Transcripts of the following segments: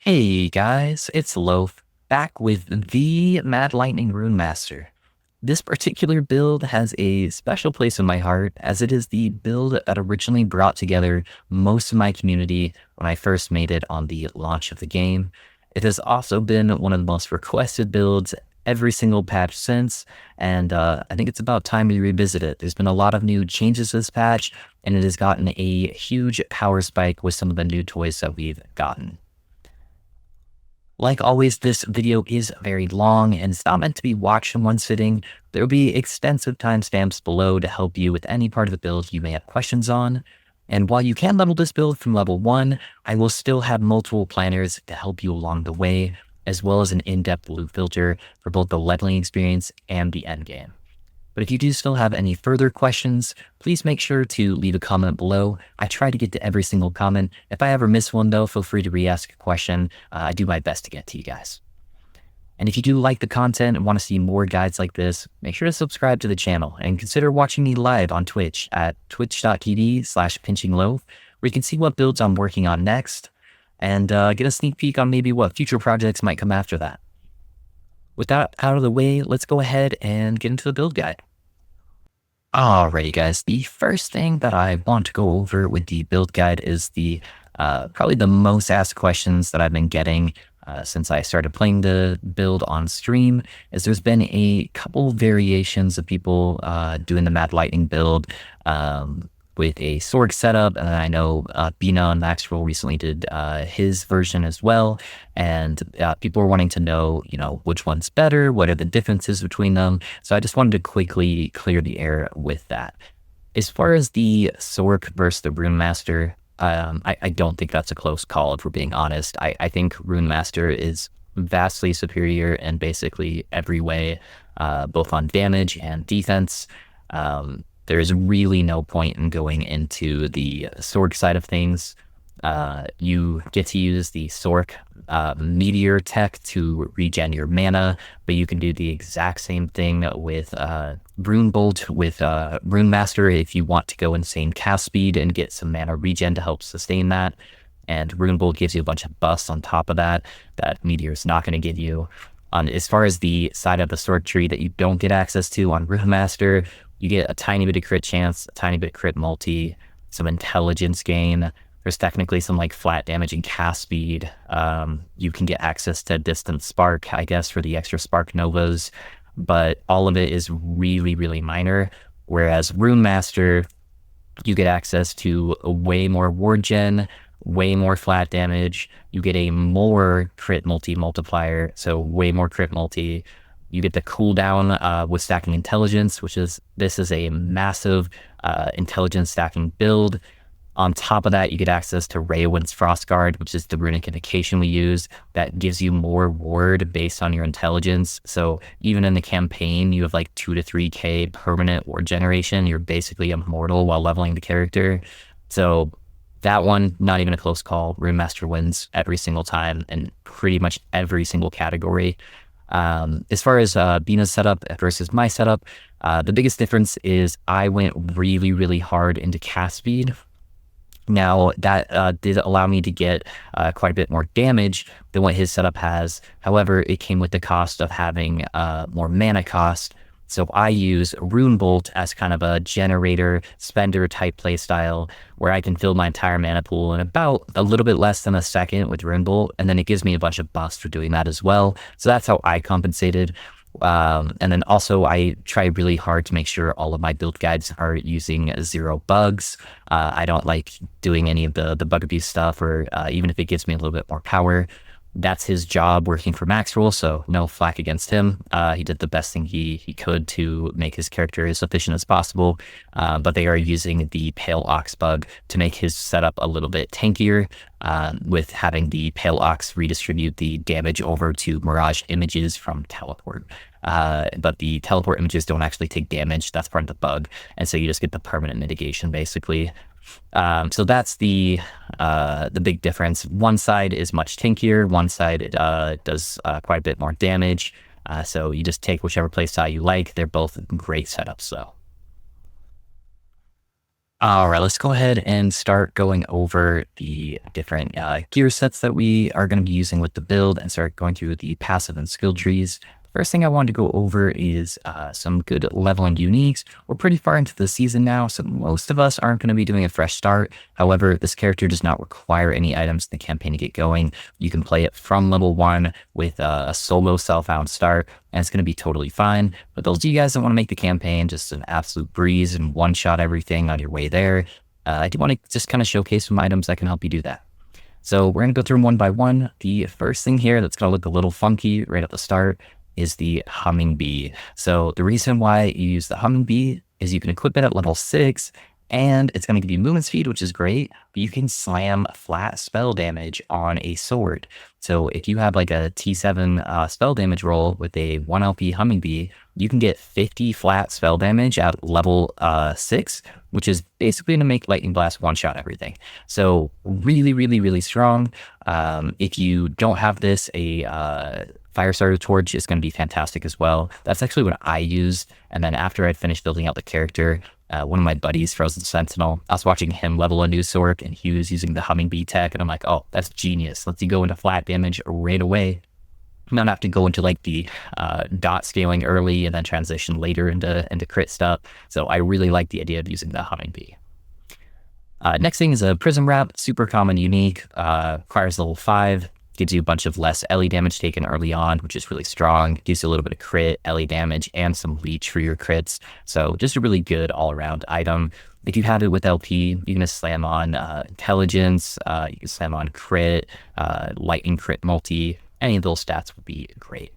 Hey guys, it's Loaf, back with the Mad Lightning Runemaster. This particular build has a special place in my heart, as it is the build that originally brought together most of my community when I first made it on the launch of the game. It has also been one of the most requested builds every single patch since, and I think it's about time we revisit it. There's been a lot of new changes this patch, and it has gotten a huge power spike with some of the new toys that we've gotten. Like always, this video is very long and it's not meant to be watched in one sitting. There will be extensive timestamps below to help you with any part of the build you may have questions on. And while you can level this build from level 1, I will still have multiple planners to help you along the way, as well as an in-depth loot filter for both the leveling experience and the endgame. But if you do still have any further questions, please make sure to leave a comment below. I try to get to every single comment. If I ever miss one though, feel free to re-ask a question. I do my best to get to you guys. And if you do like the content and want to see more guides like this, make sure to subscribe to the channel and consider watching me live on Twitch at twitch.tv/pinchingloaf, where you can see what builds I'm working on next and get a sneak peek on maybe what future projects might come after that. With that out of the way, let's go ahead and get into the build guide. Alrighty guys, the first thing that I want to go over with the build guide is the probably the most asked questions that I've been getting since I started playing the build on stream, is there's been a couple variations of people doing the Mad Lightning build with a sword setup, and I know Bina and Maxwell recently did his version as well, and people were wanting to know, which one's better, what are the differences between them, so I just wanted to quickly clear the air with that. As far as the Sorc versus the Runemaster, I don't think that's a close call, if we're being honest. I think Runemaster is vastly superior in basically every way, both on damage and defense. There is really no point in going into the Sorc side of things. You get to use the Sorc Meteor tech to regen your mana, but you can do the exact same thing with Runebolt with Runemaster if you want to go insane cast speed and get some mana regen to help sustain that. And Runebolt gives you a bunch of buffs on top of that Meteor is not going to give you. As far as the side of the Sorc tree that you don't get access to on Runemaster, you get a tiny bit of crit chance, a tiny bit of crit multi, some intelligence gain. There's technically some like flat damage and cast speed. You can get access to distant spark, I guess, for the extra spark novas, but all of it is really, really minor. Whereas Runemaster, you get access to a way more ward gen, way more flat damage. You get a more crit multi multiplier, so way more crit multi. You get the cooldown with stacking intelligence, this is a massive intelligence stacking build. On top of that, you get access to Raywind's Frostguard, which is the Runic Invocation we use, that gives you more ward based on your intelligence. So even in the campaign, you have like 2 to 3k permanent ward generation. You're basically immortal while leveling the character. So that one, not even a close call. Runemaster wins every single time in pretty much every single category. As far as Bina's setup versus my setup, the biggest difference is I went really, really hard into cast speed. Now, that did allow me to get quite a bit more damage than what his setup has. However, it came with the cost of having more mana cost. So I use Runebolt as kind of a generator spender type playstyle where I can fill my entire mana pool in about a little bit less than a second with Runebolt, and then it gives me a bunch of buffs for doing that as well. So that's how I compensated. And then also I try really hard to make sure all of my build guides are using 0 bugs. I don't like doing any of the bug abuse stuff, or even if it gives me a little bit more power. That's his job working for Maxwell, so no flack against him. He did the best thing he could to make his character as efficient as possible, but they are using the Pale Ox bug to make his setup a little bit tankier, with having the Pale Ox redistribute the damage over to Mirage images from teleport. But the teleport images don't actually take damage. That's part of the bug, and so you just get the permanent mitigation basically. So that's the big difference. One side is much tankier, one side does quite a bit more damage. So you just take whichever playstyle you like. They're both great setups though. All right, let's go ahead and start going over the different gear sets that we are going to be using with the build and start going through the passive and skill trees. First thing I wanted to go over is some good leveling uniques. We're pretty far into the season now, so most of us aren't going to be doing a fresh start. However, this character does not require any items in the campaign to get going. You can play it from level 1 with a solo self-found start, and it's going to be totally fine. But those of you guys that want to make the campaign just an absolute breeze and one-shot everything on your way there, I do want to just kind of showcase some items that can help you do that. So we're going to go through them one by one. The first thing here that's going to look a little funky right at the start is the humming bee. So the reason why you use the humming bee is you can equip it at level 6 and it's going to give you movement speed, which is great, but you can slam flat spell damage on a sword. So if you have like a T7 spell damage roll with a 1 LP humming bee, you can get 50 flat spell damage at level 6, which is basically going to make Lightning Blast one-shot everything. So really, really, really strong. If you don't have this, a Firestarter Torch is going to be fantastic as well. That's actually what I used. And then after I'd finished building out the character, one of my buddies, Frozen Sentinel, I was watching him level a new sword and he was using the humming bee tech. And I'm like, oh, that's genius. Let's go into flat damage right away. You don't have to go into like the dot scaling early and then transition later into crit stuff. So I really like the idea of using the humming bee. Next thing is a Prism Wrap, super common, unique, requires level 5. Gives you a bunch of less LE damage taken early on, which is really strong. Gives you a little bit of crit, LE damage, and some leech for your crits. So just a really good all-around item. If you have it with LP, you can slam on intelligence, you can slam on crit, lightning crit multi. Any of those stats would be great.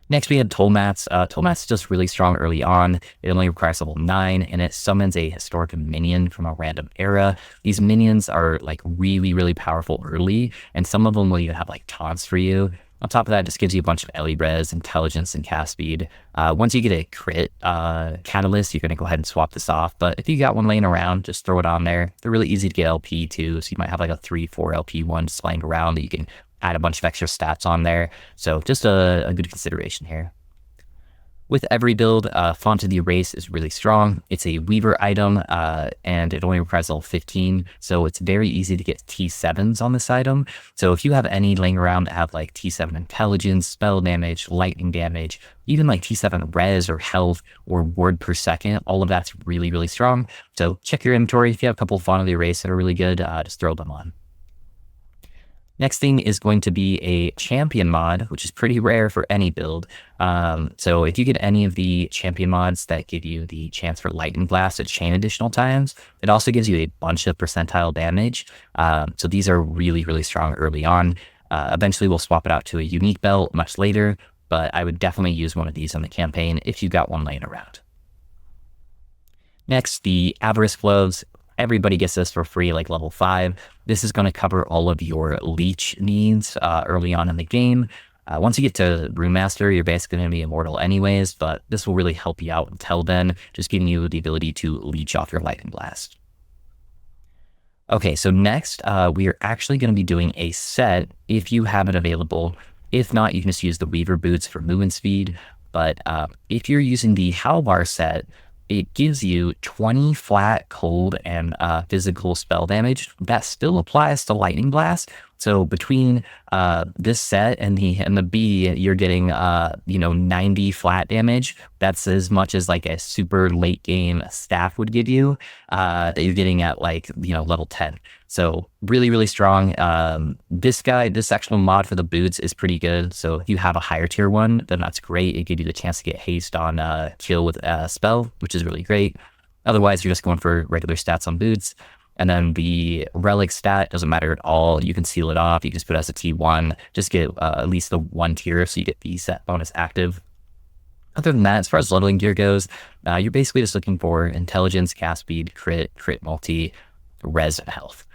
Next, we have Toll Mats. Toll Mats is just really strong early on. It only requires level 9, and it summons a historic minion from a random era. These minions are like really, really powerful early, and some of them will even have like taunts for you. On top of that, it just gives you a bunch of LE res, intelligence, and cast speed. Once you get a crit catalyst, you're going to go ahead and swap this off. But if you got one laying around, just throw it on there. They're really easy to get LP too, so you might have like a 3-4 LP one just laying around that you can add a bunch of extra stats on there. So just a good consideration here. With every build, Font of the Erase is really strong. It's a Weaver item, and it only requires level 15, so it's very easy to get T7s on this item. So if you have any laying around that have like T7 intelligence, spell damage, lightning damage, even like T7 res or health or word per second, all of that's really, really strong. So check your inventory. If you have a couple of Font of the Erase that are really good, just throw them on. Next thing is going to be a champion mod, which is pretty rare for any build. So if you get any of the champion mods that give you the chance for Lightning Blast to chain additional times, it also gives you a bunch of percentile damage. So these are really, really strong early on. Eventually we'll swap it out to a unique belt much later, but I would definitely use one of these on the campaign if you got one laying around. Next, the Avarice Gloves. Everybody gets this for free, like level 5. This is going to cover all of your leech needs early on in the game. Once you get to Runemaster, you're basically going to be immortal anyways, but this will really help you out until then, just giving you the ability to leech off your Lightning Blast. Okay, so next, we are actually going to be doing a set if you have it available. If not, you can just use the Weaver Boots for movement speed. But if you're using the Halvar set, it gives you 20 flat, cold, and physical spell damage. That still applies to Lightning Blast. So between this set and the B, you're getting 90 flat damage. That's as much as like a super late game staff would give you. That you're getting at like level 10. So really, really strong. This actual mod for the boots is pretty good. So if you have a higher tier one, then that's great. It gives you the chance to get haste on kill with a spell, which is really great. Otherwise, you're just going for regular stats on boots. And then the relic stat doesn't matter at all. You can seal it off. You can just put it as a T1. Just get at least the 1 tier so you get the set bonus active. Other than that, as far as leveling gear goes, you're basically just looking for intelligence, cast speed, crit multi, res, and health.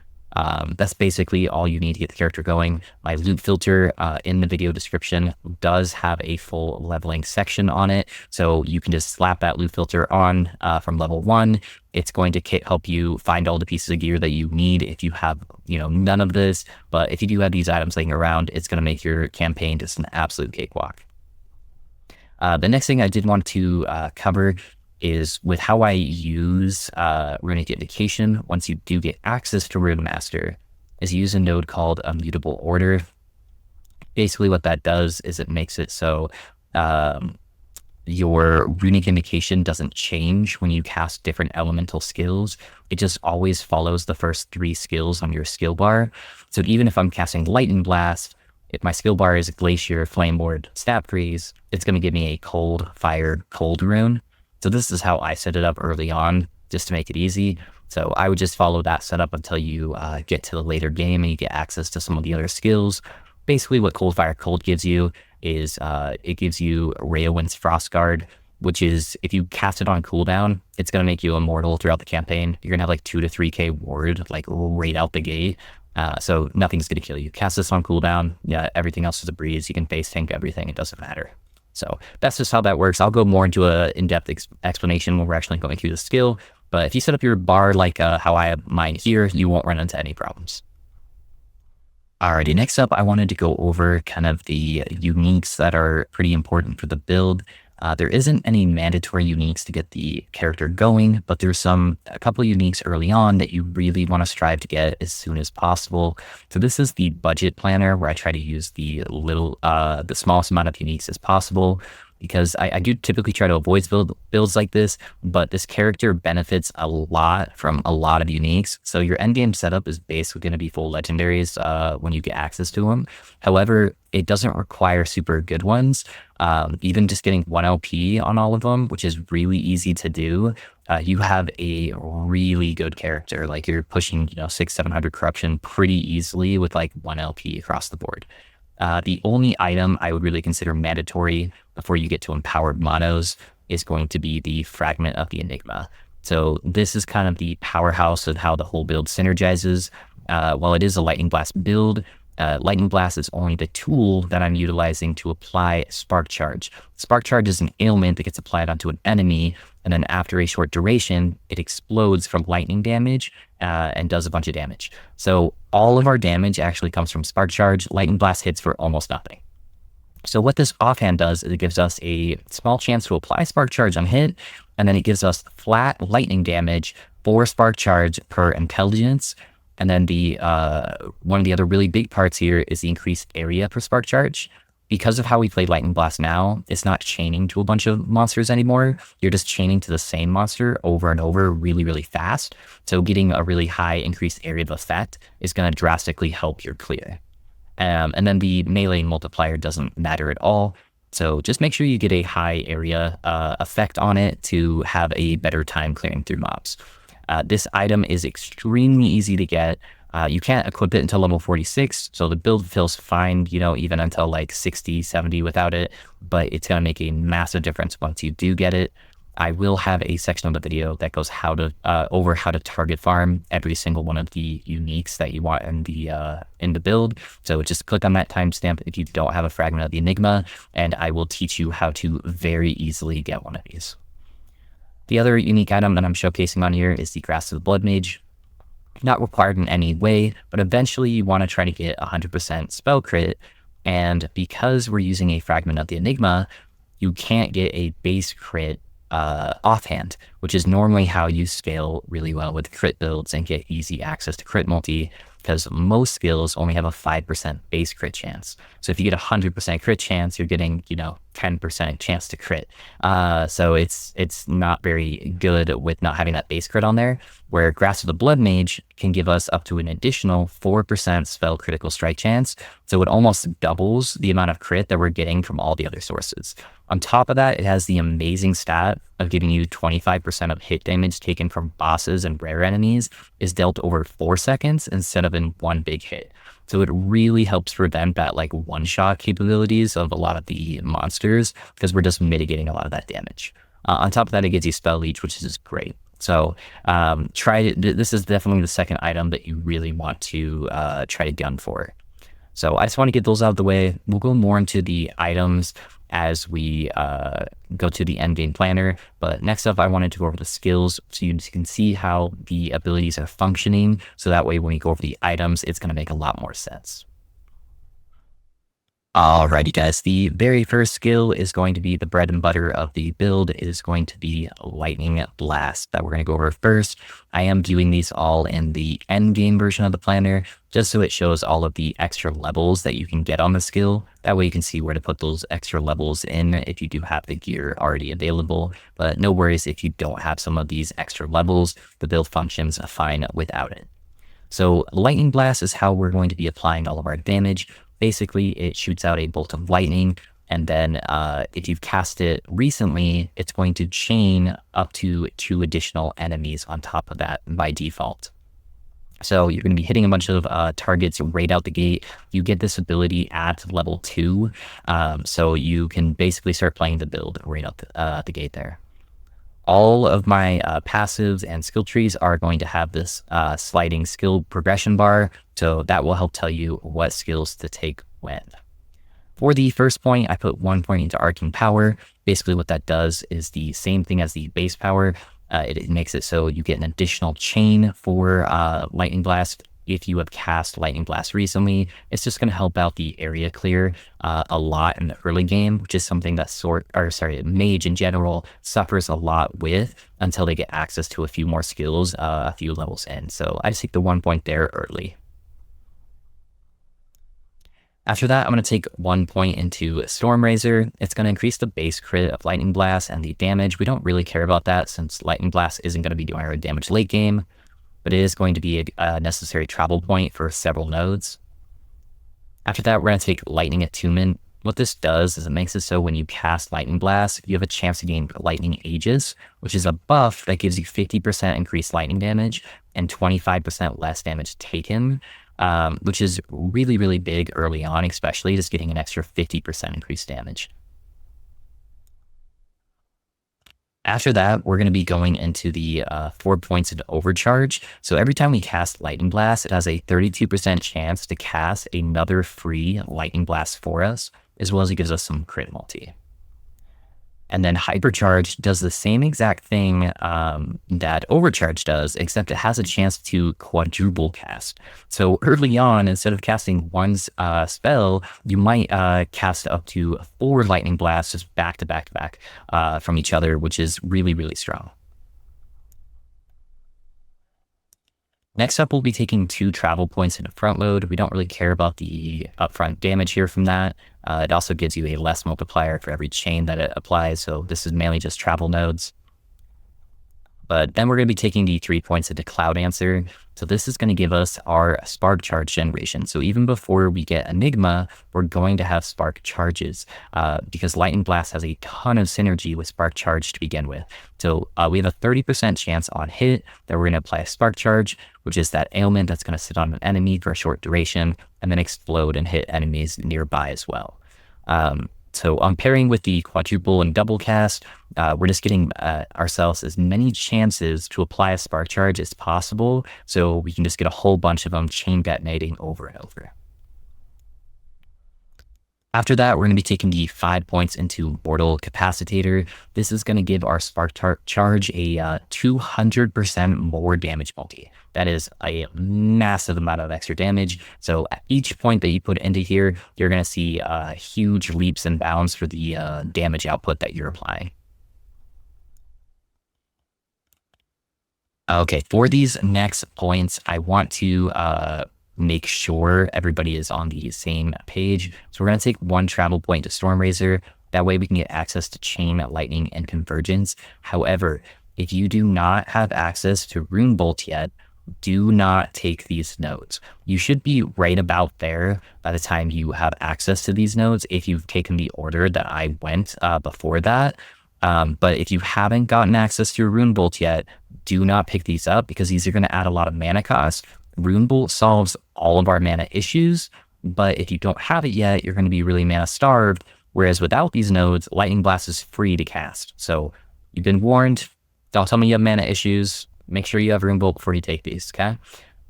That's basically all you need to get the character going. My loot filter in the video description does have a full leveling section on it. So you can just slap that loot filter on from level 1. It's going to help you find all the pieces of gear that you need if you have, none of this. But if you do have these items laying around, it's going to make your campaign just an absolute cakewalk. The next thing I did want to cover is with how I use Runic Invocation. Once you do get access to Runemaster, is use a node called Immutable Order. Basically what that does is it makes it so your Runic Invocation doesn't change when you cast different elemental skills. It just always follows the first 3 skills on your skill bar. So even if I'm casting Lightning Blast, if my skill bar is Glacier, Flame Ward, Snap Freeze, it's going to give me a Cold, Fire, Cold rune. So this is how I set it up early on, just to make it easy. So I would just follow that setup until you get to the later game and you get access to some of the other skills. Basically what Cold, Fire, Cold gives you is it gives you Railwind's Frost Guard, which is, if you cast it on cooldown, it's going to make you immortal throughout the campaign. You're going to have like 2 to 3k ward, like right out the gate. So nothing's going to kill you. Cast this on cooldown, yeah, everything else is a breeze. You can base tank everything, it doesn't matter. So that's just how that works. I'll go more into an in-depth explanation when we're actually going through the skill. But if you set up your bar like how I have mine here, you won't run into any problems. Alrighty, next up, I wanted to go over kind of the uniques that are pretty important for the build. There isn't any mandatory uniques to get the character going, but there's a couple of uniques early on that you really want to strive to get as soon as possible. So this is the budget planner, where I try to use the smallest amount of uniques as possible, because I do typically try to avoid builds like this, but this character benefits a lot from a lot of uniques. So your endgame setup is basically going to be full legendaries when you get access to them. However, it doesn't require super good ones. Even just getting 1 LP on all of them, which is really easy to do, you have a really good character. Like you're pushing 600-700 corruption pretty easily with like 1 LP across the board. The only item I would really consider mandatory before you get to empowered monos is going to be the Fragment of the Enigma. So this is kind of the powerhouse of how the whole build synergizes. While it is a Lightning Blast build, Lightning Blast is only the tool that I'm utilizing to apply Spark Charge. Spark Charge is an ailment that gets applied onto an enemy, and then after a short duration, it explodes from lightning damage and does a bunch of damage. So all of our damage actually comes from Spark Charge. Lightning Blast hits for almost nothing. So what this offhand does is it gives us a small chance to apply Spark Charge on hit, and then it gives us flat lightning damage for Spark Charge per intelligence. And then one of the other really big parts here is the increased area per Spark Charge. Because of how we play Lightning Blast now, it's not chaining to a bunch of monsters anymore. You're just chaining to the same monster over and over really, really fast. So getting a really high increased area of effect is going to drastically help your clear. And then the melee multiplier doesn't matter at all. So just make sure you get a high area effect on it to have a better time clearing through mobs. This item is extremely easy to get. You can't equip it until level 46, so the build feels fine, even until like 60, 70 without it, but it's going to make a massive difference once you do get it. I will have a section of the video that goes over how to target farm every single one of the uniques that you want in the build. So just click on that timestamp if you don't have a Fragment of the Enigma, and I will teach you how to very easily get one of these. The other unique item that I'm showcasing on here is the Grasp of the Blood Mage. Not required in any way, but eventually you want to try to get 100% spell crit, and because we're using a Fragment of the Enigma, you can't get a base crit offhand, which is normally how you scale really well with crit builds and get easy access to crit multi, because most skills only have a 5% base crit chance. So if you get 100% crit chance, you're getting 10% chance to crit. So it's not very good with not having that base crit on there, where Grasp of the Blood Mage can give us up to an additional 4% spell critical strike chance. So it almost doubles the amount of crit that we're getting from all the other sources. On top of that, it has the amazing stat of giving you 25% of hit damage taken from bosses and rare enemies is dealt over 4 seconds instead of in one big hit. So it really helps prevent that like one-shot capabilities of a lot of the monsters, because we're just mitigating a lot of that damage. On top of that, it gives you Spell Leech, which is great. So this is definitely the second item that you really want to try to gun for. So I just want to get those out of the way. We'll go more into the items as we go to the end game planner. But next up, I wanted to go over the skills so you can see how the abilities are functioning. So that way, when we go over the items, it's going to make a lot more sense. Alrighty guys, the very first skill is going to be the bread and butter of the build. It is going to be Lightning Blast that we're going to go over first. I am doing these all in the end game version of the planner, just so it shows all of the extra levels that you can get on the skill. That way you can see where to put those extra levels in if you do have the gear already available. But no worries if you don't have some of these extra levels, the build functions fine without it. So Lightning Blast is how we're going to be applying all of our damage. Basically, it shoots out a bolt of lightning, and then if you've cast it recently, it's going to chain up to 2 additional enemies on top of that by default. So you're going to be hitting a bunch of targets right out the gate. You get this ability at level 2, so you can basically start playing the build right out the gate there. All of my passives and skill trees are going to have this sliding skill progression bar, so that will help tell you what skills to take when. For the first point, I put 1 point into Arcane Power. Basically what that does is the same thing as the base power. It makes it so you get an additional chain for Lightning Blast. If you have cast Lightning Blast recently, it's just going to help out the area clear a lot in the early game, which is something that Mage in general suffers a lot with until they get access to a few more skills a few levels in. So I just take the 1 point there early. After that, I'm going to take 1 point into Stormrazor. It's going to increase the base crit of Lightning Blast and the damage. We don't really care about that since Lightning Blast isn't going to be doing our damage late game, but it is going to be a necessary travel point for several nodes. After that, we're going to take Lightning Attunement. What this does is it makes it so when you cast Lightning Blast, you have a chance to gain Lightning Aegis, which is a buff that gives you 50% increased lightning damage and 25% less damage taken, which is really, really big early on, especially just getting an extra 50% increased damage. After that, we're going to be going into the 4 points into Overcharge. So every time we cast Lightning Blast, it has a 32% chance to cast another free Lightning Blast for us, as well as it gives us some crit multi. And then Hypercharge does the same exact thing that Overcharge does, except it has a chance to quadruple cast. So early on, instead of casting one spell, you might cast up to 4 Lightning Blasts just back to back to back from each other, which is really, really strong. Next up, we'll be taking 2 travel points into front load. We don't really care about the upfront damage here from that. It also gives you a less multiplier for every chain that it applies, so this is mainly just travel nodes. But then we're going to be taking the 3 points into Cloud Answer. So this is going to give us our Spark Charge generation. So even before we get Enigma, we're going to have Spark Charges because Lightning Blast has a ton of synergy with Spark Charge to begin with. So we have a 30% chance on hit that we're going to apply a Spark Charge, which is that ailment that's going to sit on an enemy for a short duration and then explode and hit enemies nearby as well. So pairing with the quadruple and double cast, we're just getting ourselves as many chances to apply a Spark Charge as possible, so we can just get a whole bunch of them chain detonating over and over. After that, we're going to be taking the 5 points into Mortal Capacitator. This is going to give our Spark Charge a 200% more damage multi. That is a massive amount of extra damage. So at each point that you put into here, you're going to see huge leaps and bounds for the damage output that you're applying. Okay, for these next points, I want to make sure everybody is on the same page. So we're going to take 1 travel point to Stormrazor. That way we can get access to Chain, Lightning, and Convergence. However, if you do not have access to Runebolt yet, do not take these nodes. You should be right about there by the time you have access to these nodes if you've taken the order that I went before that. But if you haven't gotten access to Runebolt yet, do not pick these up because these are going to add a lot of mana cost. Runebolt solves all of our mana issues, but if you don't have it yet, you're going to be really mana starved. Whereas without these nodes, Lightning Blast is free to cast. So you've been warned. Don't tell me you have mana issues. Make sure you have Runebolt before you take these, okay?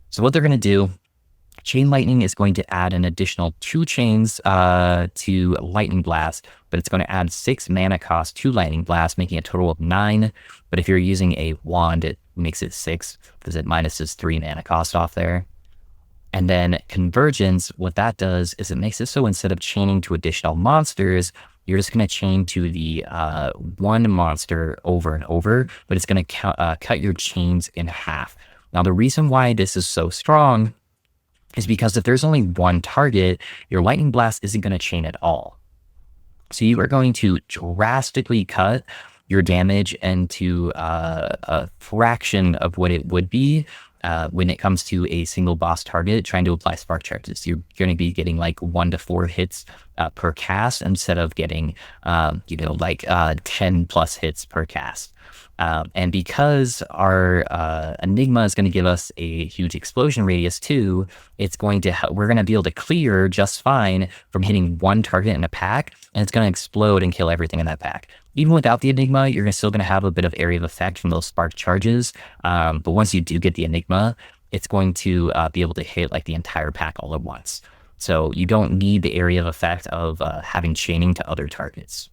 So what they're going to do, Chain Lightning is going to add an additional 2 chains to Lightning Blast, but it's going to add 6 mana cost to Lightning Blast, making a total of 9. But if you're using a wand, it makes it 6 because it minuses 3 mana cost off there. And then Convergence, what that does is it makes it so instead of chaining to additional monsters, you're just going to chain to the one monster over and over, but it's going to cut your chains in half. Now, the reason why this is so strong is because if there's only one target, your Lightning Blast isn't going to chain at all. So you are going to drastically cut your damage into a fraction of what it would be when it comes to a single boss target trying to apply spark charges. You're going to be getting like 1 to 4 hits per cast instead of getting, 10 plus hits per cast. And because our Enigma is going to give us a huge explosion radius too, we're going to be able to clear just fine from hitting one target in a pack, and it's going to explode and kill everything in that pack. Even without the Enigma, you're still going to have a bit of area of effect from those spark charges. But once you do get the Enigma, it's going to be able to hit like the entire pack all at once. So you don't need the area of effect of having chaining to other targets.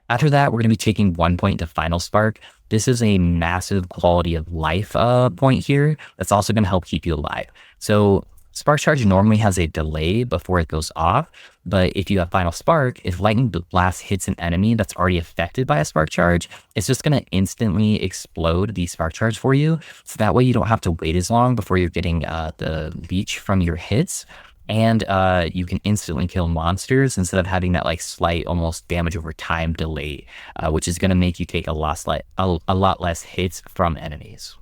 After that, we're going to be taking 1 point to Final Spark. This is a massive quality of life point here that's also going to help keep you alive. So Spark Charge normally has a delay before it goes off, but if you have Final Spark, if Lightning Blast hits an enemy that's already affected by a Spark Charge, it's just going to instantly explode the Spark Charge for you. So that way you don't have to wait as long before you're getting the leech from your hits. And you can instantly kill monsters instead of having that like slight almost damage over time delay, which is going to make you take a lot less hits from enemies.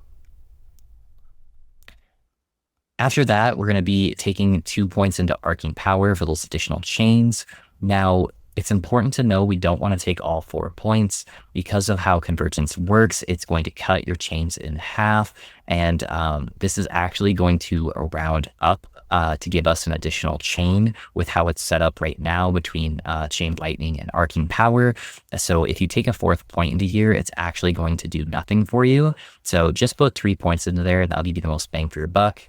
After that, we're going to be taking 2 points into Arcing Power for those additional chains. Now, it's important to know we don't want to take all 4 points. Because of how Convergence works, it's going to cut your chains in half, and this is actually going to round up to give us an additional chain with how it's set up right now between Chain Lightning and Arcing Power. So if you take a 4th point into here, it's actually going to do nothing for you. So just put 3 points into there, and that'll give you the most bang for your buck.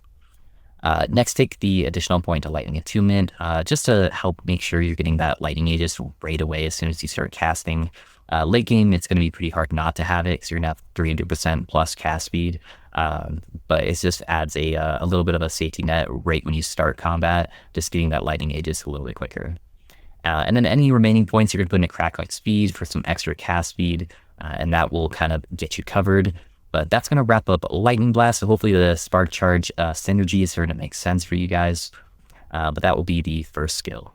Next, take the additional point to Lightning Attunement, just to help make sure you're getting that Lightning Aegis right away as soon as you start casting. Late game, it's going to be pretty hard not to have it because you're going to have 300% plus cast speed, but it just adds a little bit of a safety net right when you start combat, just getting that Lightning Aegis a little bit quicker. And then any remaining points, you're going to put in a Crackling Speed for some extra cast speed, and that will kind of get you covered. But that's going to wrap up Lightning Blast. So hopefully the Spark Charge synergy is starting to make sense for you guys. But that will be the first skill.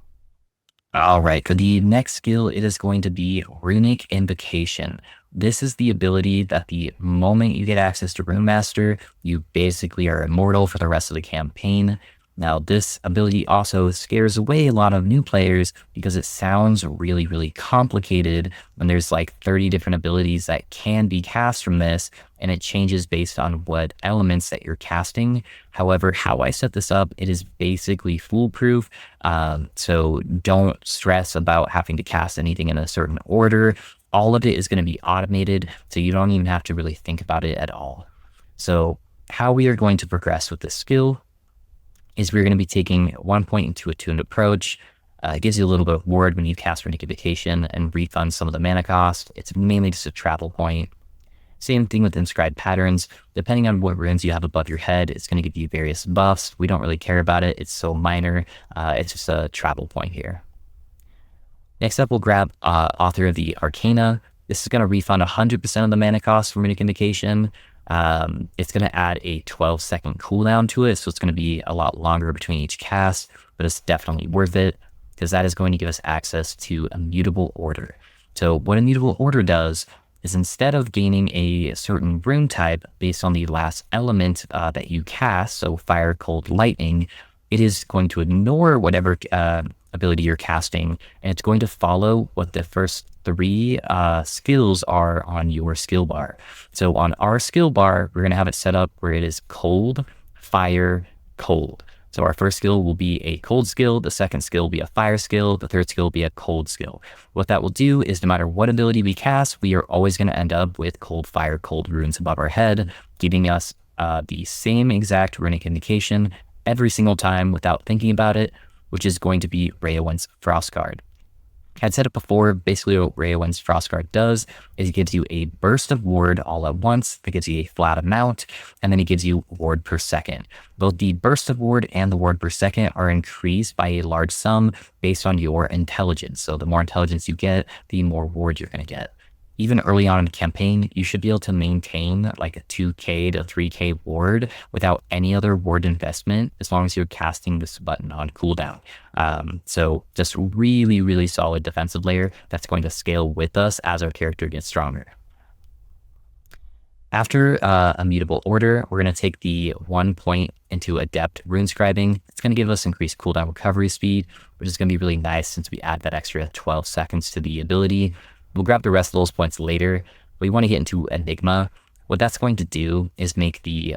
All right, for the next skill, it is going to be Runic Invocation. This is the ability that the moment you get access to Runemaster, you basically are immortal for the rest of the campaign. Now, this ability also scares away a lot of new players because it sounds really, really complicated when there's like 30 different abilities that can be cast from this, and it changes based on what elements that you're casting. However, how I set this up, it is basically foolproof. So don't stress about having to cast anything in a certain order. All of it is going to be automated, so you don't even have to really think about it at all. So how we are going to progress with this skill is we're going to be taking 1 point into Attuned Approach. It gives you a little bit of ward when you cast Runic Invocation and refund some of the mana cost. It's mainly just a travel point. Same thing with Inscribed Patterns. Depending on what runes you have above your head, it's going to give you various buffs. We don't really care about it. It's so minor. It's just a travel point here. Next up, we'll grab Author of the Arcana. This is going to refund 100% of the mana cost from Runic Invocation. It's going to add a 12-second cooldown to it, so it's going to be a lot longer between each cast, but it's definitely worth it because that is going to give us access to Immutable Order. So what Immutable Order does is instead of gaining a certain rune type based on the last element that you cast, so Fire, Cold, Lightning, it is going to ignore whatever ability you're casting, and it's going to follow what the first 3 skills are on your skill bar. So on our skill bar, we're going to have it set up where it is cold, fire, cold. So our first skill will be a cold skill, the second skill will be a fire skill, the third skill will be a cold skill. What that will do is no matter what ability we cast, we are always going to end up with cold, fire, cold runes above our head, giving us the same exact Runic Invocation every single time without thinking about it, which is going to be Reowen's Frostguard. I'd said it before, basically what Raowen's Frostguard does is it gives you a burst of ward all at once, it gives you a flat amount, and then it gives you ward per second. Both the burst of ward and the ward per second are increased by a large sum based on your intelligence. So the more intelligence you get, the more ward you're going to get. Even early on in the campaign, you should be able to maintain like a 2k to 3k ward without any other ward investment, as long as you're casting this button on cooldown. So just really, really solid defensive layer that's going to scale with us as our character gets stronger. After Immutable Order, we're going to take the 1 point into Adept Runescribing. It's going to give us increased cooldown recovery speed, which is going to be really nice since we add that extra 12 seconds to the ability. We'll grab the rest of those points later. We want to get into Enigma. What that's going to do is make the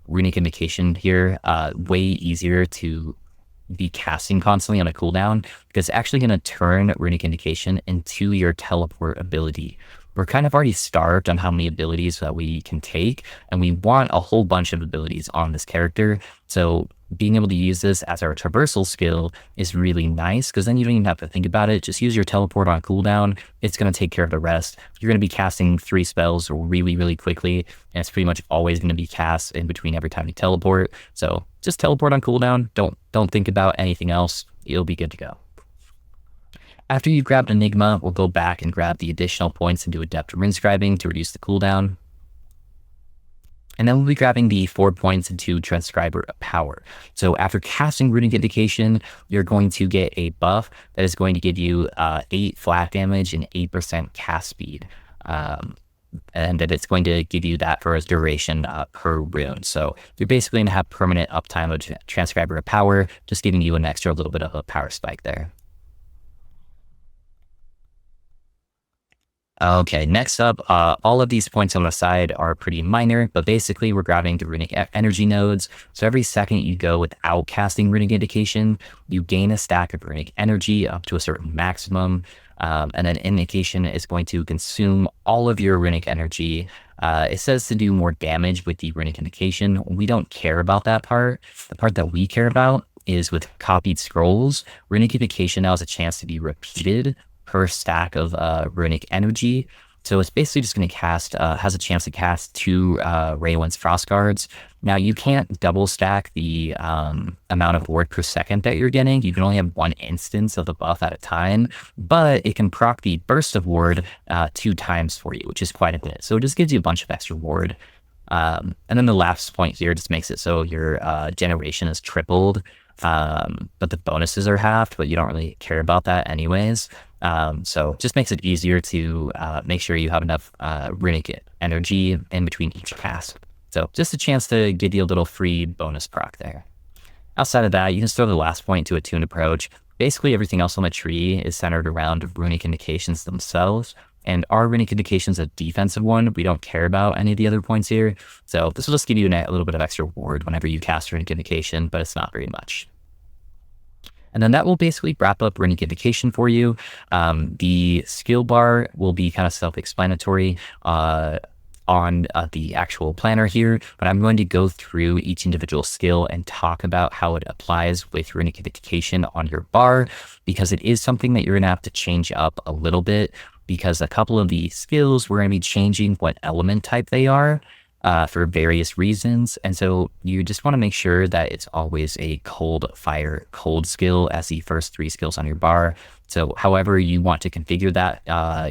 Runic Invocation here way easier to be casting constantly on a cooldown, because it's actually going to turn Runic Invocation into your teleport ability. We're kind of already starved on how many abilities that we can take, and we want a whole bunch of abilities on this character. So being able to use this as our traversal skill is really nice, because then you don't even have to think about it. Just use your teleport on cooldown. It's going to take care of the rest. You're going to be casting 3 spells really, really quickly, and it's pretty much always going to be cast in between every time you teleport. So just teleport on cooldown. Don't think about anything else. You'll be good to go. After you've grabbed Enigma, we'll go back and grab the additional points into Adept Runescribing to reduce the cooldown. And then we'll be grabbing the 4 points into Transcriber Power. So after casting Runic Invocation, you're going to get a buff that is going to give you 8 flat damage and 8% cast speed. And that it's going to give you that for a duration per rune. So you're basically going to have permanent uptime of Transcriber Power, just giving you an extra little bit of a power spike there. Okay, next up, all of these points on the side are pretty minor, but basically we're grabbing the Runic Energy nodes. So every second you go without casting Runic Invocation, you gain a stack of Runic Energy up to a certain maximum, and then Invocation is going to consume all of your Runic Energy. It says to do more damage with the Runic Invocation. We don't care about that part. The part that we care about is with copied scrolls. Runic Invocation now has a chance to be repeated per stack of Runic Energy. So it's basically just going to cast, has a chance to cast 2 Raowen's Frostguards. Now you can't double stack the amount of ward per second that you're getting. You can only have 1 instance of the buff at a time, but it can proc the burst of ward 2 times for you, which is quite a bit. So it just gives you a bunch of extra ward. And then the last point here just makes it so your generation is tripled, but the bonuses are halved, but you don't really care about that anyways. So just makes it easier to make sure you have enough Runic Energy in between each cast. So just a chance to give you a little free bonus proc there. Outside of that, you can throw the last point to Attuned Approach. Basically everything else on the tree is centered around Runic Invocations themselves. And our Runic Invocation's a defensive one. We don't care about any of the other points here. So this will just give you a little bit of extra ward whenever you cast Runic Invocation, but it's not very much. And then that will basically wrap up Runic Invocation for you. The skill bar will be kind of self-explanatory on the actual planner here, but I'm going to go through each individual skill and talk about how it applies with Runic Invocation on your bar, because it is something that you're going to have to change up a little bit, because a couple of the skills, we're going to be changing what element type they are. For various reasons. And so you just want to make sure that it's always a cold, fire, cold skill as the first 3 skills on your bar. So however you want to configure that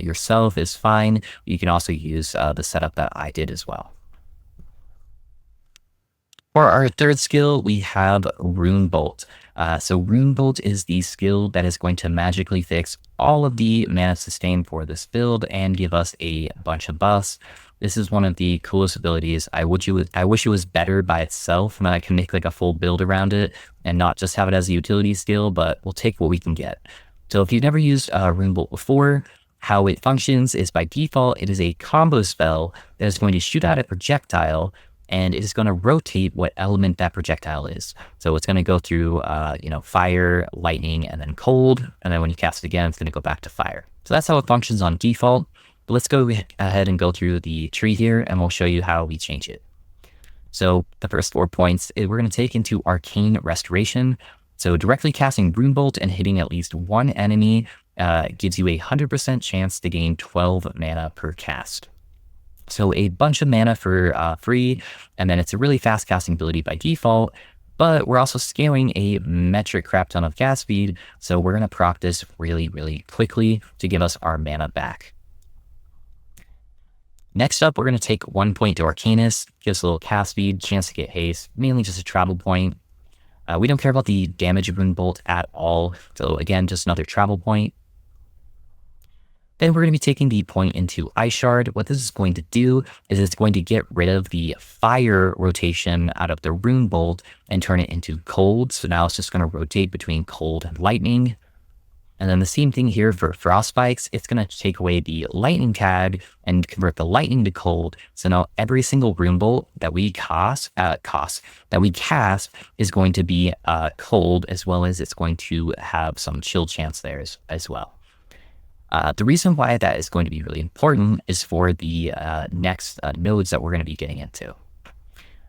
yourself is fine. You can also use the setup that I did as well. For our 3rd skill, we have Runebolt. So Runebolt is the skill that is going to magically fix all of the mana sustain for this build and give us a bunch of buffs. This is one of the coolest abilities. I wish it was better by itself, and I can make like a full build around it and not just have it as a utility skill, but we'll take what we can get. So if you've never used Runebolt before, how it functions is by default, it is a combo spell that is going to shoot out a projectile, and it is going to rotate what element that projectile is. So it's going to go through, fire, lightning, and then cold. And then when you cast it again, it's going to go back to fire. So that's how it functions on default. But let's go ahead and go through the tree here, and we'll show you how we change it. So the first 4 points, we're going to take into Arcane Restoration. So directly casting Runebolt and hitting at least 1 enemy gives you a 100% chance to gain 12 mana per cast. So a bunch of mana for free, and then it's a really fast casting ability by default, but we're also scaling a metric crap ton of cast speed, so we're going to proc this really, really quickly to give us our mana back. Next up, we're going to take 1 point to Arcanist, gives a little cast speed, chance to get haste, mainly just a travel point. We don't care about the damage of Runebolt at all, so again, just another travel point. Then we're going to be taking the point into Ice Shard. What this is going to do is it's going to get rid of the fire rotation out of the Runebolt and turn it into cold. So now it's just going to rotate between cold and lightning. And then the same thing here for Frost Spikes. It's going to take away the lightning tag and convert the lightning to cold. So now every single Runebolt that we cast is going to be cold, as well as it's going to have some chill chance there as well. The reason why that is going to be really important is for the next nodes that we're going to be getting into.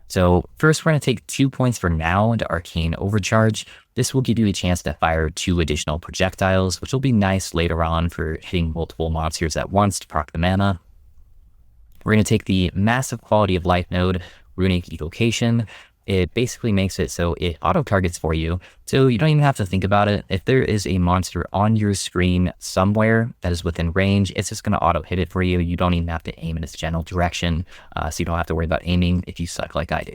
So first, we're going to take 2 points for now into Arcane Overcharge. This will give you a chance to fire 2 additional projectiles, which will be nice later on for hitting multiple monsters at once to proc the mana. We're going to take the massive quality of life node, Runic Invocation. It basically makes it so it auto-targets for you, so you don't even have to think about it. If there is a monster on your screen somewhere that is within range, it's just going to auto-hit it for you. You don't even have to aim in its general direction, so you don't have to worry about aiming if you suck like I do.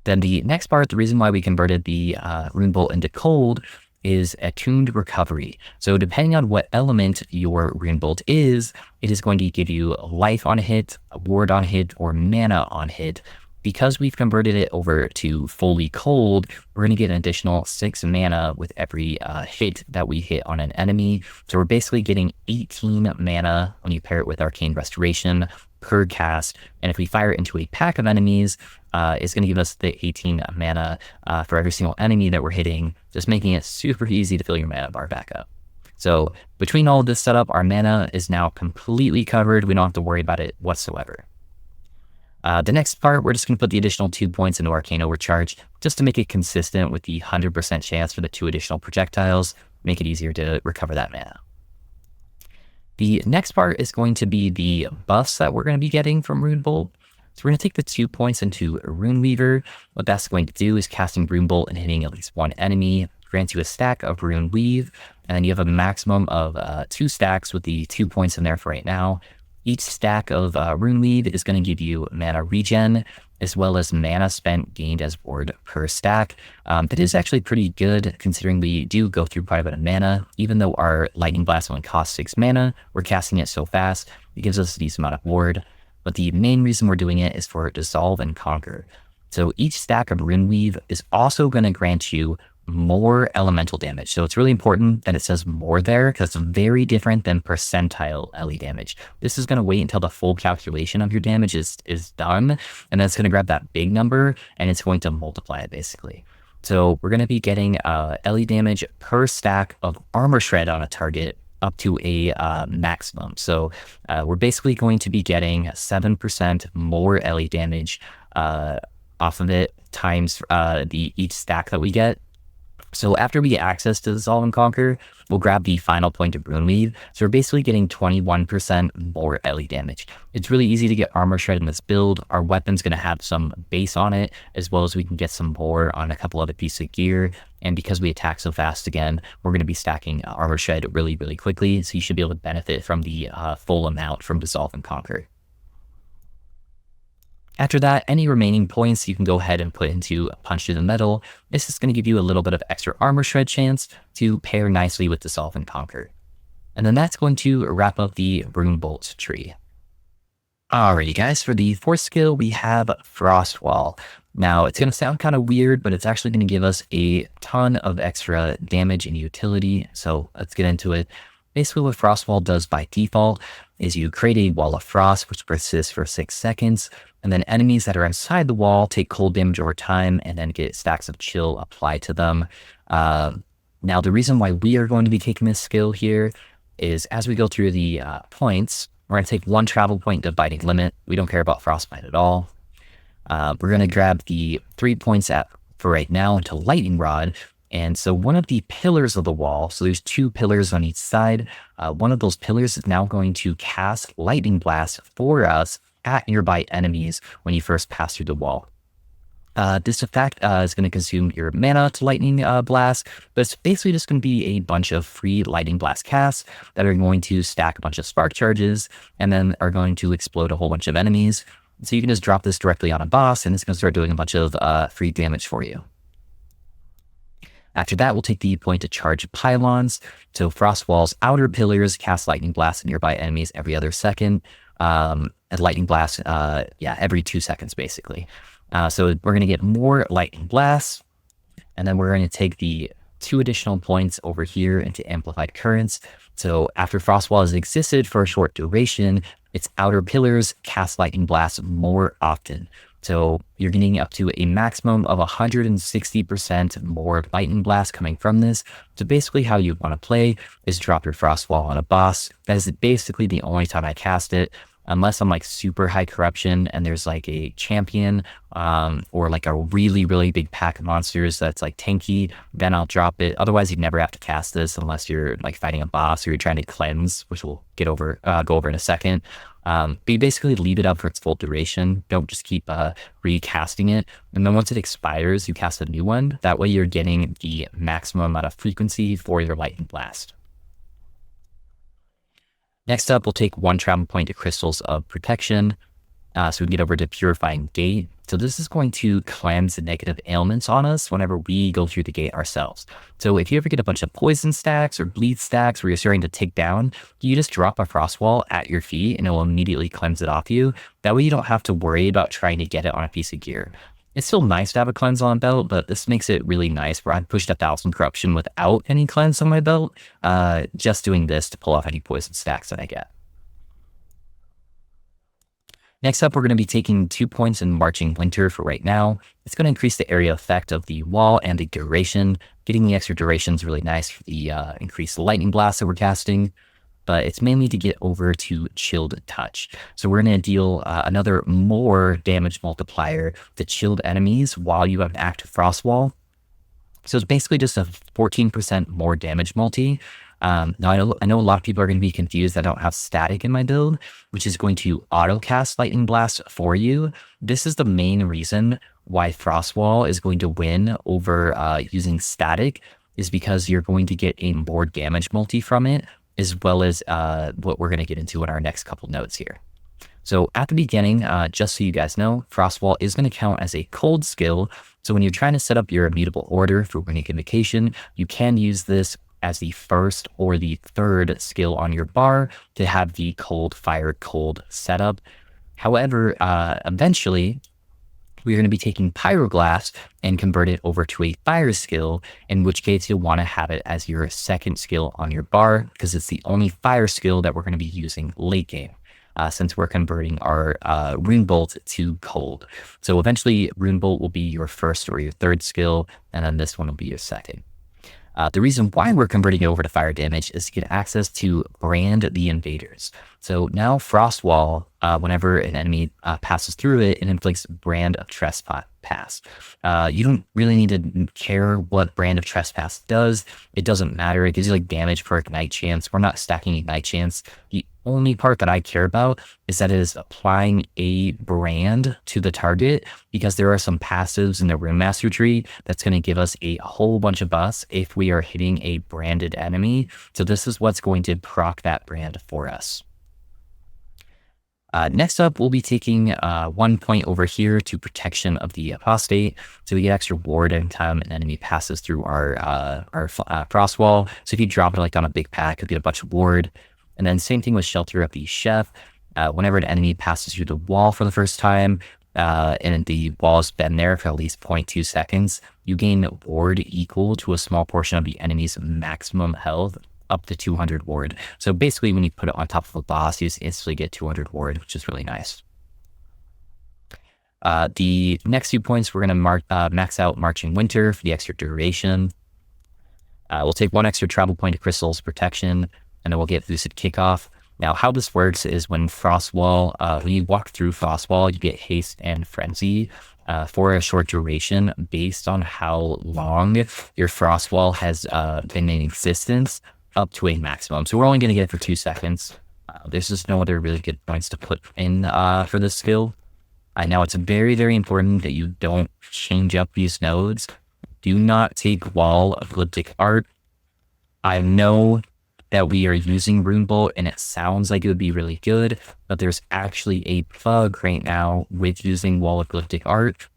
Then the next part, the reason why we converted the Runebolt into cold is Attuned Recovery. So depending on what element your Runebolt is, it is going to give you life on hit, ward on hit, or mana on hit. Because we've converted it over to fully cold, we're going to get an additional 6 mana with every hit that we hit on an enemy. So we're basically getting 18 mana when you pair it with Arcane Restoration per cast. And if we fire it into a pack of enemies, it's going to give us the 18 mana for every single enemy that we're hitting, just making it super easy to fill your mana bar back up. So between all of this setup, our mana is now completely covered. We don't have to worry about it whatsoever. The next part, we're just going to put the additional 2 points into Arcane Overcharge just to make it consistent with the 100% chance for the 2 additional projectiles, make it easier to recover that mana. The next part is going to be the buffs that we're going to be getting from Runebolt. So we're going to take the 2 points into Runeweaver. What that's going to do is casting Runebolt and hitting at least one enemy grants you a stack of Rune Weave, and then you have a maximum of 2 stacks with the 2 points in there for right now. Each stack of Rune Weave is going to give you mana regen, as well as mana spent gained as ward per stack. That is actually pretty good, considering we do go through quite a bit of mana. Even though our Lightning Blast only costs 6 mana, we're casting it so fast, it gives us a decent amount of ward. But the main reason we're doing it is for Dissolve and Conquer. So each stack of Rune Weave is also going to grant you more elemental damage. So it's really important that it says more there, because it's very different than percentile LE damage. This is going to wait until the full calculation of your damage is done, and then it's going to grab that big number and it's going to multiply it basically. So we're going to be getting LE damage per stack of Armor Shred on a target up to a maximum. So we're basically going to be getting 7% more LE damage off of it times each stack that we get. So after we get access to Dissolve and Conquer, we'll grab the final point of Runeweave. So we're basically getting 21% more LE damage. It's really easy to get Armor Shred in this build. Our weapon's going to have some base on it, as well as we can get some more on a couple other pieces of gear. And because we attack so fast again, we're going to be stacking Armor Shred really, really quickly. So you should be able to benefit from the full amount from Dissolve and Conquer. After that, any remaining points you can go ahead and put into Punch Through the Metal. This is going to give you a little bit of extra Armor Shred chance to pair nicely with Dissolve and Conquer. And then that's going to wrap up the Runebolt tree. Alrighty guys, for the 4th skill, we have Frostwall. Now, it's going to sound kind of weird, but it's actually going to give us a ton of extra damage and utility. So let's get into it. Basically, what Frostwall does by default is you create a wall of frost, which persists for 6 seconds. And then enemies that are inside the wall take cold damage over time and then get stacks of chill applied to them. Now, the reason why we are going to be taking this skill here is as we go through the points, we're going to take 1 travel point to Biting Limit. We don't care about Frostbite at all. We're going to grab the 3 points for right now into Lightning Rod. And so one of the pillars of the wall, so there's 2 pillars on each side. One of those pillars is now going to cast Lightning Blast for us at nearby enemies when you first pass through the wall. This effect is going to consume your mana to Lightning Blast, but it's basically just going to be a bunch of free Lightning Blast casts that are going to stack a bunch of spark charges and then are going to explode a whole bunch of enemies. So you can just drop this directly on a boss and it's going to start doing a bunch of free damage for you. After that, we'll take the point to charge pylons. So Frostwall's outer pillars cast Lightning Blast at nearby enemies every other second. And Lightning Blast, every 2 seconds, basically. So we're going to get more Lightning Blasts, and then we're going to take the 2 additional points over here into Amplified Currents. So after Frostwall has existed for a short duration, its outer pillars cast Lightning Blasts more often. So you're getting up to a maximum of 160% more Lightning Blast coming from this. So basically how you want to play is drop your Frostwall on a boss. That is basically the only time I cast it. Unless I'm like super high corruption and there's like a champion or like a really, really big pack of monsters that's like tanky, then I'll drop it. Otherwise, you'd never have to cast this unless you're like fighting a boss or you're trying to cleanse, which we'll go over in a second. But you basically leave it up for its full duration. Don't just keep recasting it. And then once it expires, you cast a new one. That way you're getting the maximum amount of frequency for your Lightning Blast. Next up, we'll take 1 travel point to Crystals of Protection. So we can get over to Purifying Gate. So this is going to cleanse the negative ailments on us whenever we go through the gate ourselves. So if you ever get a bunch of poison stacks or bleed stacks where you're starting to take down, you just drop a Frostwall at your feet and it will immediately cleanse it off you. That way you don't have to worry about trying to get it on a piece of gear. It's still nice to have a cleanse on belt, but this makes it really nice where I've pushed 1,000 corruption without any cleanse on my belt, just doing this to pull off any poison stacks that I get. Next up, we're going to be taking 2 points in Marching Winter for right now. It's going to increase the area effect of the wall and the duration. Getting the extra duration is really nice for the increased lightning blast that we're casting, but it's mainly to get over to Chilled Touch. So we're going to deal another more damage multiplier to chilled enemies while you have an active Frostwall. So it's basically just a 14% more damage multi. Now, I know a lot of people are going to be confused. I don't have static in my build, which is going to auto-cast Lightning Blast for you. This is the main reason why Frostwall is going to win over using static, is because you're going to get a more damage multi from it, as well as what we're going to get into in our next couple notes here. So at the beginning, just so you guys know, Frostwall is going to count as a cold skill. So when you're trying to set up your immutable order for Runic Invocation, you can use this as the first or the third skill on your bar to have the cold, fire, cold setup. However, eventually, we're going to be taking Pyroglass and convert it over to a fire skill, in which case you'll want to have it as your second skill on your bar, because it's the only fire skill that we're going to be using late game, since we're converting our Runebolt to cold. So eventually, Runebolt will be your first or your third skill, and then this one will be your second. The reason why we're converting it over to fire damage is to get access to Brand the Invaders. So now Frostwall, whenever an enemy passes through it, it inflicts Brand of Trespass. You don't really need to care what Brand of Trespass does. It doesn't matter. It gives you like damage per Ignite chance. We're not stacking Ignite chance. The only part that I care about is that it is applying a brand to the target, because there are some passives in the Runemaster tree that's going to give us a whole bunch of buffs if we are hitting a branded enemy. So this is what's going to proc that brand for us. Next up, we'll be taking 1 point over here to Protection of the Apostate. So we get extra ward anytime an enemy passes through our Frostwall. So if you drop it like on a big pack, you'll get a bunch of ward. And then same thing with Shelter of the Chef. Whenever an enemy passes through the wall for the first time, and the wall's been there for at least 0.2 seconds, you gain ward equal to a small portion of the enemy's maximum health, up to 200 ward. So basically, when you put it on top of a boss, you just instantly get 200 ward, which is really nice. The next 2 points, we're going to max out Marching Winter for the extra duration. We'll take 1 extra travel point to Crystal's Protection, and then we'll get Lucid Kickoff. Now, how this works is when Frostwall, when you walk through Frostwall, you get Haste and Frenzy. for a short duration based on how long your Frostwall has been in existence up to a maximum. So we're only going to get it for 2 seconds. There's just no other really good points to put in for this skill. Now it's very, very important that you don't change up these nodes. Do not take Wall of Elliptic Art. I know that we are using Runebolt and it sounds like it would be really good, but there's actually a bug right now with using Wall of Elliptic Art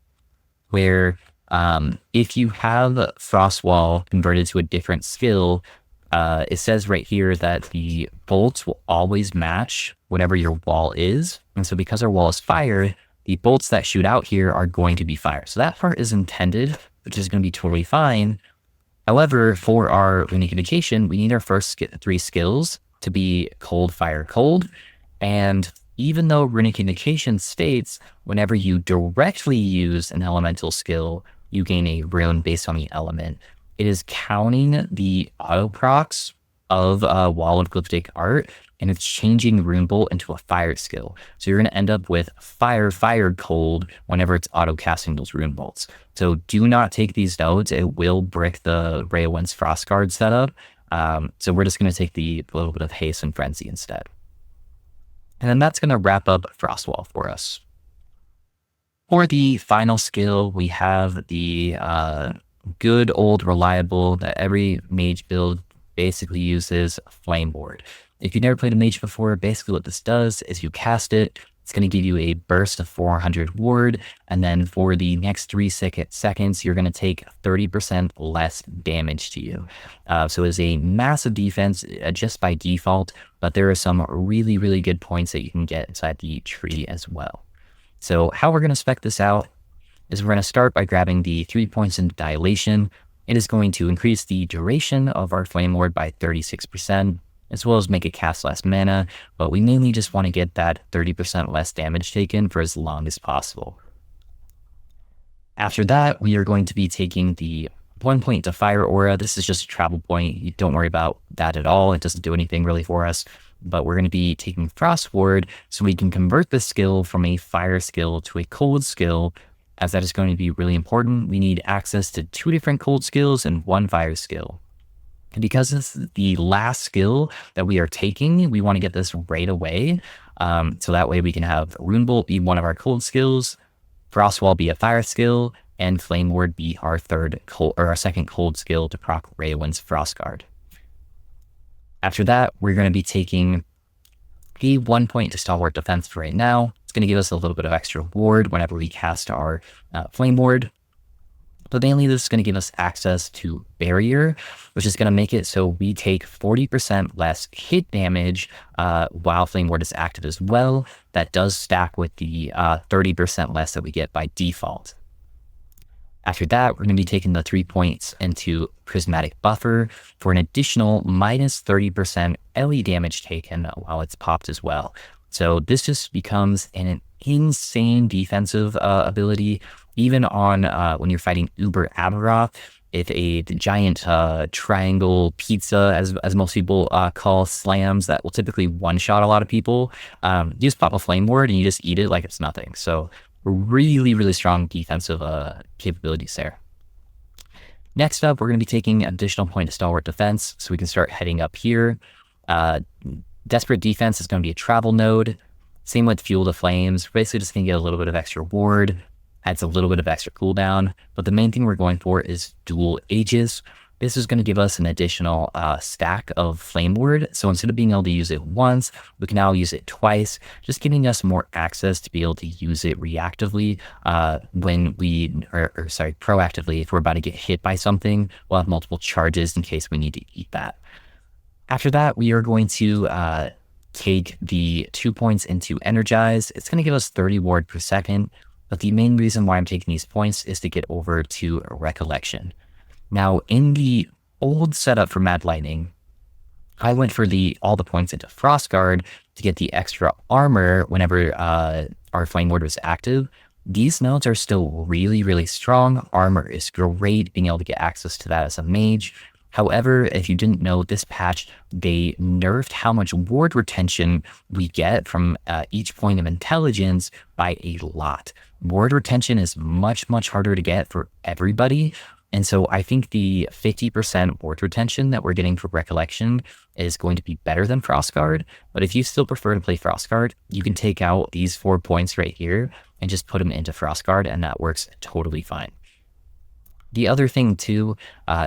where if you have Frostwall converted to a different skill, it says right here that the bolts will always match whatever your wall is. And so because our wall is fire, the bolts that shoot out here are going to be fire. So that part is intended, which is going to be totally fine. However, for our Runic Invocation, we need our first 3 skills to be cold, fire, cold. And even though Runic Invocation states whenever you directly use an elemental skill, you gain a rune based on the element, it is counting the auto procs of Wall of Elliptic Art, and it's changing Runebolt into a fire skill. So you're going to end up with fire, fire, cold whenever it's auto casting those rune bolts. So do not take these nodes. It will brick the Ray of Wind's Frostguard setup. So we're just going to take the little bit of haste and frenzy instead. And then that's going to wrap up Frostwall for us. For the final skill, we have the good old reliable that every mage build basically uses, Flame Ward. If you've never played a mage before, basically what this does is you cast it, it's going to give you a burst of 400 ward, and then for the next 3 seconds, you're going to take 30% less damage to you. So it's a massive defense just by default, but there are some really, really good points that you can get inside the tree as well. So how we're going to spec this out is we're going to start by grabbing the 3 points into Dilation. It is going to increase the duration of our Flame Ward by 36%, as well as make it cast less mana, but we mainly just want to get that 30% less damage taken for as long as possible. After that, we are going to be taking the 1 point to Fire Aura. This is just a travel point. You don't worry about that at all. It doesn't do anything really for us, but we're going to be taking Frost Ward so we can convert the skill from a fire skill to a cold skill, as that is going to be really important. We need access to 2 different cold skills and 1 fire skill. And because it's the last skill that we are taking, we want to get this right away. So that way we can have Runebolt be one of our cold skills, Frostwall be a fire skill, and Flame Ward be our second cold skill to proc Ray of Wind's Frostguard. After that, we're going to be taking the 1 point to Stalwart Defense for right now. It's going to give us a little bit of extra ward whenever we cast our Flame Ward. But mainly this is going to give us access to Barrier, which is going to make it so we take 40% less hit damage while Flame Ward is active as well. That does stack with the 30% less that we get by default. After that, we're going to be taking the 3 points into Prismatic Buffer for an additional minus 30% LE damage taken while it's popped as well. So this just becomes an insane defensive ability. Even on when you're fighting Uber Abaroth, if a giant triangle pizza, as most people call slams, that will typically one-shot a lot of people, you just pop a Flame Ward and you just eat it like it's nothing. So really, really strong defensive capabilities there. Next up, we're going to be taking an additional point to Stalwart Defense, so we can start heading up here. Desperate Defense is going to be a travel node. Same with Fuel to Flames. Basically just going to get a little bit of extra ward, adds a little bit of extra cooldown, but the main thing we're going for is Dual Aegis. This is going to give us an additional stack of Flame Ward. So instead of being able to use it once, we can now use it twice, just giving us more access to be able to use it reactively proactively. If we're about to get hit by something, we'll have multiple charges in case we need to eat that. After that, we are going to take the 2 points into Energize. It's going to give us 30 ward per second, but the main reason why I'm taking these points is to get over to Recollection. Now, in the old setup for Mad Lightning, I went for all the points into Frostguard to get the extra armor whenever our Flame Ward was active. These nodes are still really, really strong. Armor is great, being able to get access to that as a mage. However, if you didn't know, this patch, they nerfed how much ward retention we get from each point of intelligence by a lot. Ward retention is much, much harder to get for everybody. And so I think the 50% ward retention that we're getting for Recollection is going to be better than Frostguard. But if you still prefer to play Frostguard, you can take out these 4 points right here and just put them into Frostguard, and that works totally fine. The other thing too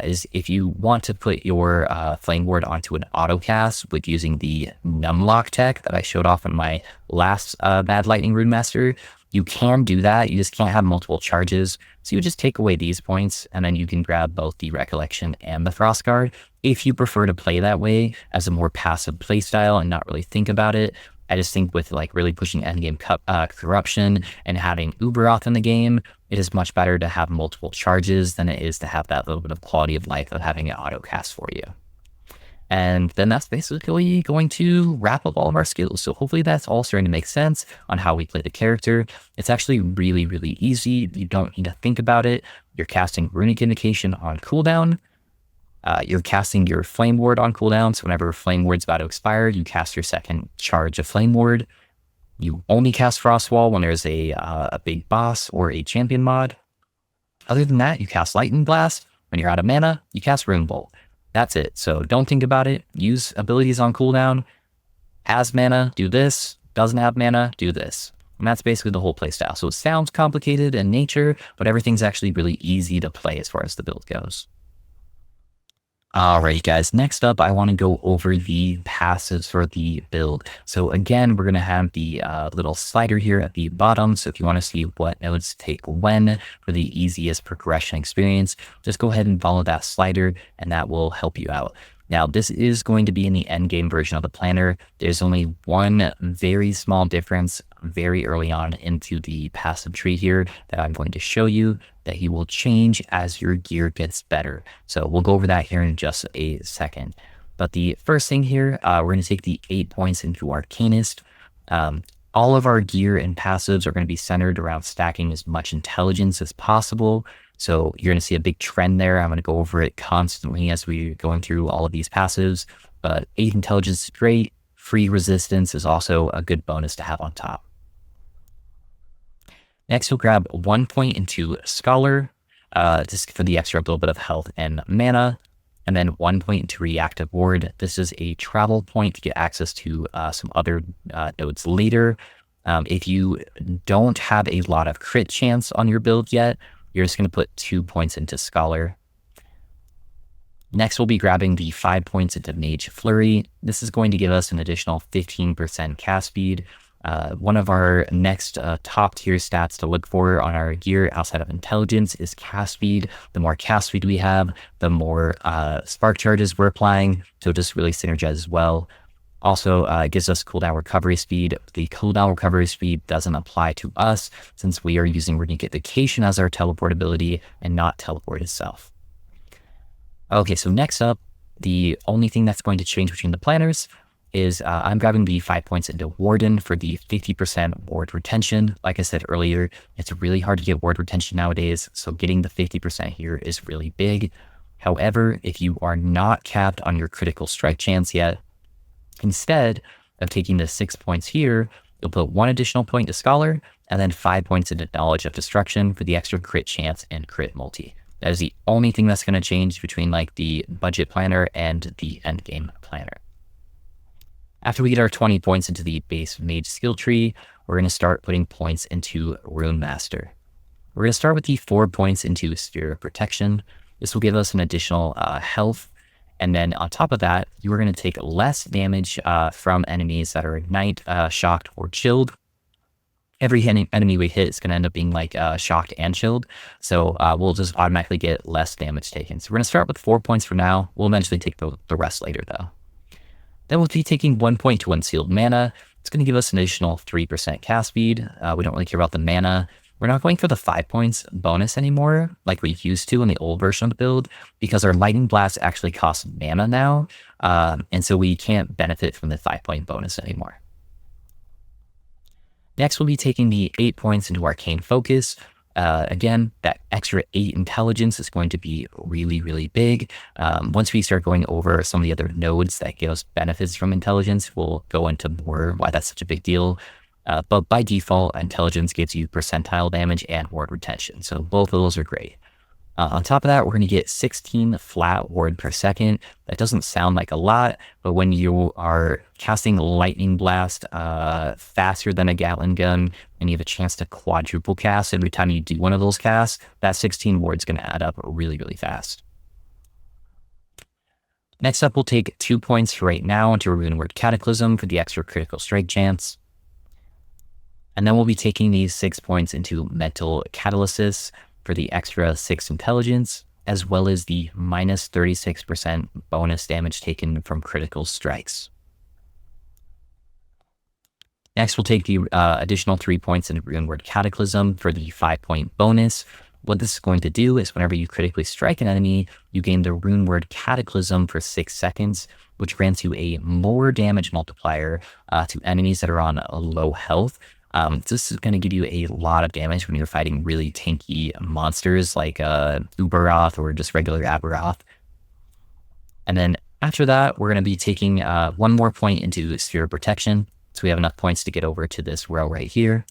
is if you want to put your Flame Ward onto an auto cast with using the Numlock tech that I showed off in my last Mad Lightning Runemaster, you can do that. You just can't have multiple charges. So you just take away these points, and then you can grab both the Recollection and the Frostguard. If you prefer to play that way as a more passive playstyle and not really think about it, I just think with like really pushing endgame corruption and having Uberoth in the game, it is much better to have multiple charges than it is to have that little bit of quality of life of having it auto cast for you. And then that's basically going to wrap up all of our skills. So hopefully that's all starting to make sense on how we play the character. It's actually really, really easy. You don't need to think about it. You're casting Runic Invocation on cooldown. You're casting your Flame Ward on cooldown. So whenever Flame Ward's about to expire, you cast your second charge of Flame Ward. You only cast Frostwall when there's a big boss or a champion mod. Other than that, you cast Lightning Blast. When you're out of mana, you cast Runebolt. That's it. So don't think about it. Use abilities on cooldown. Has mana, do this. Doesn't have mana, do this. And that's basically the whole playstyle. So it sounds complicated in nature, but everything's actually really easy to play as far as the build goes. Alright guys, next up I want to go over the passives for the build. So again, we're going to have the little slider here at the bottom. So if you want to see what nodes take when for the easiest progression experience, just go ahead and follow that slider and that will help you out. Now, this is going to be in the endgame version of the planner. There's only one very small difference very early on into the passive tree here that I'm going to show you that he will change as your gear gets better. So we'll go over that here in just a second. But the first thing here, we're going to take the 8 points into Arcanist. All of our gear and passives are going to be centered around stacking as much intelligence as possible. So you're going to see a big trend there. I'm going to go over it constantly as we're going through all of these passives. But 8 intelligence is great. Free resistance is also a good bonus to have on top. Next, you'll grab 1 point into Scholar, just for the extra little bit of health and mana. And then 1 point into Reactive Ward. This is a travel point to get access to some other nodes later. If you don't have a lot of crit chance on your build yet, you're just going to put 2 points into Scholar. Next, we'll be grabbing the 5 points into Mage Flurry. This is going to give us an additional 15% cast speed. One of our next top tier stats to look for on our gear outside of intelligence is cast speed. The more cast speed we have, the more spark charges we're applying. So it just really synergizes well. Also, it gives us cooldown recovery speed. The cooldown recovery speed doesn't apply to us since we are using Runic Invocation as our teleport ability and not teleport itself. Okay, so next up, the only thing that's going to change between the planners is I'm grabbing the 5 points into Warden for the 50% ward retention. Like I said earlier, it's really hard to get ward retention nowadays, so getting the 50% here is really big. However, if you are not capped on your critical strike chance yet, instead of taking the 6 points here, you'll put 1 additional point to Scholar and then 5 points into Knowledge of Destruction for the extra crit chance and crit multi. That is the only thing that's going to change between like the budget planner and the endgame planner. After we get our 20 points into the base mage skill tree, we're going to start putting points into Runemaster. We're going to start with the 4 points into Sphere of Protection. This will give us an additional health. And then on top of that, you are going to take less damage from enemies that are Ignite, Shocked, or Chilled. Every enemy we hit is going to end up being like shocked and chilled. So we'll just automatically get less damage taken. So we're going to start with 4 points for now. We'll eventually take the rest later though. Then we'll be taking 1 point to Unsealed Mana. It's going to give us an additional 3% cast speed. We don't really care about the mana. We're not going for the 5 points bonus anymore, like we used to in the old version of the build, because our Lightning Blast actually costs mana now. And so we can't benefit from the 5 point bonus anymore. Next, we'll be taking the 8 points into Arcane Focus. Again, that extra 8 intelligence is going to be really, really big. Once we start going over some of the other nodes that give us benefits from intelligence, we'll go into more why that's such a big deal. But by default, intelligence gives you percentile damage and ward retention. So both of those are great. On top of that, we're going to get 16 flat ward per second. That doesn't sound like a lot, but when you are casting Lightning Blast faster than a Gatling gun, and you have a chance to quadruple cast every time you do one of those casts, that 16 ward is going to add up really, really fast. Next up, we'll take 2 points right now into Runeward Cataclysm for the extra critical strike chance. And then we'll be taking these 6 points into Mental Catalysis for the extra 6 intelligence, as well as the minus 36% bonus damage taken from critical strikes. Next, we'll take the additional 3 points into Runeward Cataclysm for the 5-point bonus. What this is going to do is whenever you critically strike an enemy, you gain the Runeward Cataclysm for 6 seconds, which grants you a more damage multiplier to enemies that are on a low health. This is going to give you a lot of damage when you're fighting really tanky monsters like Uberoth or just regular Aberoth. And then after that, we're going to be taking 1 more point into Sphere of Protection. So we have enough points to get over to this row right here.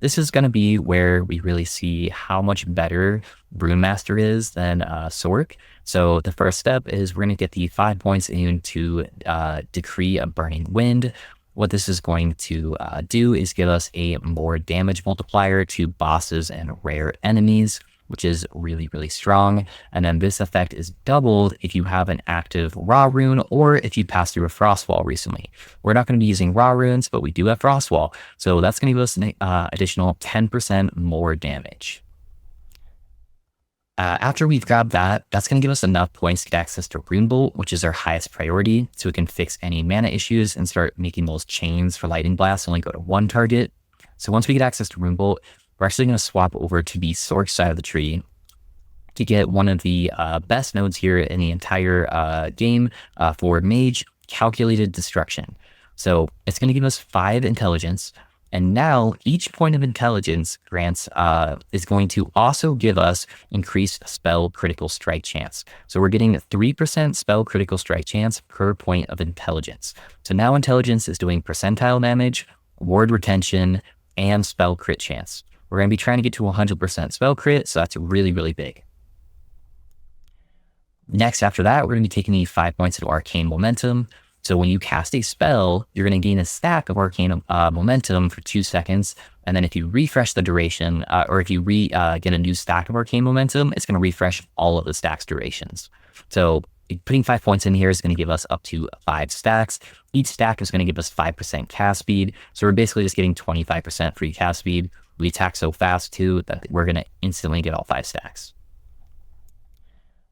This is going to be where we really see how much better Runemaster is than Sorc. So the first step is we're going to get the 5 points into Decree a Burning Wind. What this is going to do is give us a more damage multiplier to bosses and rare enemies, which is really, really strong. And then this effect is doubled if you have an active raw rune or if you pass through a Frostwall recently. We're not going to be using raw runes, but we do have Frostwall. So that's going to give us an additional 10% more damage. After we've grabbed that, that's going to give us enough points to get access to Runebolt, which is our highest priority, so we can fix any mana issues and start making those chains for Lightning Blast only go to 1 target. So once we get access to Runebolt, we're actually going to swap over to the Sorc side of the tree to get one of the best nodes here in the entire game for Mage, Calculated Destruction. So it's going to give us 5 intelligence. And now each point of intelligence grants is going to also give us increased spell critical strike chance. So we're getting 3% spell critical strike chance per point of intelligence. So now intelligence is doing percentile damage, ward retention, and spell crit chance. We're going to be trying to get to 100% spell crit, so that's really, really big. Next, after that, we're going to be taking the 5 points into Arcane Momentum. So when you cast a spell, you're going to gain a stack of Arcane Momentum for 2 seconds. And then if you refresh the duration, or if you get a new stack of Arcane Momentum, it's going to refresh all of the stack's durations. So putting 5 points in here is going to give us up to 5 stacks. Each stack is going to give us 5% cast speed. So we're basically just getting 25% free cast speed. We attack so fast too that we're going to instantly get all 5 stacks.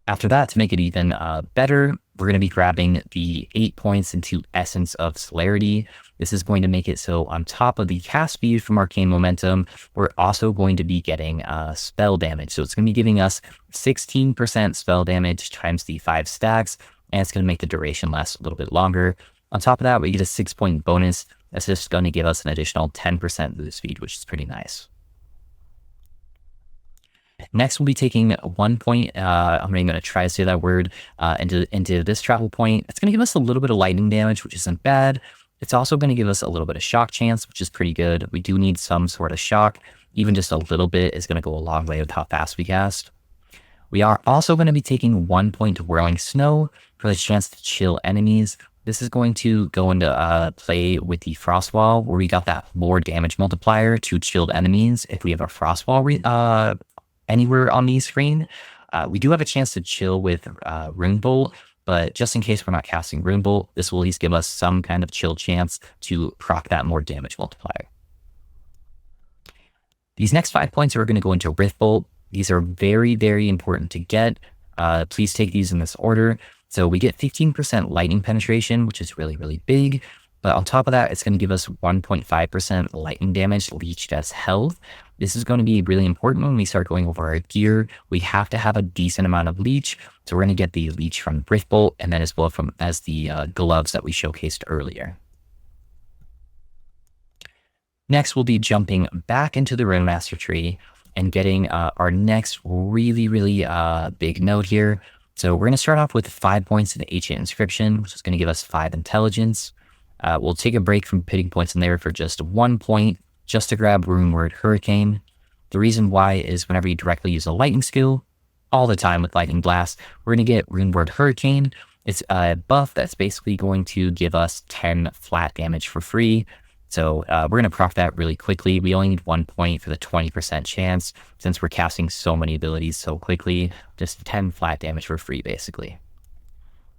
After that, to make it even better, we're going to be grabbing the 8 points into Essence of Celerity. This is going to make it so on top of the cast speed from Arcane Momentum, we're also going to be getting spell damage. So it's going to be giving us 16% spell damage times the 5 stacks, and it's going to make the duration last a little bit longer. On top of that, we get a 6-point bonus. That's just going to give us an additional 10% boost speed, which is pretty nice. Next, we'll be taking 1 point. I'm going to try to say that word into this travel point. It's going to give us a little bit of lightning damage, which isn't bad. It's also going to give us a little bit of shock chance, which is pretty good. We do need some sort of shock. Even just a little bit is going to go a long way with how fast we cast. We are also going to be taking 1 point to Whirling Snow for the chance to chill enemies. This is going to go into play with the Frostwall, where we got that more damage multiplier to chilled enemies if we have a Frostwall anywhere on the screen. We do have a chance to chill with Runebolt, but just in case we're not casting Runebolt, this will at least give us some kind of chill chance to proc that more damage multiplier. These next 5 points are going to go into Riftbolt. These are very, very important to get. Please take these in this order. So we get 15% lightning penetration, which is really, really big. But on top of that, it's going to give us 1.5% lightning damage leached as health. This is going to be really important when we start going over our gear. We have to have a decent amount of leech. So we're going to get the leech from Riftbolt, and then as well as the gloves that we showcased earlier. Next, we'll be jumping back into the Runemaster tree and getting our next really big node here. So we're going to start off with 5 points in Ancient Inscription, which is going to give us 5 intelligence. We'll take a break from pitting points in there for just 1 point, just to grab Rune Word Hurricane. The reason why is whenever you directly use a lightning skill, all the time with Lightning Blast, we're going to get Rune Word Hurricane. It's a buff that's basically going to give us 10 flat damage for free. So we're going to proc that really quickly. We only need 1 point for the 20% chance since we're casting so many abilities so quickly. Just 10 flat damage for free, basically.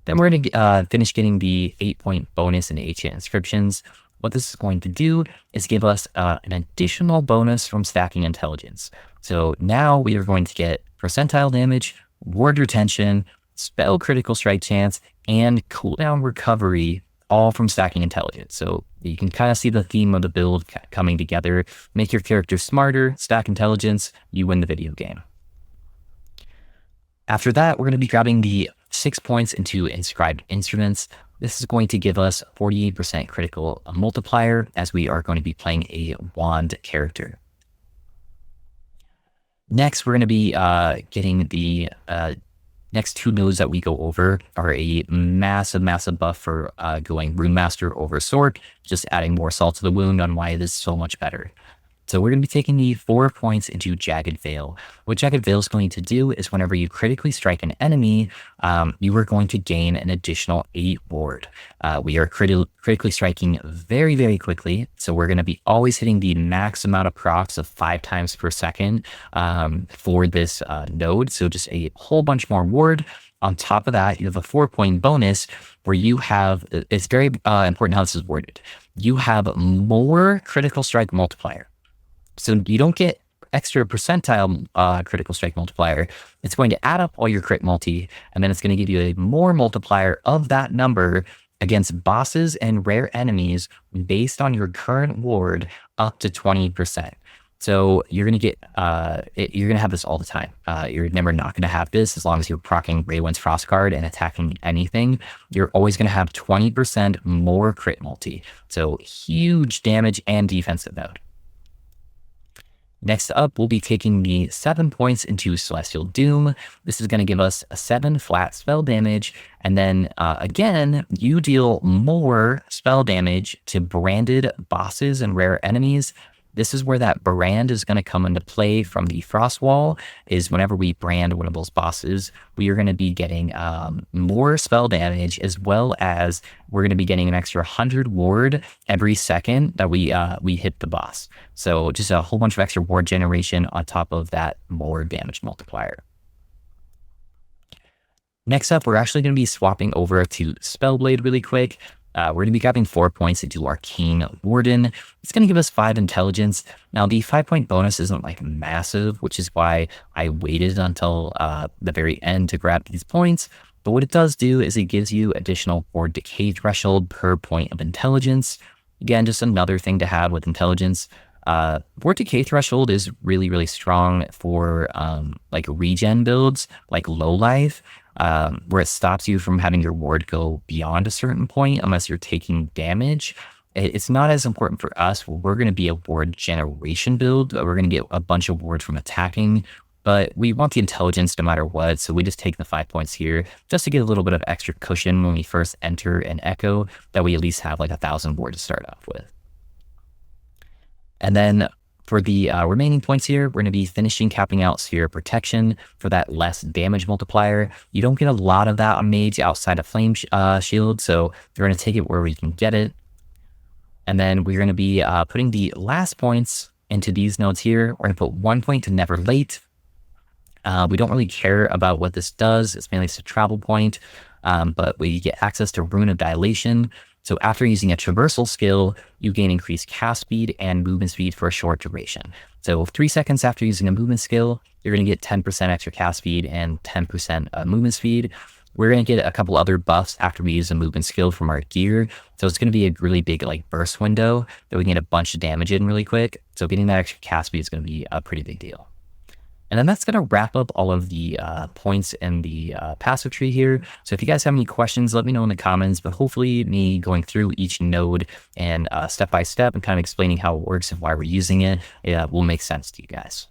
Then we're going to finish getting the 8-point bonus in Ancient Inscriptions. What this is going to do is give us an additional bonus from stacking intelligence. So now we are going to get percentile damage, ward retention, spell critical strike chance, and cooldown recovery, all from stacking intelligence. So you can kind of see the theme of the build coming together. Make your character smarter, stack intelligence, you win the video game. After that, we're going to be grabbing the 6 points into Inscribed Instruments. This is going to give us 48% critical multiplier, as we are going to be playing a wand character. Next, we're going to be getting the next 2 nodes that we go over are a massive buff for going Runemaster over Sword, just adding more salt to the wound on why it is so much better. So we're going to be taking the 4 points into Jagged Veil. What Jagged Veil is going to do is whenever you critically strike an enemy, you are going to gain an additional 8 ward. We are critically striking very quickly, so we're going to be always hitting the max amount of procs of 5 times per second for this node, so just a whole bunch more ward. On top of that, you have a 4-point bonus where you have, it's very important how this is worded, you have more critical strike multiplier. So you don't get extra percentile critical strike multiplier. It's going to add up all your crit multi, and then it's going to give you a more multiplier of that number against bosses and rare enemies based on your current ward up to 20%. So you're going to get, you're going to have this all the time. You're never not going to have this as long as you're proccing Raywind's Frost Guard and attacking anything. You're always going to have 20% more crit multi. So huge damage and defensive node. Next up, we'll be taking the 7 points into Celestial Doom. This is going to give us a 7 flat spell damage. And then again, you deal more spell damage to branded bosses and rare enemies. This is where that brand is going to come into play from the Frostwall, is whenever we brand one of those bosses, we are going to be getting more spell damage, as well as we're going to be getting an extra 100 ward every second that we hit the boss. So just a whole bunch of extra ward generation on top of that more damage multiplier. Next up, we're actually going to be swapping over to Spellblade really quick. We're going to be grabbing 4 points into Arcane Warden. It's going to give us 5 intelligence. Now, the 5-point bonus isn't like massive, which is why I waited until the very end to grab these points. But what it does do is it gives you additional Ward Decay Threshold per point of intelligence. Again, just another thing to have with intelligence. Ward Decay Threshold is really strong for like regen builds, like low life. Where it stops you from having your ward go beyond a certain point unless you're taking damage. It's not as important for us. We're going to be a ward generation build. We're going to get a bunch of wards from attacking, but we want the intelligence no matter what. So we just take the 5 points here just to get a little bit of extra cushion when we first enter an echo, that we at least have like 1,000 ward to start off with. And then for the remaining points here, we're going to be finishing capping out Sphere of Protection for that less damage multiplier. You don't get a lot of that on Mage outside of Flame Shield, so we're going to take it where we can get it. And then we're going to be putting the last points into these nodes here. We're going to put 1 point to Never Late. We don't really care about what this does. It's mainly just a travel point, but we get access to Rune of Dilation. So after using a traversal skill, you gain increased cast speed and movement speed for a short duration. So 3 seconds after using a movement skill, you're going to get 10% extra cast speed and 10% movement speed. We're going to get a couple other buffs after we use a movement skill from our gear. So it's going to be a really big like burst window that we can get a bunch of damage in really quick. So getting that extra cast speed is going to be a pretty big deal. And then that's going to wrap up all of the points in the passive tree here. So if you guys have any questions, let me know in the comments. But hopefully me going through each node and step by step and kind of explaining how it works and why we're using it, will make sense to you guys.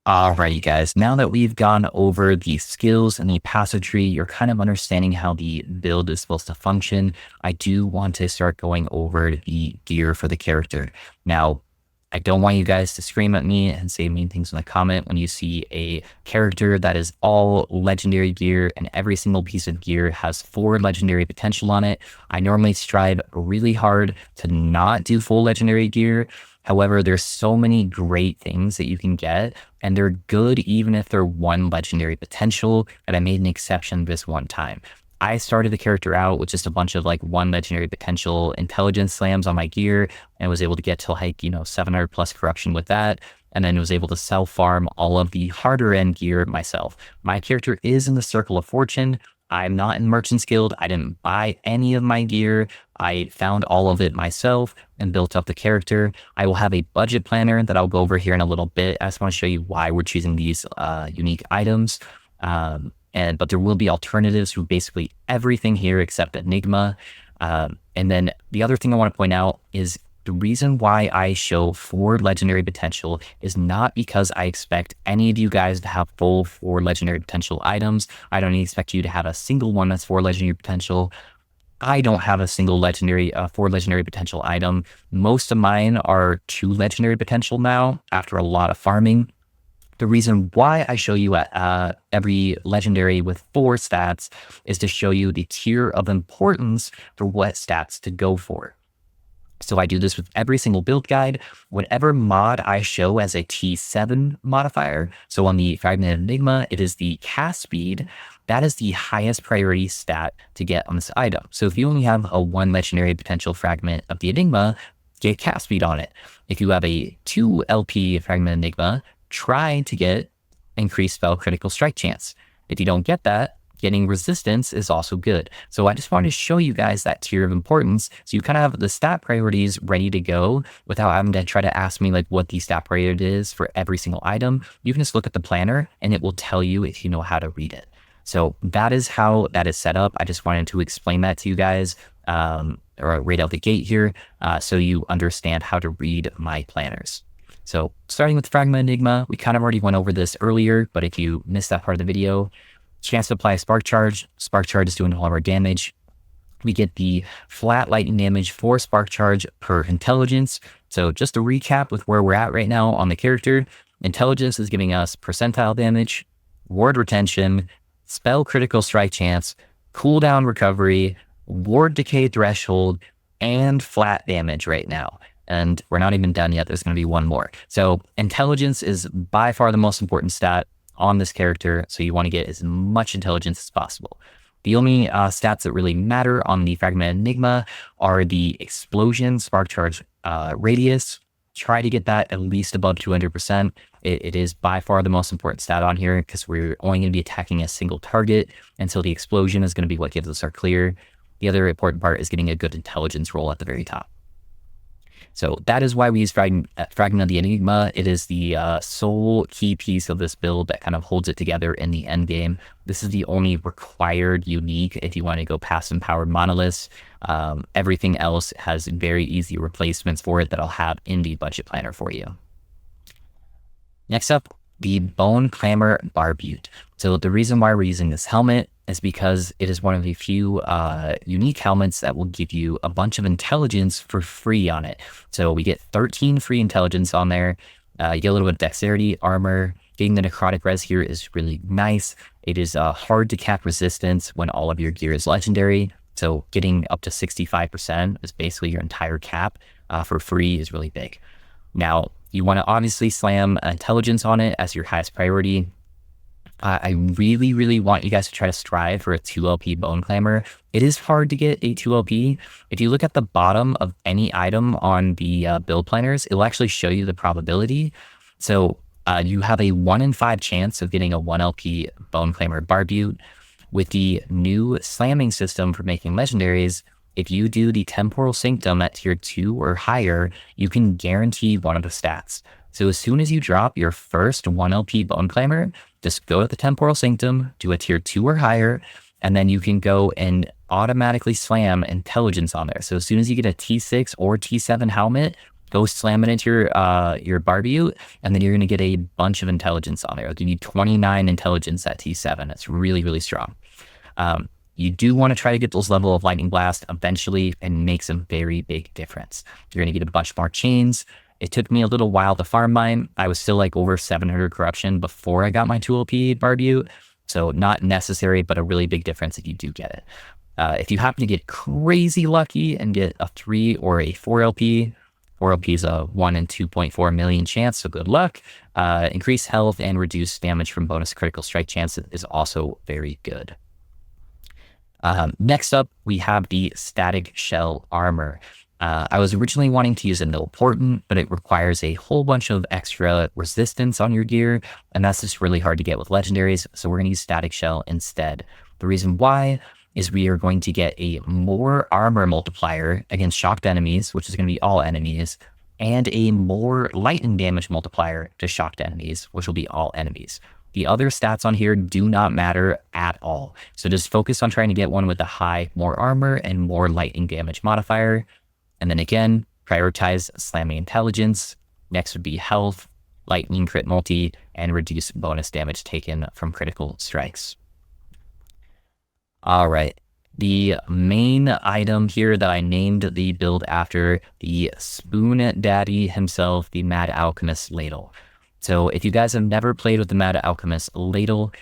Alrighty guys, now that we've gone over the skills and the passive tree, you're kind of understanding how the build is supposed to function. I do want to start going over the gear for the character. Now, I don't want you guys to scream at me and say mean things in the comment when you see a character that is all legendary gear and every single piece of gear has 4 legendary potential on it. I normally strive really hard to not do full legendary gear. However, there's so many great things that you can get, and they're good even if they're 1 legendary potential, and I made an exception this one time. I started the character out with just a bunch of like 1 legendary potential intelligence slams on my gear, and was able to get to like, 700 plus corruption with that, and then was able to self-farm all of the harder end gear myself. My character is in the Circle of Fortune. I'm not in Merchant's Guild. I didn't buy any of my gear. I found all of it myself and built up the character. I will have a budget planner that I'll go over here in a little bit. I just want to show you why we're choosing these unique items. But there will be alternatives to basically everything here except Enigma. And then the other thing I want to point out is the reason why I show 4 legendary potential is not because I expect any of you guys to have full 4 legendary potential items. I don't expect you to have a single one that's 4 legendary potential. I don't have a single legendary 4 legendary potential item. Most of mine are 2 legendary potential now after a lot of farming. The reason why I show you every legendary with 4 stats is to show you the tier of importance for what stats to go for. So I do this with every single build guide. Whatever mod I show as a T7 modifier, so on the Fragment Enigma, it is the cast speed. That is the highest priority stat to get on this item. So if you only have a 1 legendary potential fragment of the Enigma, get cast speed on it. If you have a 2 LP Fragment Enigma, try to get increased spell critical strike chance. If you don't get that, getting resistance is also good. So I just wanted to show you guys that tier of importance, so you kind of have the stat priorities ready to go without having to try to ask me like what the stat priority is for every single item. You can just look at the planner and it will tell you if you know how to read it. So that is how that is set up. I just wanted to explain that to you guys or right out the gate here so you understand how to read my planners. So starting with Fragment Enigma, we kind of already went over this earlier, but if you missed that part of the video, chance to apply Spark Charge. Spark Charge is doing all of our damage. We get the flat lightning damage for Spark Charge per intelligence. So just to recap with where we're at right now on the character, intelligence is giving us percentile damage, ward retention, spell critical strike chance, cooldown recovery, ward decay threshold, and flat damage right now. And we're not even done yet. There's going to be one more. So intelligence is by far the most important stat on this character, so you want to get as much intelligence as possible. The only stats that really matter on the Fragment Enigma are the explosion spark charge radius. Try to get that at least above 200%. It is by far the most important stat on here because we're only going to be attacking a single target, and so the explosion is going to be what gives us our clear. The other important part is getting a good intelligence roll at the very top. So that is why we use Fragment of the Enigma. It is the sole key piece of this build that kind of holds it together in the end game. This is the only required unique if you want to go past empowered monoliths. Everything else has very easy replacements for it that I'll have in the budget planner for you. Next up, the Bone Clamor Barbute. So the reason why we're using this helmet is because it is one of the few unique helmets that will give you a bunch of intelligence for free on it. So we get 13 free intelligence on there. You get a little bit of dexterity, armor. Getting the necrotic res here is really nice. It is hard to cap resistance when all of your gear is legendary. So getting up to 65% is basically your entire cap for free is really big. Now, you want to obviously slam intelligence on it as your highest priority. I really, really want you guys to try to strive for a 2 LP Bone Clamor. It is hard to get a 2 LP. If you look at the bottom of any item on the build planners, it will actually show you the probability. So you have a 1 in 5 chance of getting a 1 LP Bone Clamor Barbute. With the new slamming system for making legendaries, if you do the Temporal Sanctum at tier 2 or higher, you can guarantee one of the stats. So as soon as you drop your first 1 LP Bone Climber, just go to the Temporal Sanctum, do a tier 2 or higher, and then you can go and automatically slam Intelligence on there. So as soon as you get a T6 or T7 helmet, go slam it into your Barbute, and then you're going to get a bunch of Intelligence on there. You need 29 Intelligence at T7. It's really, really strong. You do want to try to get those level of Lightning Blast eventually and makes a very big difference. You're going to get a bunch more chains. It took me a little while to farm mine. I was still like over 700 corruption before I got my 2 LP Barbute. So not necessary, but a really big difference if you do get it. If you happen to get crazy lucky and get a 3 or a 4 LP, 4 LP is a 1 in 2.4 million chance, so good luck. Increase health and reduce damage from bonus critical strike chance is also very good. Next up, we have the Static Shell Armor. I was originally wanting to use a Nil Portent, but it requires a whole bunch of extra resistance on your gear, and that's just really hard to get with legendaries, so we're going to use Static Shell instead. The reason why is we are going to get a more armor multiplier against shocked enemies, which is going to be all enemies, and a more lightning damage multiplier to shocked enemies, which will be all enemies. The other stats on here do not matter at all. So just focus on trying to get one with a high, more armor and more lightning damage modifier. And then again, prioritize slamming intelligence. Next would be health, lightning crit multi, and reduce bonus damage taken from critical strikes. All right. The main item here that I named the build after, the Spoon Daddy himself, the Mad Alchemist Ladle. So if you guys have never played with the Mad Alchemist Ladle,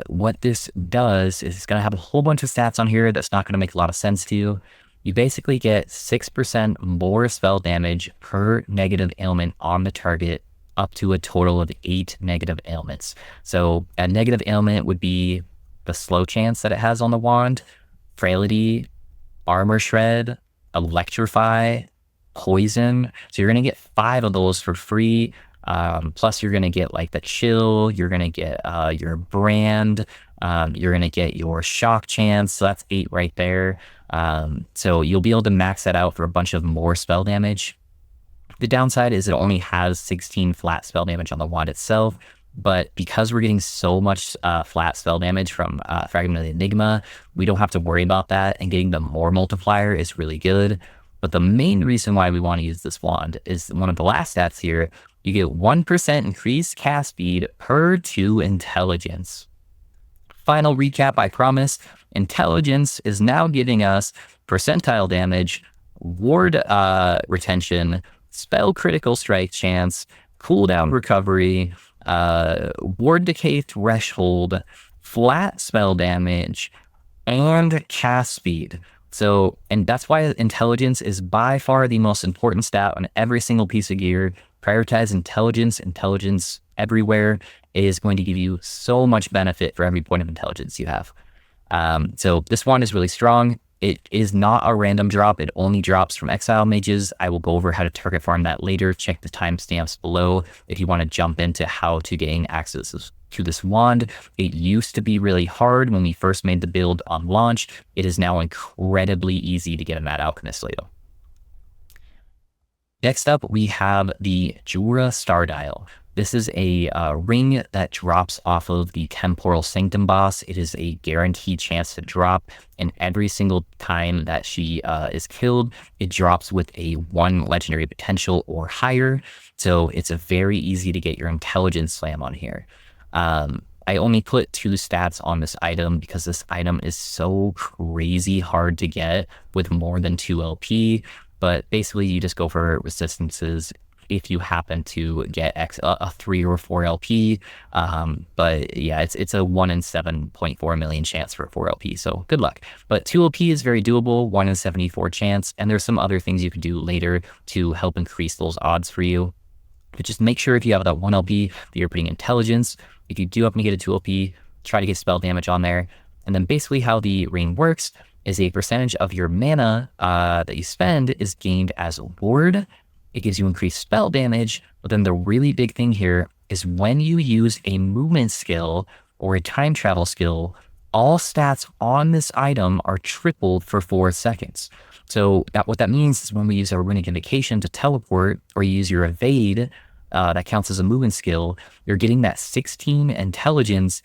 what this does is it's going to have a whole bunch of stats on here that's not going to make a lot of sense to you. You basically get 6% more spell damage per negative ailment on the target, up to a total of 8 negative ailments. So a negative ailment would be the slow chance that it has on the wand, frailty, armor shred, electrify, poison. So you're going to get 5 of those for free. Plus you're going to get like the chill, you're going to get your brand, you're going to get your shock chance. So that's 8 right there. So you'll be able to max that out for a bunch of more spell damage. The downside is it only has 16 flat spell damage on the wand itself, but because we're getting so much flat spell damage from Fragment of the Enigma, we don't have to worry about that, and getting the more multiplier is really good. But the main reason why we want to use this wand is one of the last stats here. You get 1% increased cast speed per 2 intelligence. Final recap, I promise. Intelligence is now giving us percentile damage, ward retention, spell critical strike chance, cooldown recovery, ward decay threshold, flat spell damage, and cast speed. So, and that's why intelligence is by far the most important stat on every single piece of gear. Prioritize intelligence. Intelligence everywhere is going to give you so much benefit for every point of intelligence you have. So this one is really strong. It is not a random drop. It only drops from exile mages. I will go over how to target farm that later. Check the timestamps below if you want to jump into how to gain access to this wand. It used to be really hard when we first made the build on launch. It is now incredibly easy to get a Mad Alchemist Ladle. Next up, we have the Jura Star Dial. This is a ring that drops off of the Temporal Sanctum boss. It is a guaranteed chance to drop, and every single time that she is killed, it drops with a 1 legendary potential or higher. So it's a very easy to get your intelligence slam on here. I only put 2 stats on this item because this item is so crazy hard to get with more than 2 LP. But basically, you just go for resistances if you happen to get a 3 or 4 LP. But yeah, it's a 1 in 7.4 million chance for 4 LP. So good luck. But 2 LP is very doable, 1 in 74 chance. And there's some other things you can do later to help increase those odds for you. But just make sure if you have that 1 LP that you're putting intelligence. If you do happen to get a 2 LP, try to get spell damage on there. And then basically how the ring works is a percentage of your mana that you spend is gained as a ward. It gives you increased spell damage, but then the really big thing here is when you use a movement skill or a time travel skill, all stats on this item are tripled for 4 seconds. So what that means is when we use our Runic Invocation to teleport, or you use your evade, that counts as a movement skill, you're getting that 16 intelligence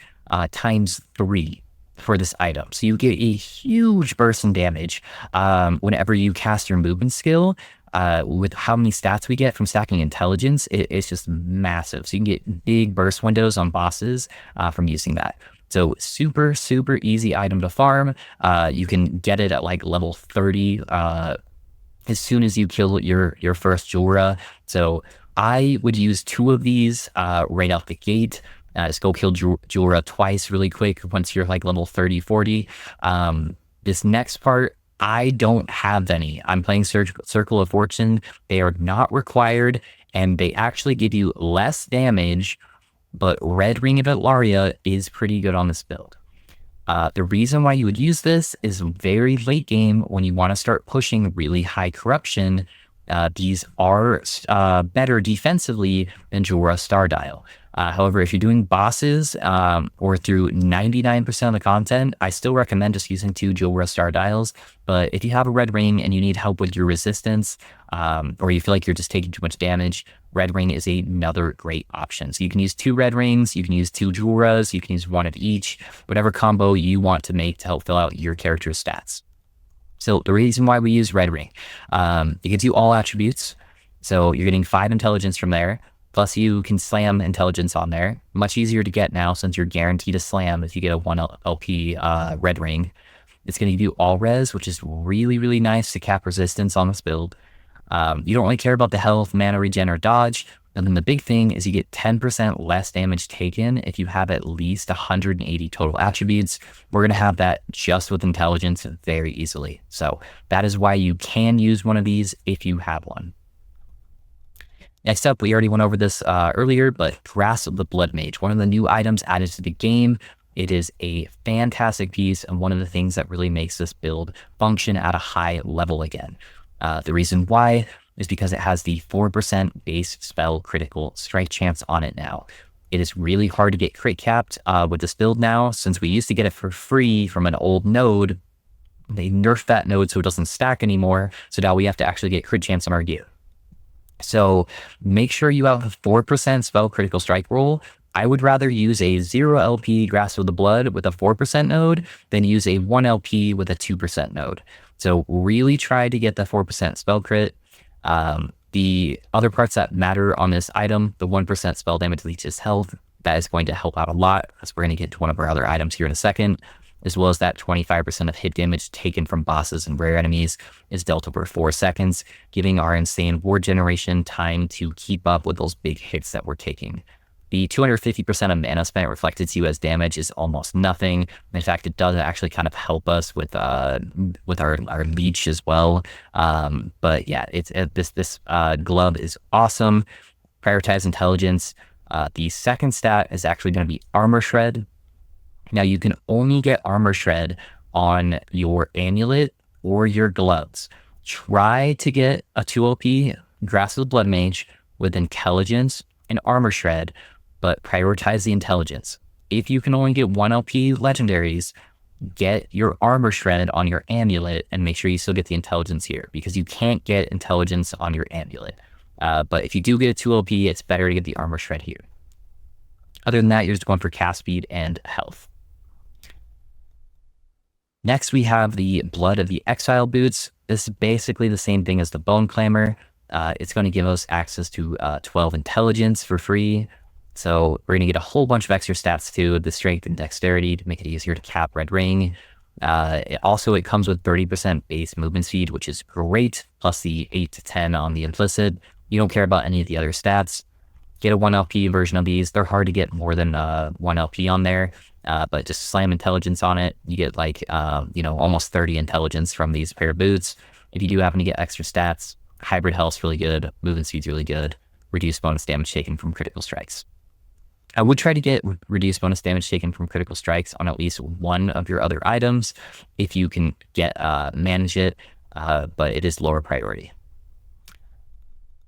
times 3 for this item. So you get a huge burst in damage whenever you cast your movement skill. With how many stats we get from stacking intelligence, it's just massive. So you can get big burst windows on bosses from using that. So super, super easy item to farm. You can get it at like level 30 as soon as you kill your first Jorah. So I would use 2 of these right out the gate. Just go kill Jorah twice really quick once you're like level 30, 40. This next part, I don't have any. I'm playing Circle of Fortune. They are not required, and they actually give you less damage, but Red Ring of Itlaria is pretty good on this build. The reason why you would use this is very late game when you want to start pushing really high corruption. These are better defensively than Jorah Star Dial. However, if you're doing bosses or through 99% of the content, I still recommend just using 2 Jorah Star Dials. But if you have a red ring and you need help with your resistance, or you feel like you're just taking too much damage, red ring is another great option. So you can use 2 red rings, you can use 2 Jorahs, you can use 1 of each, whatever combo you want to make to help fill out your character's stats. So the reason why we use red ring, it gives you all attributes. So you're getting 5 intelligence from there. Plus you can slam intelligence on there. Much easier to get now since you're guaranteed to slam if you get a 1 LP red ring. It's going to give you all res, which is really, really nice to cap resistance on this build. You don't really care about the health, mana regen, or dodge. And then the big thing is you get 10% less damage taken if you have at least 180 total attributes. We're going to have that just with intelligence very easily. So that is why you can use one of these if you have one. Next up, we already went over this earlier, but Grasp of the Blood Mage, one of the new items added to the game. It is a fantastic piece and one of the things that really makes this build function at a high level again. The reason why is because it has the 4% base spell critical strike chance on it now. It is really hard to get crit capped with this build now, since we used to get it for free from an old node. They nerfed that node so it doesn't stack anymore, so now we have to actually get crit chance on our gear. So make sure you have a 4% spell critical strike roll. I would rather use a 0 LP Grasp of the Blood with a 4% node than use a 1 LP with a 2% node. So really try to get the 4% spell crit. The other parts that matter on this item, the 1% spell damage leeches health, that is going to help out a lot, as we're going to get to one of our other items here in a second, as well as that 25% of hit damage taken from bosses and rare enemies is dealt over 4 seconds, giving our insane ward generation time to keep up with those big hits that we're taking. The 250% of mana spent reflected to you as damage is almost nothing. In fact, it does actually kind of help us with our leech as well. But yeah, this glove is awesome. Prioritize intelligence. The second stat is actually going to be armor shred. Now you can only get armor shred on your amulet or your gloves. Try to get a 2 OP Grasp of the Blood Mage with intelligence and armor shred, but prioritize the intelligence. If you can only get 1 LP legendaries, get your armor shred on your amulet and make sure you still get the intelligence here, because you can't get intelligence on your amulet. But if you do get a 2 LP, it's better to get the armor shred here. Other than that, you're just going for cast speed and health. Next, we have the Blood of the Exile boots. This is basically the same thing as the Bone Clamor. It's going to give us access to 12 intelligence for free. So we're going to get a whole bunch of extra stats too, the strength and dexterity to make it easier to cap red ring. It comes with 30% base movement speed, which is great, plus the 8 to 10 on the implicit. You don't care about any of the other stats. Get a 1 LP version of these. They're hard to get more than 1 LP on there, but just slam intelligence on it. You get like, almost 30 intelligence from these pair of boots. If you do happen to get extra stats, hybrid health's really good, movement speed's really good, reduced bonus damage taken from critical strikes. I would try to get reduced bonus damage taken from critical strikes on at least one of your other items if you can manage it, but it is lower priority.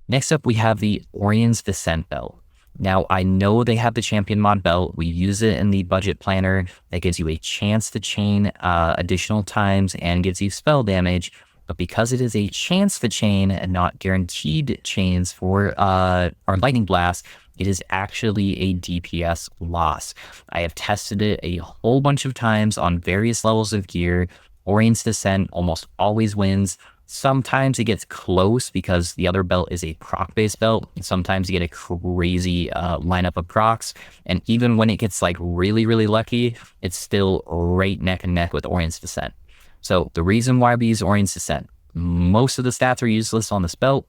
Next up, we have the Orion's Descent belt. Now, I know they have the champion mod belt. We use it in the budget planner. That gives you a chance to chain additional times and gives you spell damage. but because it is a chance to chain and not guaranteed chains for our Lightning Blast, it is actually a DPS loss. I have tested it a whole bunch of times on various levels of gear. Orient's Descent almost always wins. Sometimes it gets close because the other belt is a proc-based belt. Sometimes you get a crazy lineup of procs. And even when it gets like really, really lucky, it's still right neck and neck with Orient's Descent. So the reason why we use Orient's Descent, most of the stats are useless on this belt,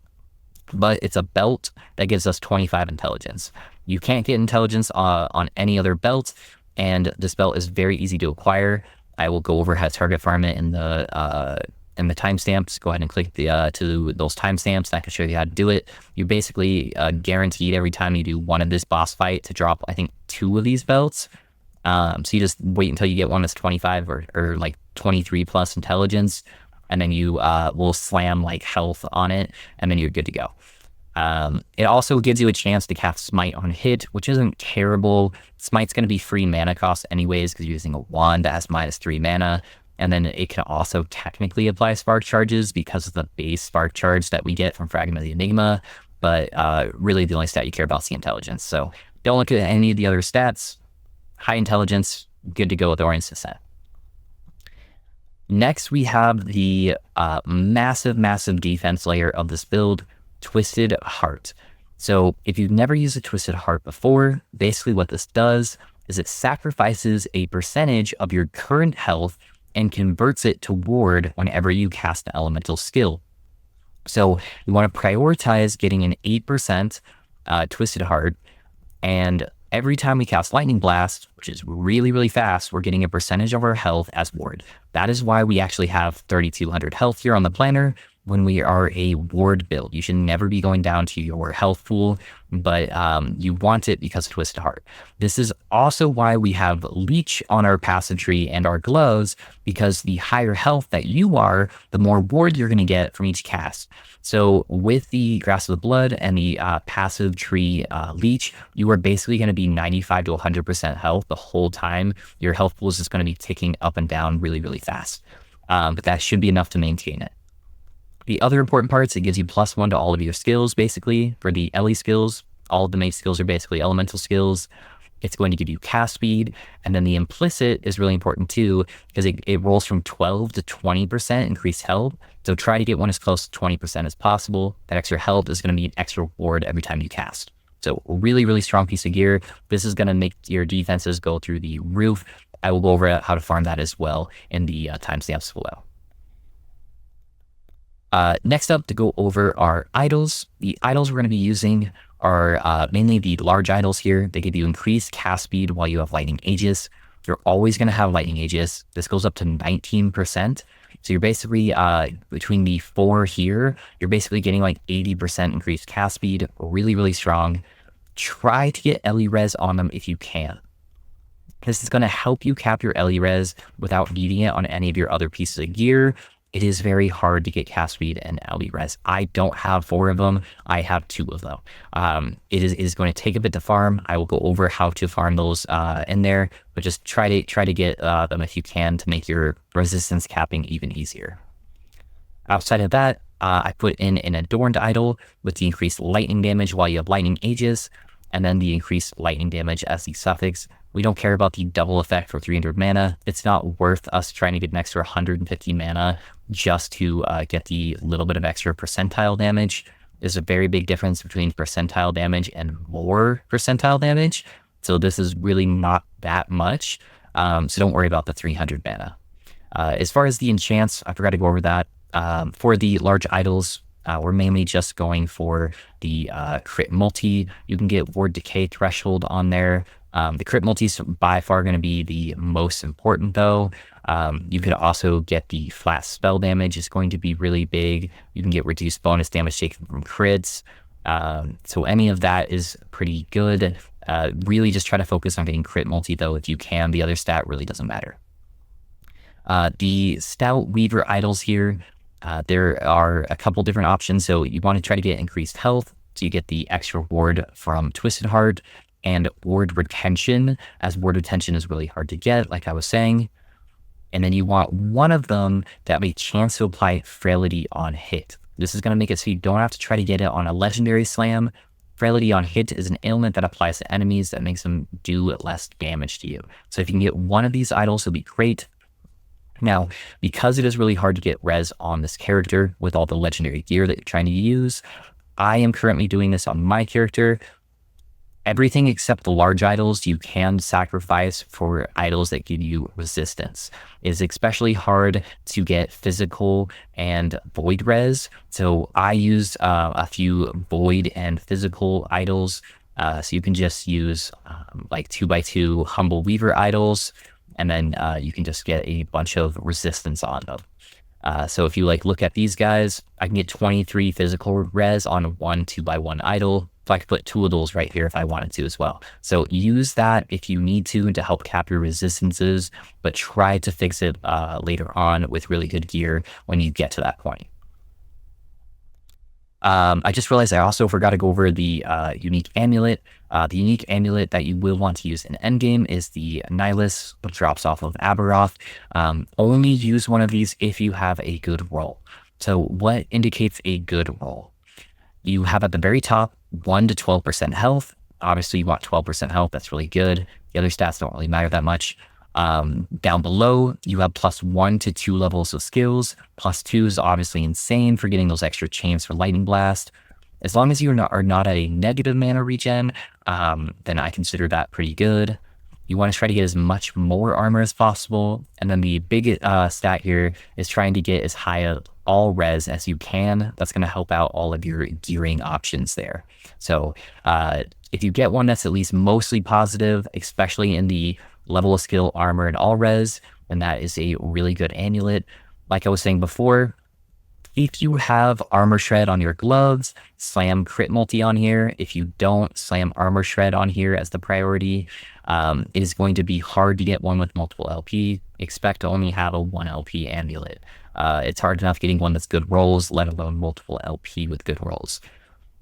but it's a belt that gives us 25 intelligence. You can't get intelligence on any other belt, and this belt is very easy to acquire. I will go over how to target farm it in the timestamps. Go ahead and click to those timestamps. I can show you how to do it. You're basically guaranteed every time you do one of this boss fight to drop, I think, 2 of these belts. So you just wait until you get one that's 25 or like 23 plus intelligence, and then you will slam like health on it, and then you're good to go. It also gives you a chance to cast Smite on hit, which isn't terrible. Smite's going to be free mana cost anyways because you're using a wand that has -3 mana. And then it can also technically apply spark charges because of the base spark charge that we get from Fragment of the Enigma. But really the only stat you care about is the intelligence. So don't look at any of the other stats. High intelligence, good to go with Orient's Descent. Next, we have the massive defense layer of this build, Twisted Heart. So if you've never used a Twisted Heart before, basically what this does is it sacrifices a percentage of your current health and converts it to ward whenever you cast an elemental skill. So you want to prioritize getting an 8% Twisted Heart, and every time we cast Lightning Blast, which is really, really fast, we're getting a percentage of our health as ward. That is why we actually have 3,200 health here on the planner. When we are a ward build, you should never be going down to your health pool, but you want it because of Twisted Heart. This is also why we have Leech on our passive tree and our gloves, because the higher health that you are, the more ward you're going to get from each cast. So with the Grasp of the Blood and the passive tree Leech, you are basically going to be 95 to 100% health the whole time. Your health pool is just going to be ticking up and down really, really fast. But that should be enough to maintain it. The other important parts, it gives you +1 to all of your skills, basically. For the Ellie skills, all of the main skills are basically elemental skills. It's going to give you cast speed. And then the implicit is really important too, because it rolls from 12 to 20% increased health. So try to get one as close to 20% as possible. That extra health is going to be an extra ward every time you cast. So really, really strong piece of gear. This is going to make your defenses go through the roof. I will go over how to farm that as well in the timestamps below. Next up, to go over our idols. The idols we're going to be using are mainly the large idols here. They give you increased cast speed while you have Lightning Aegis. You're always going to have Lightning Aegis. This goes up to 19%. So you're basically, between the 4 here, you're basically getting like 80% increased cast speed. Really, really strong. Try to get Ellie Res on them if you can. This is going to help you cap your Ellie Res without needing it on any of your other pieces of gear. It is very hard to get cast speed and Ellie Res. I don't have 4 of them. I have 2 of them. It is going to take a bit to farm. I will go over how to farm those in there, but just try to get them if you can to make your resistance capping even easier. Outside of that, I put in an Adorned Idol with the increased lightning damage while you have Lightning Aegis, and then the increased lightning damage as the suffix. We don't care about the double effect for 300 mana. It's not worth us trying to get an extra 150 mana just to get the little bit of extra percentile damage. There's a very big difference between percentile damage and more percentile damage. So this is really not that much. So don't worry about the 300 mana. As far as the enchants, I forgot to go over that. For the large idols, we're mainly just going for the crit multi. You can get ward decay threshold on there. The crit multi is by far going to be the most important though. You could also get the flat spell damage is going to be really big. You can get reduced bonus damage taken from crits. So any of that is pretty good. Really just try to focus on getting crit multi though if you can. The other stat really doesn't matter. The Stout Weaver idols here, there are a couple different options. So you want to try to get increased health. So you get the extra ward from Twisted Heart and ward retention, as ward retention is really hard to get, like I was saying. And then you want one of them that have a chance to apply Frailty on hit. This is going to make it so you don't have to try to get it on a legendary slam. Frailty on hit is an ailment that applies to enemies that makes them do less damage to you. So if you can get one of these idols, it'll be great. Now, because it is really hard to get res on this character with all the legendary gear that you're trying to use, I am currently doing this on my character. Everything except the large idols you can sacrifice for idols that give you resistance. It is especially hard to get physical and void res. So I used a few void and physical idols. So you can just use like 2x2 Humble Weaver idols, and then you can just get a bunch of resistance on them. So if you like look at these guys, I can get 23 physical res on one 2x1 idol. So I could put 2 of those right here if I wanted to as well. So use that if you need to help cap your resistances, but try to fix it later on with really good gear when you get to that point. I just realized I also forgot to go over the unique amulet. The unique amulet that you will want to use in endgame is the Nihilus, which drops off of Aberoth. Only use one of these if you have a good roll. So what indicates a good roll? You have at the very top 1 to 12% health. Obviously, you want 12% health. That's really good. The other stats don't really matter that much. Down below, you have +1 to 2 levels of skills. +2 is obviously insane for getting those extra chains for Lightning Blast. As long as you are not at a negative mana regen, then I consider that pretty good. You want to try to get as much more armor as possible. And then the big stat here is trying to get as high a all res as you can. That's going to help out all of your gearing options there. So if you get one that's at least mostly positive, especially in the level of skill, armor, and all res, then that is a really good amulet. Like I was saying before, if you have Armor Shred on your gloves, slam Crit Multi on here. If you don't, slam Armor Shred on here as the priority. It is going to be hard to get one with multiple LP. Expect to only have a 1 LP amulet. It's hard enough getting one that's good rolls, let alone multiple LP with good rolls.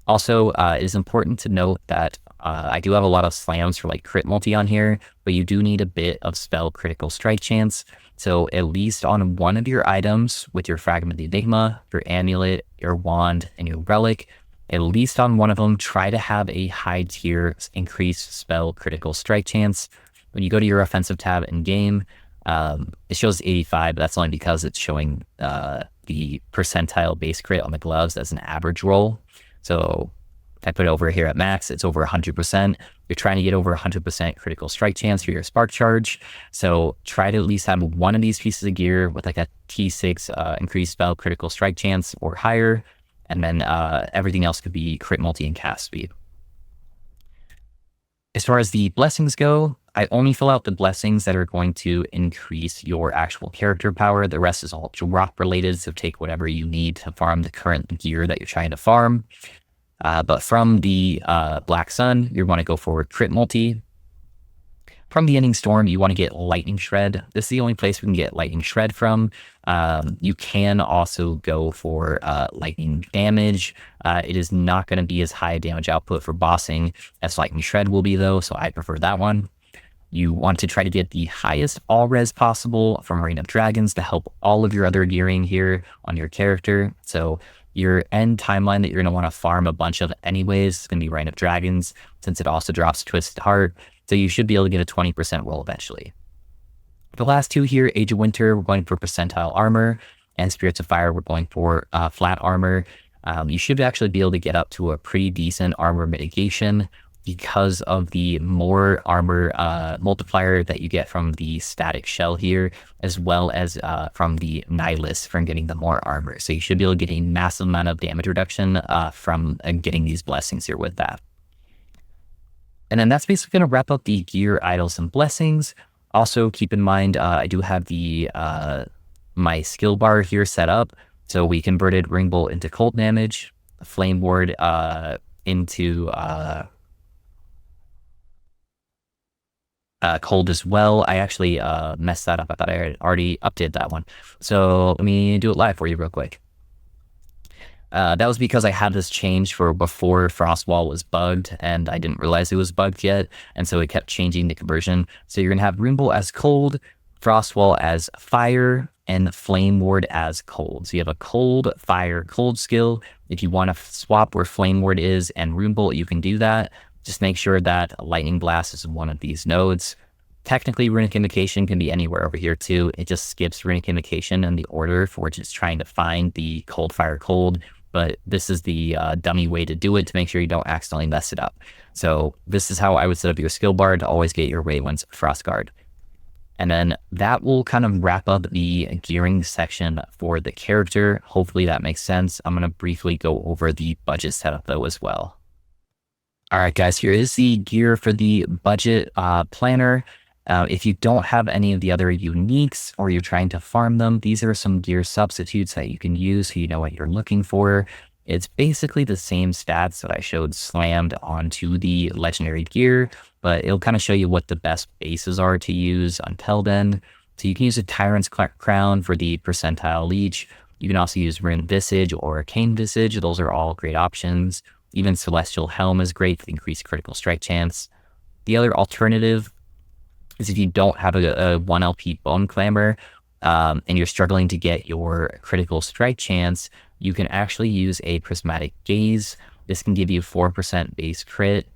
Also, it is important to note that I do have a lot of slams for like Crit Multi on here, but you do need a bit of spell critical strike chance. So at least on one of your items with your Fragment of the Enigma, your Amulet, your Wand, and your Relic, at least on one of them, try to have a high tier increased spell critical strike chance. When you go to your offensive tab in game, it shows 85, but that's only because it's showing the percentile base crit on the gloves as an average roll. So if I put it over here at max, it's over 100%. You're trying to get over 100% critical strike chance for your spark charge. So try to at least have one of these pieces of gear with like a T6 increased spell critical strike chance or higher. And then everything else could be crit multi and cast speed. As far as the blessings go, I only fill out the blessings that are going to increase your actual character power. The rest is all drop related, so take whatever you need to farm the current gear that you're trying to farm. But from the Black Sun, you want to go for Crit Multi. From the Ending Storm, you want to get Lightning Shred. This is the only place we can get Lightning Shred from. You can also go for Lightning Damage. It is not going to be as high damage output for bossing as Lightning Shred will be though, so I prefer that one. You want to try to get the highest all res possible from Reign of Dragons to help all of your other gearing here on your character. So your end timeline that you're going to want to farm a bunch of anyways is going to be Reign of Dragons, since it also drops Twisted Heart. So you should be able to get a 20% roll eventually. The last two here, Age of Winter, we're going for percentile armor, and Spirits of Fire, we're going for flat armor. You should actually be able to get up to a pretty decent armor mitigation because of the more armor multiplier that you get from the static shell here, as well as from the Nihilus from getting the more armor. So you should be able to get a massive amount of damage reduction from getting these blessings here with that. And then that's basically going to wrap up the gear, idols, and blessings. Also, keep in mind, I do have the my skill bar here set up. So we converted Runebolt into cold damage, Flame Ward into cold as well. I actually messed that up. I thought I had already updated that one. So let me do it live for you real quick. That was because I had this change for before Frostwall was bugged, and I didn't realize it was bugged yet, and so it kept changing the conversion. So you're going to have Runebolt as cold, Frostwall as fire, and Flame Ward as cold. So you have a cold, fire, cold skill. If you want to swap where Flame Ward is and Runebolt, you can do that. Just make sure that Lightning Blast is one of these nodes. Technically, Runic Invocation can be anywhere over here too. It just skips Runic Invocation in the order for which it's trying to find the cold, fire, cold. But this is the dummy way to do it to make sure you don't accidentally mess it up. So this is how I would set up your skill bar to always get your Ray-One's Frost Guard. And then that will kind of wrap up the gearing section for the character. Hopefully that makes sense. I'm going to briefly go over the budget setup though as well. All right, guys, here is the gear for the budget planner. If you don't have any of the other uniques or you're trying to farm them, these are some gear substitutes that you can use so you know what you're looking for. It's basically the same stats that I showed slammed onto the legendary gear, but it'll kind of show you what the best bases are to use until then. So you can use a Tyrant's Crown for the percentile leech. You can also use Rune Visage or Arcane Visage. Those are all great options. Even Celestial Helm is great for the increased critical strike chance. The other alternative is if you don't have a 1 LP Bone Clamor and you're struggling to get your critical strike chance, you can actually use a Prismatic Gaze. This can give you 4% base crit,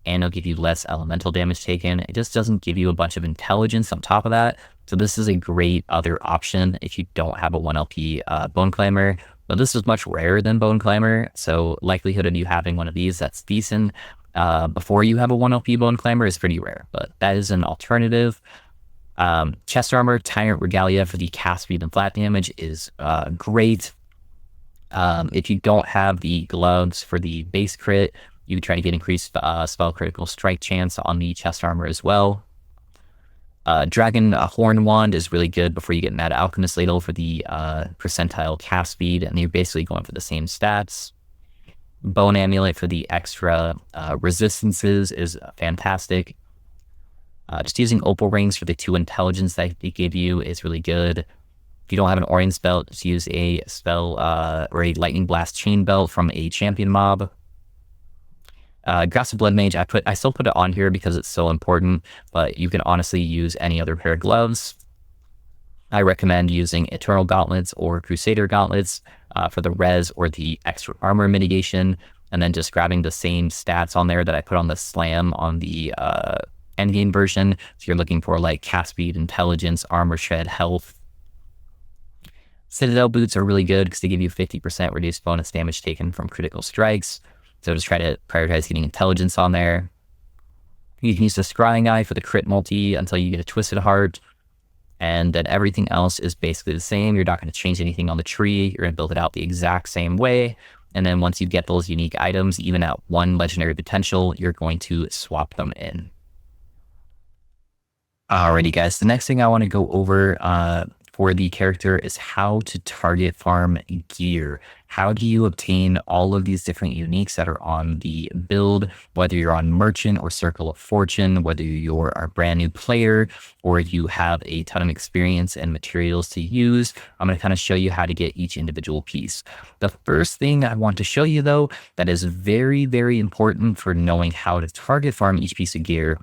and it'll give you less elemental damage taken. It just doesn't give you a bunch of intelligence on top of that. So this is a great other option if you don't have a 1 LP Bone Clamor. But this is much rarer than Bone Clamor, so likelihood of you having one of these that's decent before you have a 1 LP Bone Clamor is pretty rare, but that is an alternative. Chest Armor, Tyrant Regalia for the cast speed and flat damage is great. If you don't have the gloves for the base crit, you can try to get increased spell critical strike chance on the chest armor as well. Dragon Horn Wand is really good before you get Mad Alchemist Ladle for the percentile cast speed, and you're basically going for the same stats. Bone Amulet for the extra resistances is fantastic. Just using Opal Rings for the 2 intelligence that they give you is really good. If you don't have an Orion's Belt, just use a spell or a Lightning Blast Chain Belt from a champion mob. Grasp of Blood Mage, I still put it on here because it's so important, but you can honestly use any other pair of gloves. I recommend using Eternal Gauntlets or Crusader Gauntlets for the res or the extra armor mitigation, and then just grabbing the same stats on there that I put on the slam on the endgame version. So you're looking for like cast speed, intelligence, armor shred, health. Citadel Boots are really good because they give you 50% reduced bonus damage taken from critical strikes. So just try to prioritize getting intelligence on there. You can use the Scrying Eye for the crit multi until you get a Twisted Heart. And then everything else is basically the same. You're not going to change anything on the tree. You're going to build it out the exact same way. And then once you get those unique items, even at 1 legendary potential, you're going to swap them in. Alrighty, guys. The next thing I want to go over for the character is how to target farm gear. How do you obtain all of these different uniques that are on the build, whether you're on Merchant or Circle of Fortune, whether you're a brand new player or you have a ton of experience and materials to use. I'm going to kind of show you how to get each individual piece. The first thing I want to show you though, that is very, very important for knowing how to target farm each piece of gear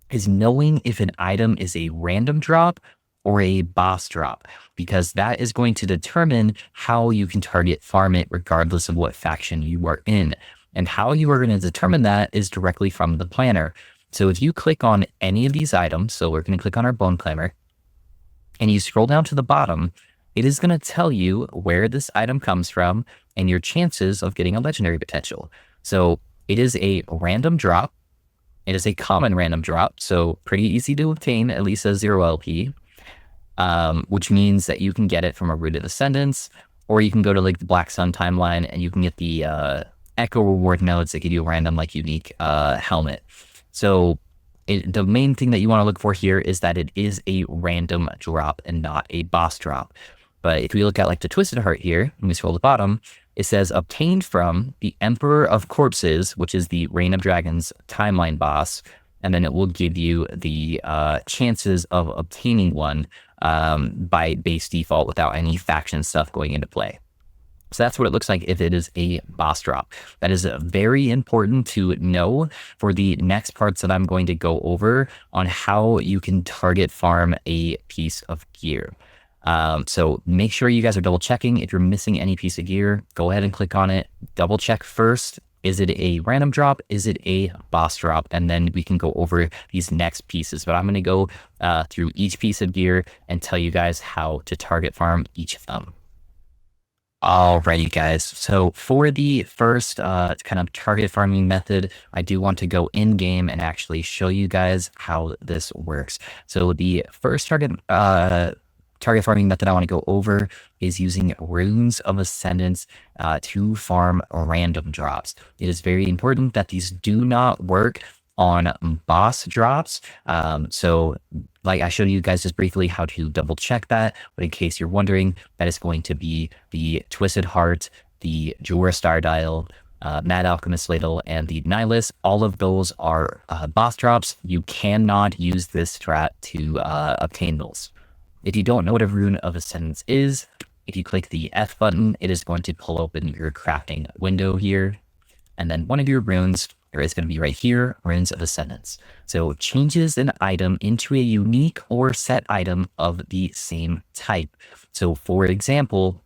is knowing if an item is a random drop or a boss drop, because that is going to determine how you can target farm it regardless of what faction you are in. And how you are going to determine that is directly from the planner. So if you click on any of these items, so we're going to click on our Bone Clamor, and you scroll down to the bottom, it is going to tell you where this item comes from and your chances of getting a legendary potential. So it is a random drop. It is a common random drop, so pretty easy to obtain, at least as 0 LP. Which means that you can get it from a Rooted Ascendance, or you can go to like the Black Sun timeline and you can get the Echo reward nodes that give you a random like unique helmet. So the main thing that you want to look for here is that it is a random drop and not a boss drop. But if we look at like the Twisted Heart here, and we scroll to the bottom, it says obtained from the Emperor of Corpses, which is the Reign of Dragons timeline boss. And then it will give you the chances of obtaining one by base default without any faction stuff going into play. So that's what it looks like if it is a boss drop. That is very important to know for the next parts that I'm going to go over on how you can target farm a piece of gear. So make sure you guys are double checking. If you're missing any piece of gear, go ahead and click on it. Double check first. Is it a random drop? Is it a boss drop? And then we can go over these next pieces. But I'm going to go through each piece of gear and tell you guys how to target farm each of them. Alrighty, guys. So for the first kind of target farming method, I do want to go in game and actually show you guys how this works. So the first target farming method I want to go over is using Runes of Ascendance to farm random drops. It is very important that these do not work on boss drops. So like I showed you guys just briefly how to double check that, but in case you're wondering, that is going to be the Twisted Heart, the Jura Star Dial, Mad Alchemist Ladle, and the Nihilus. All of those are boss drops. You cannot use this strat to obtain those. If you don't know what a Rune of Ascendance is, if you click the F button, it is going to pull open your crafting window here. And then one of your runes, there is going to be right here, Runes of Ascendance. So changes an item into a unique or set item of the same type. So for example,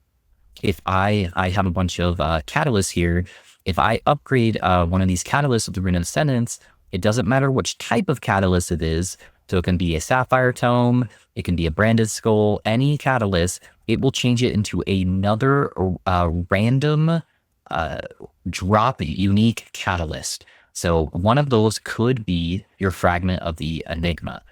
if I have a bunch of catalysts here, if I upgrade one of these catalysts with the Rune of Ascendance, it doesn't matter which type of catalyst it is. So it can be a Sapphire Tome, it can be a Branded Skull, any catalyst, it will change it into another random drop unique catalyst. So one of those could be your fragment of the Enigma.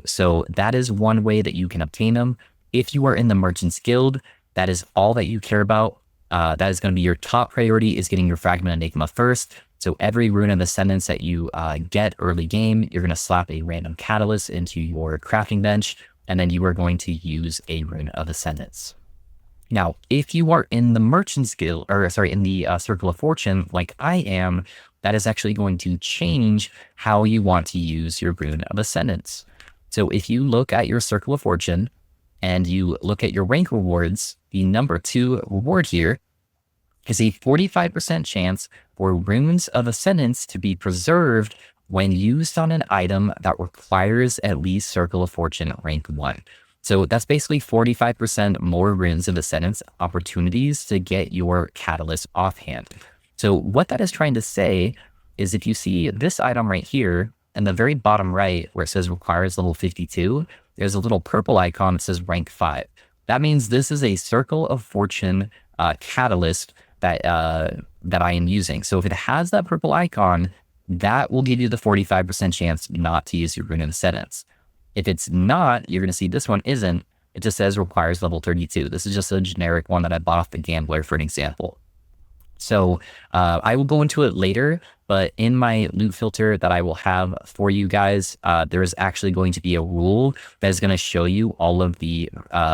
So that is one way that you can obtain them. If you are in the Merchant's Guild, that is all that you care about. That is going to be your top priority, is getting your fragment Enigma first. So every Rune of Ascendance that you get early game, you're going to slap a random catalyst into your crafting bench, and then you are going to use a Rune of Ascendance. Now, if you are in the Merchant's Guild, or sorry, in the Circle of Fortune, like I am, that is actually going to change how you want to use your Rune of Ascendance. So if you look at your Circle of Fortune and you look at your rank rewards, the number 2 reward here is a 45% chance for Runes of Ascendance to be preserved when used on an item that requires at least Circle of Fortune rank 1. So that's basically 45% more Runes of Ascendance opportunities to get your catalyst offhand. So what that is trying to say is if you see this item right here, in the very bottom right where it says requires level 52, there's a little purple icon that says rank 5. That means this is a Circle of Fortune catalyst that I am using. So if it has that purple icon, that will give you the 45% chance not to use your Rune of Ascendance. If it's not, you're going to see this one isn't. It just says requires level 32. This is just a generic one that I bought off the Gambler for an example. So I will go into it later, but in my loot filter that I will have for you guys, there is actually going to be a rule that is going to show you all of the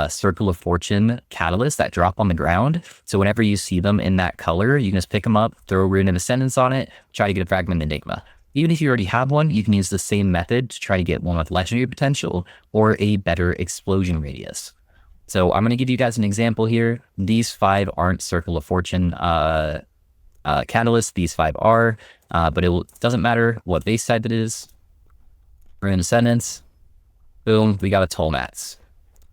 Circle of Fortune catalysts that drop on the ground. So whenever you see them in that color, you can just pick them up, throw a Rune of Ascendance on it, try to get a fragment Enigma. Even if you already have one, you can use the same method to try to get one with legendary potential or a better explosion radius. So I'm going to give you guys an example here. These 5 aren't Circle of Fortune catalysts. These 5 are, but it doesn't matter what base type it is. Rune of Ascendance. Boom, we got a Tolmats.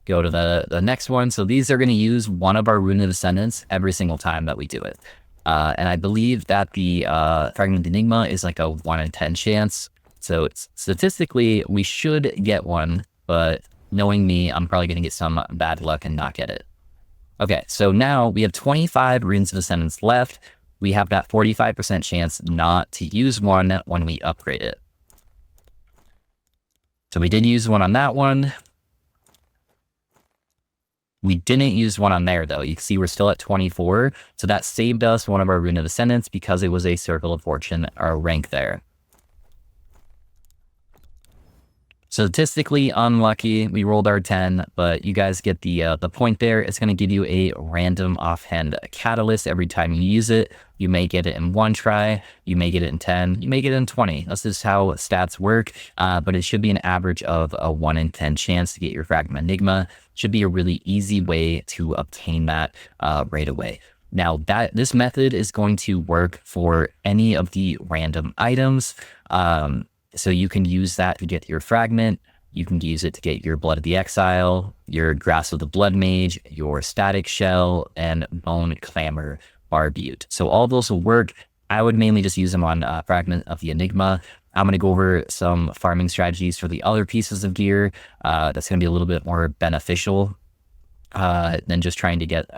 Go to the next one. So these are going to use one of our Rune of Ascendance every single time that we do it. And I believe that the Fragment Enigma is like a 1 in 10 chance. So it's statistically, we should get one, but knowing me, I'm probably going to get some bad luck and not get it. Okay, so now we have 25 Runes of Ascendance left. We have that 45% chance not to use one when we upgrade it. So we did use one on that one. We didn't use one on there though. You can see we're still at 24. So that saved us one of our Rune of Ascendance because it was a Circle of Fortune, our rank there. Statistically unlucky, we rolled our 10, but you guys get the point there. It's going to give you a random offhand catalyst every time you use it. You may get it in 1 try, you may get it in 10, you may get it in 20. That's just how stats work, but it should be an average of a 1 in 10 chance to get your Fragment Enigma. Should be a really easy way to obtain that right away. Now this method is going to work for any of the random items. So you can use that to get your fragment. You can use it to get your Blood of the Exile, your Grasp of the Blood Mage, your Static Shell, and Bone Clamor Barbute. So all those will work. I would mainly just use them on Fragment of the Enigma. I'm going to go over some farming strategies for the other pieces of gear. That's going to be a little bit more beneficial than just trying to get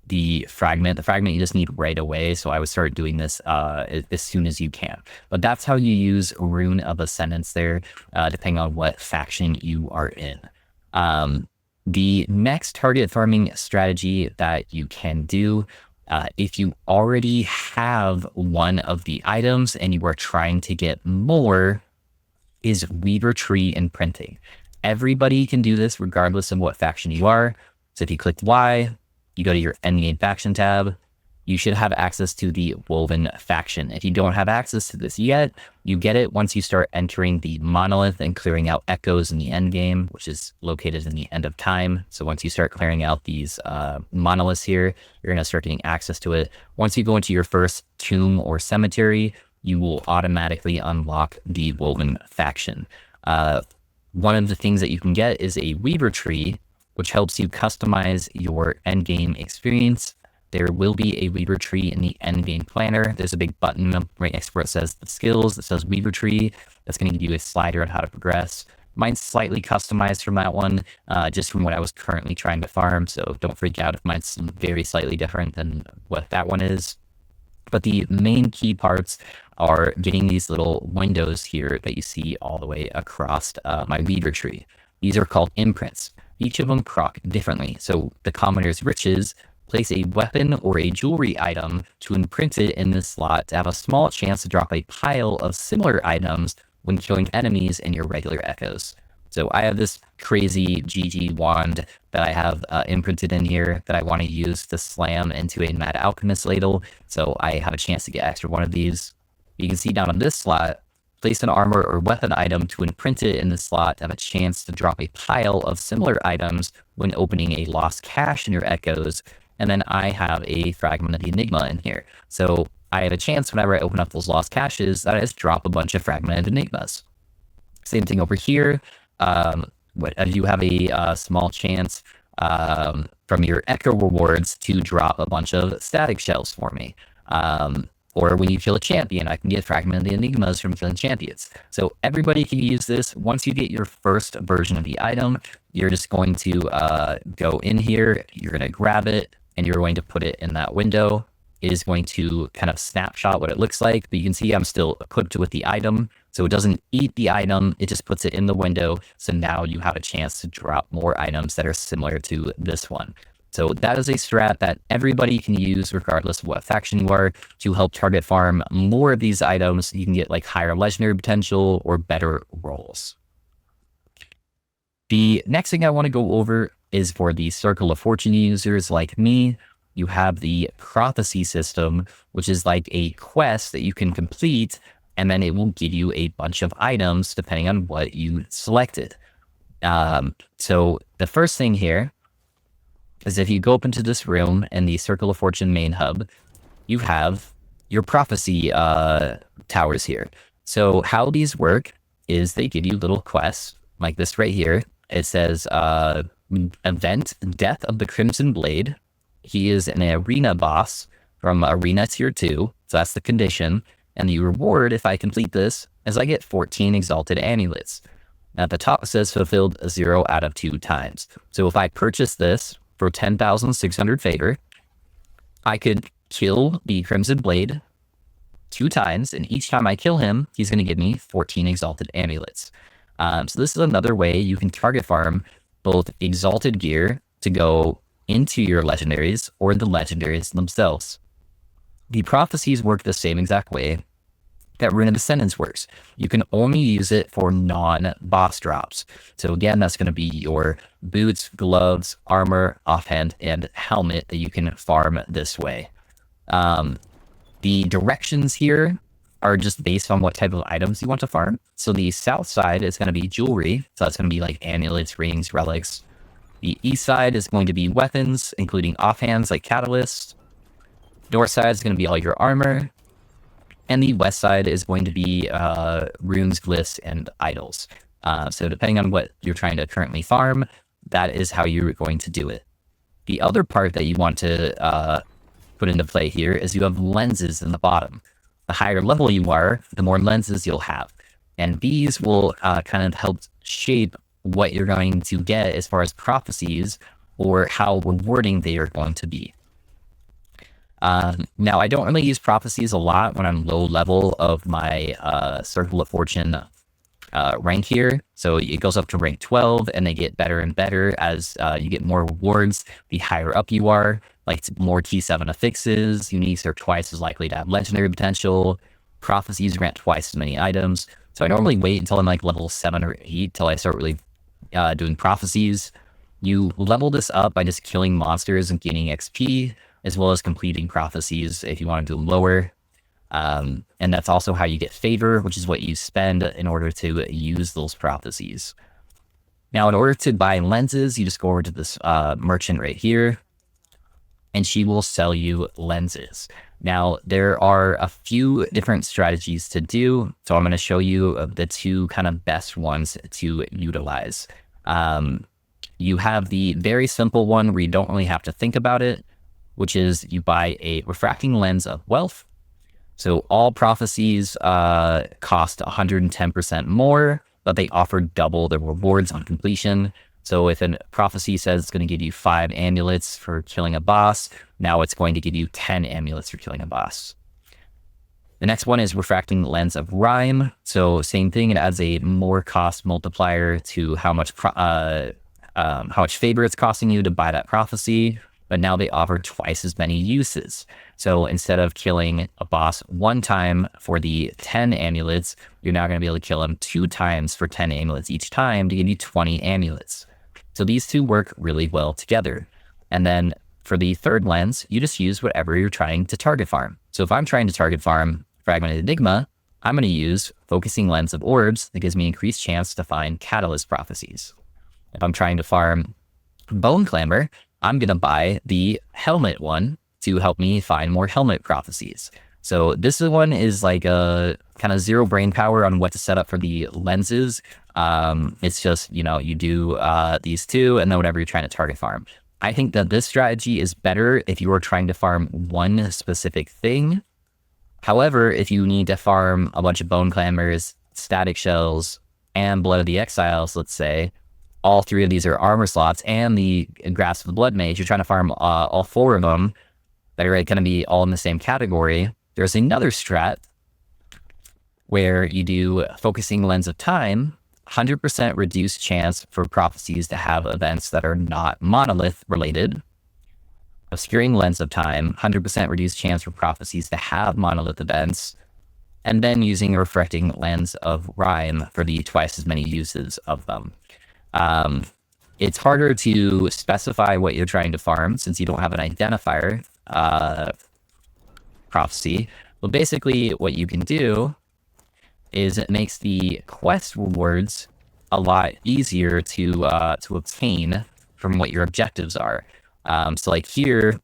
the fragment. The fragment you just need right away, so I would start doing this as soon as you can. But that's how you use Rune of Ascendance there, depending on what faction you are in. The next target farming strategy that you can do, if you already have one of the items and you are trying to get more, is Weaver Tree Imprinting. Everybody can do this regardless of what faction you are. So if you click Y, you go to your endgame faction tab, you should have access to the Woven faction. If you don't have access to this yet, you get it once you start entering the monolith and clearing out echoes in the endgame, which is located in the end of time. So once you start clearing out these monoliths here, you're going to start getting access to it. Once you go into your first tomb or cemetery, you will automatically unlock the Woven faction. One of the things that you can get is a Weaver Tree, which helps you customize your endgame experience. There will be a Weaver Tree in the endgame planner. There's a big button right next to where it says the skills that says Weaver Tree. That's going to give you a slider on how to progress. Mine's slightly customized from that one, just from what I was currently trying to farm. So don't freak out if mine's very slightly different than what that one is. But the main key parts are getting these little windows here that you see all the way across my Weaver Tree. These are called imprints. Each of them proc differently. So the commoner's riches, place a weapon or a jewelry item to imprint it in this slot to have a small chance to drop a pile of similar items when killing enemies in your regular echoes. So I have this crazy GG wand that I have imprinted in here that I want to use to slam into a Mad Alchemist ladle. So I have a chance to get extra one of these. You can see down on this slot, place an armor or weapon item to imprint it in the slot to have a chance to drop a pile of similar items when opening a lost cache in your echoes. And then I have a fragment of the Enigma in here. So I have a chance whenever I open up those lost caches that I just drop a bunch of fragmented Enigmas. Same thing over here. You have a small chance from your echo rewards to drop a bunch of static shells for me. Or when you kill a champion, I can get fragmented enigmas from killing champions. So everybody can use this. Once you get your first version of the item, you're just going to go in here, you're going to grab it, and you're going to put it in that window. It is going to kind of snapshot what it looks like, but you can see I'm still equipped with the item. So it doesn't eat the item, it just puts it in the window. So now you have a chance to drop more items that are similar to this one. So that is a strat that everybody can use regardless of what faction you are to help target farm more of these items. You can get like higher legendary potential or better rolls. The next thing I want to go over is for the Circle of Fortune users like me. You have the prophecy system, which is like a quest that you can complete, and then it will give you a bunch of items depending on what you selected. So the first thing here is if you go up into this room in the Circle of Fortune main hub, you have your prophecy towers here. So how these work is they give you little quests like this right here. It says event Death of the Crimson Blade. He is an arena boss from Arena Tier 2. So that's the condition. And the reward, if I complete this, is I get 14 Exalted Amulets. Now at the top it says fulfilled 0 out of 2 times. So if I purchase this for 10,600 favor, I could kill the Crimson Blade 2 times, and each time I kill him, he's going to give me 14 Exalted Amulets. So this is another way you can target farm both Exalted gear to go into your legendaries or the legendaries themselves. The prophecies work the same exact way that Rune of Ascendance works. You can only use it for non-boss drops. So again, that's going to be your boots, gloves, armor, offhand, and helmet that you can farm this way. The directions here are just based on what type of items you want to farm. So the south side is going to be jewelry. So that's going to be like amulets, rings, relics. The east side is going to be weapons, including offhands like Catalyst. North side is going to be all your armor. And the west side is going to be runes, glyphs, and idols. So depending on what you're trying to currently farm, that is how you're going to do it. The other part that you want to put into play here is you have lenses in the bottom. The higher level you are, the more lenses you'll have. And these will kind of help shape what you're going to get as far as prophecies or how rewarding they are going to be. Now, I don't really use prophecies a lot when I'm low level of my Circle of Fortune rank here. So it goes up to rank 12 and they get better and better as you get more rewards the higher up you are. Like more T7 affixes, uniques are twice as likely to have legendary potential, prophecies grant twice as many items. So I normally wait until I'm like level 7 or 8 till I start really doing prophecies. You level this up by just killing monsters and gaining XP, as well as completing prophecies if you want to do lower. And that's also how you get favor, which is what you spend in order to use those prophecies. Now, in order to buy lenses, you just go over to this merchant right here, and she will sell you lenses. Now, there are a few different strategies to do, so I'm going to show you the two kind of best ones to utilize. You have the very simple one where you don't really have to think about it, which is you buy a refracting lens of wealth. So all prophecies cost 110% more, but they offer double the rewards on completion. So if a prophecy says it's going to give you 5 amulets for killing a boss, now it's going to give you 10 amulets for killing a boss. The next one is refracting lens of rhyme. So same thing, it adds a more cost multiplier to how much favor it's costing you to buy that prophecy. But now they offer twice as many uses. So instead of killing a boss 1 time for the 10 amulets, you're now going to be able to kill him 2 times for 10 amulets each time to give you 20 amulets. So these two work really well together. And then for the third lens, you just use whatever you're trying to target farm. So if I'm trying to target farm Fragmented Enigma, I'm going to use Focusing Lens of Orbs that gives me increased chance to find Catalyst prophecies. If I'm trying to farm Bone Clamor, I'm going to buy the helmet one to help me find more helmet prophecies. So this one is like a kind of zero brain power on what to set up for the lenses. It's just, you do these two and then whatever you're trying to target farm. I think that this strategy is better if you are trying to farm one specific thing. However, if you need to farm a bunch of Bone Clamors, Static Shells, and Blood of the Exiles, let's say, all 3 of these are armor slots, and the Grasp of the Blood Mage, you're trying to farm all 4 of them that are going to be all in the same category. There's another strat where you do Focusing Lens of Time, 100% reduced chance for prophecies to have events that are not monolith related. Obscuring Lens of Time, 100% reduced chance for prophecies to have monolith events. And then using a Refracting Lens of Rhyme for the twice as many uses of them. It's harder to specify what you're trying to farm since you don't have an identifier prophecy. But basically what you can do is it makes the quest rewards a lot easier to obtain from what your objectives are. So like here,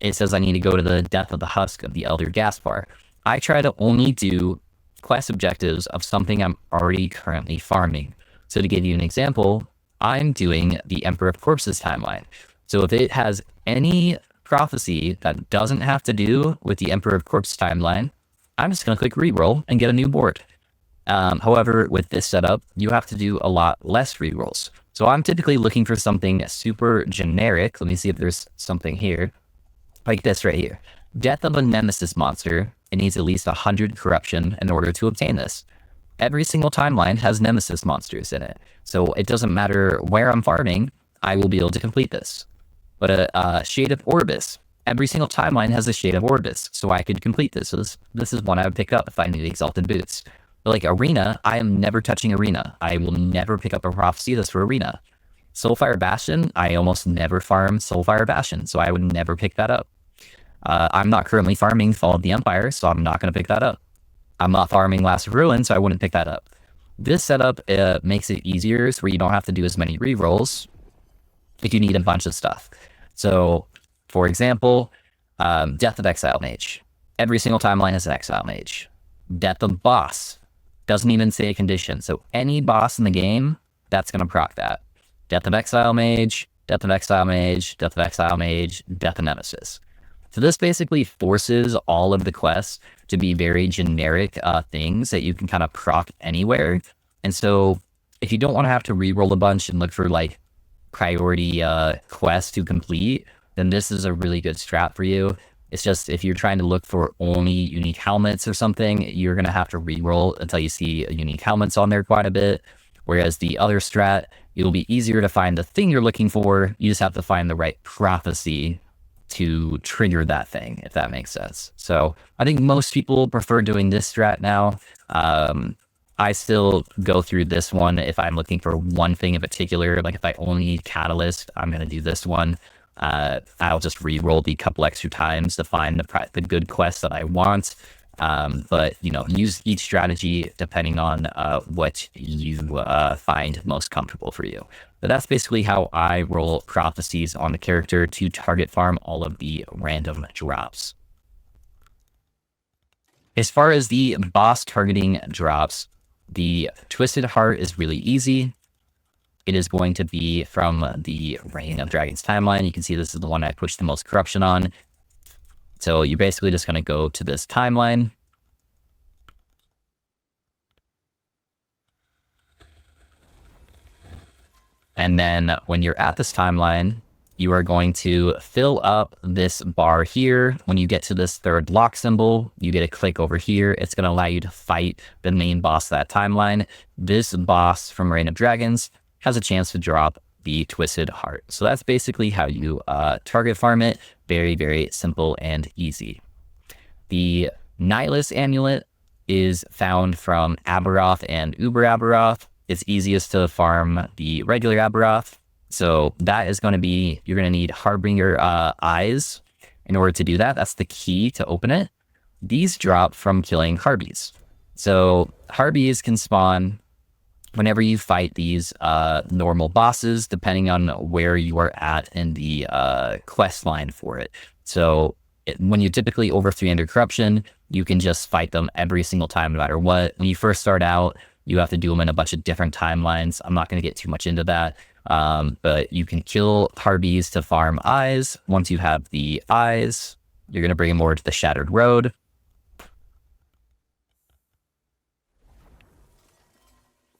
it says I need to go to the Death of the Husk of the Elder Gaspar. I try to only do quest objectives of something I'm already currently farming. So to give you an example, I'm doing the Emperor of Corpses timeline. So if it has any prophecy that doesn't have to do with the Emperor of Corpses timeline, I'm just going to click reroll and get a new board. However, with this setup, you have to do a lot less rerolls. So I'm typically looking for something super generic. Let me see if there's something here. Like this right here. Death of a Nemesis monster. It needs at least 100 corruption in order to obtain this. Every single timeline has Nemesis monsters in it. So it doesn't matter where I'm farming, I will be able to complete this. But a Shade of Orbis. Every single timeline has a Shade of Orbis, so I could complete this. So this is one I would pick up if I need Exalted Boots. But like Arena, I am never touching Arena. I will never pick up a prophecy that's for Arena. Soulfire Bastion, I almost never farm Soulfire Bastion, so I would never pick that up. I'm not currently farming Fall of the Empire, so I'm not going to pick that up. I'm not farming Last Ruin, so I wouldn't pick that up. This setup makes it easier, so where you don't have to do as many rerolls. if you need a bunch of stuff. So, for example, Death of Exile Mage. Every single timeline has an Exile Mage. Death of Boss. Doesn't even say a condition. So any boss in the game, that's going to proc that. Death of Exile Mage, Death of Exile Mage, Death of Exile Mage, Death of Nemesis. So this basically forces all of the quests to be very generic things that you can kind of proc anywhere. And so if you don't want to have to reroll a bunch and look for like priority quests to complete, then this is a really good strat for you. It's just if you're trying to look for only unique helmets or something, you're going to have to reroll until you see unique helmets on there quite a bit. Whereas the other strat, it'll be easier to find the thing you're looking for. You just have to find the right prophecy to trigger that thing, if that makes sense. So I think most people prefer doing this strat now. I still go through this one if I'm looking for one thing in particular. Like if I only need Catalyst, I'm going to do this one. I'll just re-roll the couple extra times to find the good quest that I want. But, you know, use each strategy depending on what you find most comfortable for you. But that's basically how I roll prophecies on the character to target farm all of the random drops. As far as the boss targeting drops, the Twisted Heart is really easy. It is going to be from the Reign of Dragons timeline. You can see this is the one I pushed the most corruption on. So you're basically just going to go to this timeline. And then when you're at this timeline, you are going to fill up this bar here. When you get to this third lock symbol, you get a click over here. It's going to allow you to fight the main boss of that timeline. This boss from Reign of Dragons has a chance to drop the Twisted Heart. So that's basically how you target farm it. Very, very simple and easy. The Nihilist Amulet is found from Aberoth and Uber Aberoth. It's easiest to farm the regular Aberoth. So that is going to be, you're going to need Harbinger Eyes in order to do that. That's the key to open it. These drop from killing Harbies. So Harbies can spawn whenever you fight these normal bosses, depending on where you are at in the quest line for it. So when you typically over 300 corruption, you can just fight them every single time, no matter what. When you first start out, you have to do them in a bunch of different timelines. I'm not going to get too much into that, but you can kill Harbies to farm eyes. Once you have the eyes, you're going to bring them over to the Shattered Road.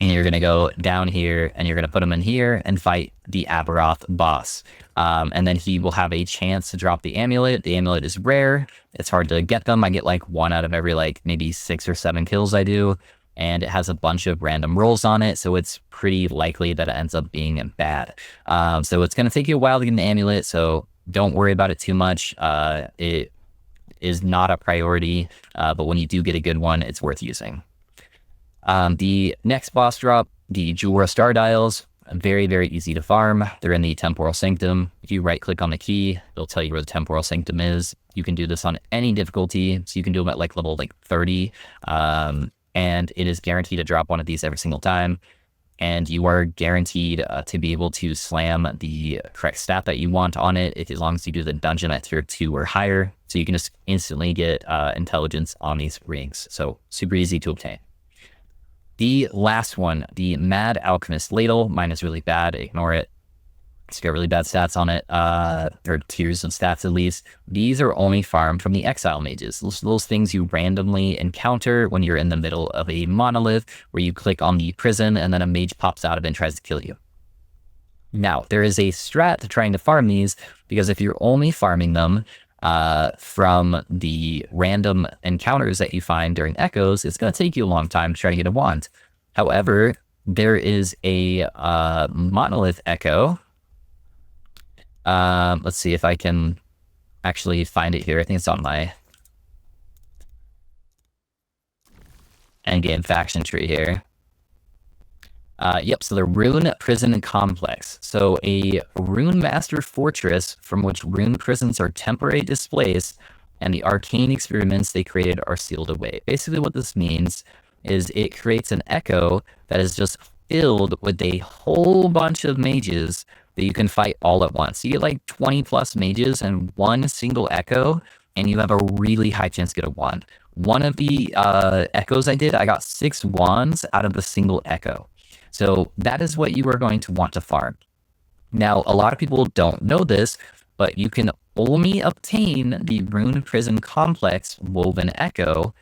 And you're going to go down here and you're going to put him in here and fight the Aberoth boss. And then he will have a chance to drop the amulet. The amulet is rare. It's hard to get them. I get like 1 out of every like maybe 6 or 7 kills I do. And it has a bunch of random rolls on it. So it's pretty likely that it ends up being bad. So it's going to take you a while to get an amulet. So don't worry about it too much. It is not a priority. But when you do get a good one, it's worth using. The next boss drop, the Jura Star Dials, very, very easy to farm. They're in the Temporal Sanctum. If you right click on the key, it'll tell you where the Temporal Sanctum is. You can do this on any difficulty. So you can do them at like level like 30. And it is guaranteed to drop one of these every single time. And you are guaranteed to be able to slam the correct stat that you want on it as long as you do the dungeon at tier 2 or higher. So you can just instantly get intelligence on these rings. So super easy to obtain. The last one, the Mad Alchemist Ladle. Mine is really bad. Ignore it. It's got really bad stats on it, or tiers of stats at least. These are only farmed from the Exile Mages. Those things you randomly encounter when you're in the middle of a monolith where you click on the prison and then a mage pops out of it and tries to kill you. Now, there is a strat to trying to farm these, because if you're only farming them from the random encounters that you find during Echoes, it's going to take you a long time to try to get a wand. However, there is a monolith Echo. Let's see if I can actually find it here. I think it's on my endgame faction tree here. Yep, so the Rune Prison Complex. So a Runemaster fortress from which rune prisons are temporarily displaced and the arcane experiments they created are sealed away. Basically what this means is it creates an echo that is just filled with a whole bunch of mages that you can fight all at once. You get like 20 plus mages and one single echo, and you have a really high chance to get a wand. One of the echoes I did, I got 6 wands out of a single echo. So that is what you are going to want to farm. Now, a lot of people don't know this, but you can only obtain the Rune Prison Complex Woven Echo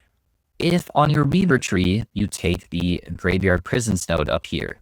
if on your Weaver tree you take the Graveyard Prisons node up here.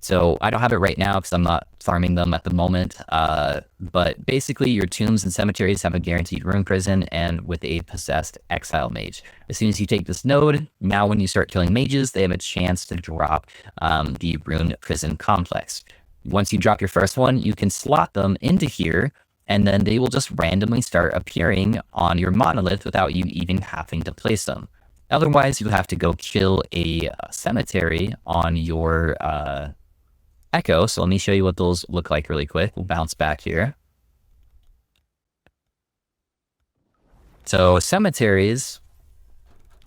So I don't have it right now because I'm not farming them at the moment, but basically your tombs and cemeteries have a guaranteed rune prison and with a possessed exile mage. As soon as you take this node, now when you start killing mages, they have a chance to drop the rune prison complex. Once you drop your first one, you can slot them into here, and then they will just randomly start appearing on your monolith without you even having to place them. Otherwise, you have to go kill a cemetery on your echo. So let me show you what those look like really quick. We'll bounce back here. So cemeteries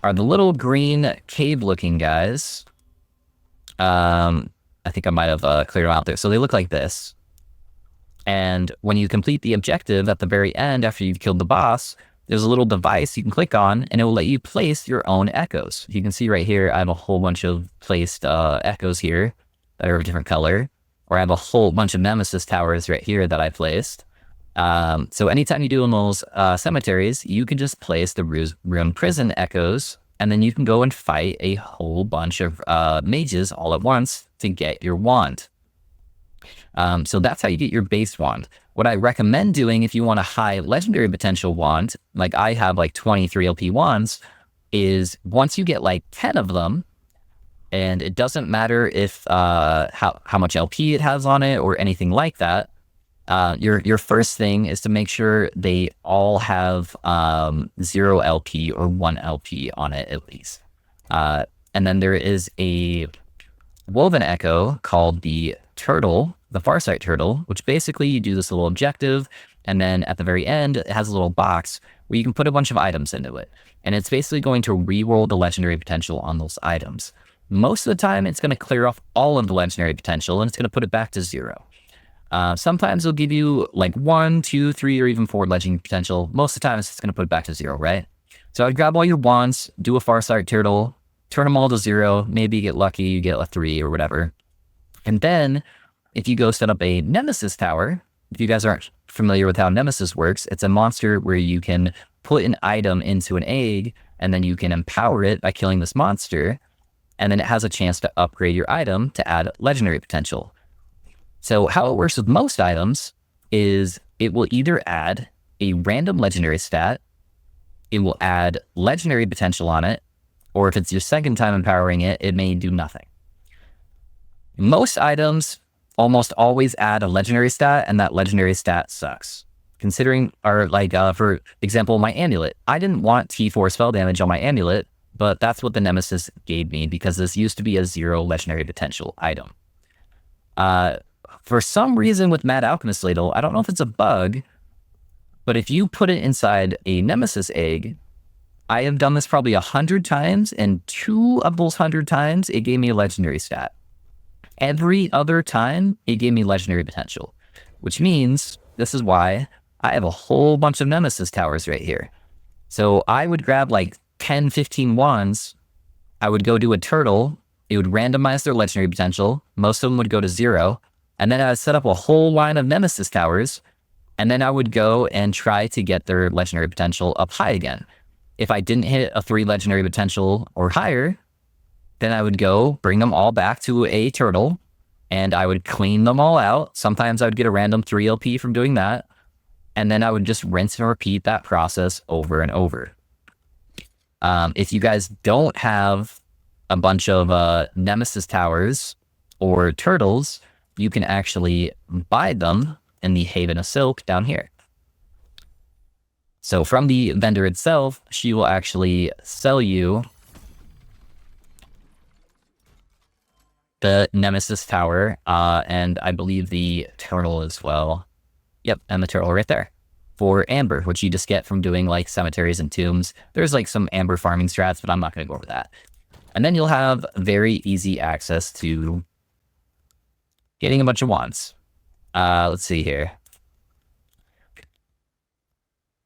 are the little green cave-looking guys. I think I might have cleared them out there. So they look like this. And when you complete the objective at the very end, after you've killed the boss, there's a little device you can click on, and it will let you place your own echoes. You can see right here, I have a whole bunch of placed echoes here that are of a different color, or I have a whole bunch of Nemesis towers right here that I placed. So anytime you do in those cemeteries, you can just place the Rune Prison echoes, and then you can go and fight a whole bunch of mages all at once to get your wand. So that's how you get your base wand. What I recommend doing if you want a high legendary potential wand, like I have like 23 LP wands, is once you get like 10 of them, and it doesn't matter if how much LP it has on it or anything like that, your first thing is to make sure they all have 0 LP or 1 LP on it at least. And then there is a woven echo called the turtle, the Farsight turtle, which basically you do this little objective, and then at the very end, it has a little box where you can put a bunch of items into it. And it's basically going to re-roll the legendary potential on those items. Most of the time, it's going to clear off all of the legendary potential, and it's going to put it back to 0. Sometimes it'll give you like 1, 2, 3, or even 4 legendary potential. Most of the time, it's just going to put it back to 0, right? So I'd grab all your wands, do a Farsight turtle, turn them all to 0. Maybe you get lucky, you get a 3 or whatever. And then if you go set up a Nemesis tower, if you guys aren't familiar with how Nemesis works, it's a monster where you can put an item into an egg, and then you can empower it by killing this monster, and then it has a chance to upgrade your item to add legendary potential. So how it works with most items is it will either add a random legendary stat, it will add legendary potential on it, or if it's your second time empowering it, it may do nothing. Most items almost always add a legendary stat, and that legendary stat sucks. Considering, or like, for example, my amulet. I didn't want T4 spell damage on my amulet, but that's what the Nemesis gave me because this used to be a 0 legendary potential item. For some reason with Mad Alchemist Ladle, I don't know if it's a bug, but if you put it inside a Nemesis egg, I have done this probably 100 times, and 2 of those 100 times, it gave me a legendary stat. Every other time, it gave me legendary potential, which means this is why I have a whole bunch of Nemesis towers right here. So I would grab like 10, 15 wands. I would go do a turtle. It would randomize their legendary potential. Most of them would go to 0. And then I would set up a whole line of Nemesis towers. And then I would go and try to get their legendary potential up high again. If I didn't hit a 3 legendary potential or higher, then I would go bring them all back to a turtle, and I would clean them all out. Sometimes I would get a random 3 LP from doing that. And then I would just rinse and repeat that process over and over. If you guys don't have a bunch of Nemesis towers or turtles, you can actually buy them in the Haven of Silk down here. So from the vendor itself, she will actually sell you the Nemesis tower, and I believe the turtle as well. Yep, and the turtle right there for amber, which you just get from doing like cemeteries and tombs. There's like some amber farming strats, but I'm not going to go over that. And then you'll have very easy access to getting a bunch of wands. Let's see here.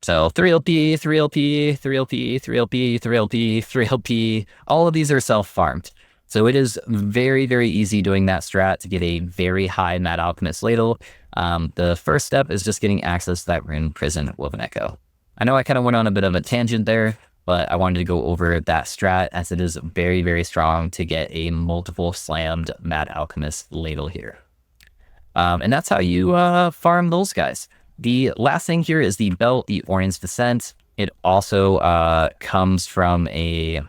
So 3LP, 3LP, 3LP, 3LP, 3LP, 3LP, all of these are self-farmed. So it is very, very easy doing that strat to get a very high Mad Alchemist Ladle. The first step is just getting access to that Rune Prison Woven Echo. I know I kind of went on a bit of a tangent there, but I wanted to go over that strat as it is very, very strong to get a multiple slammed Mad Alchemist Ladle here. And that's how you farm those guys. The last thing here is the belt, the Orion's Descent. It also comes from a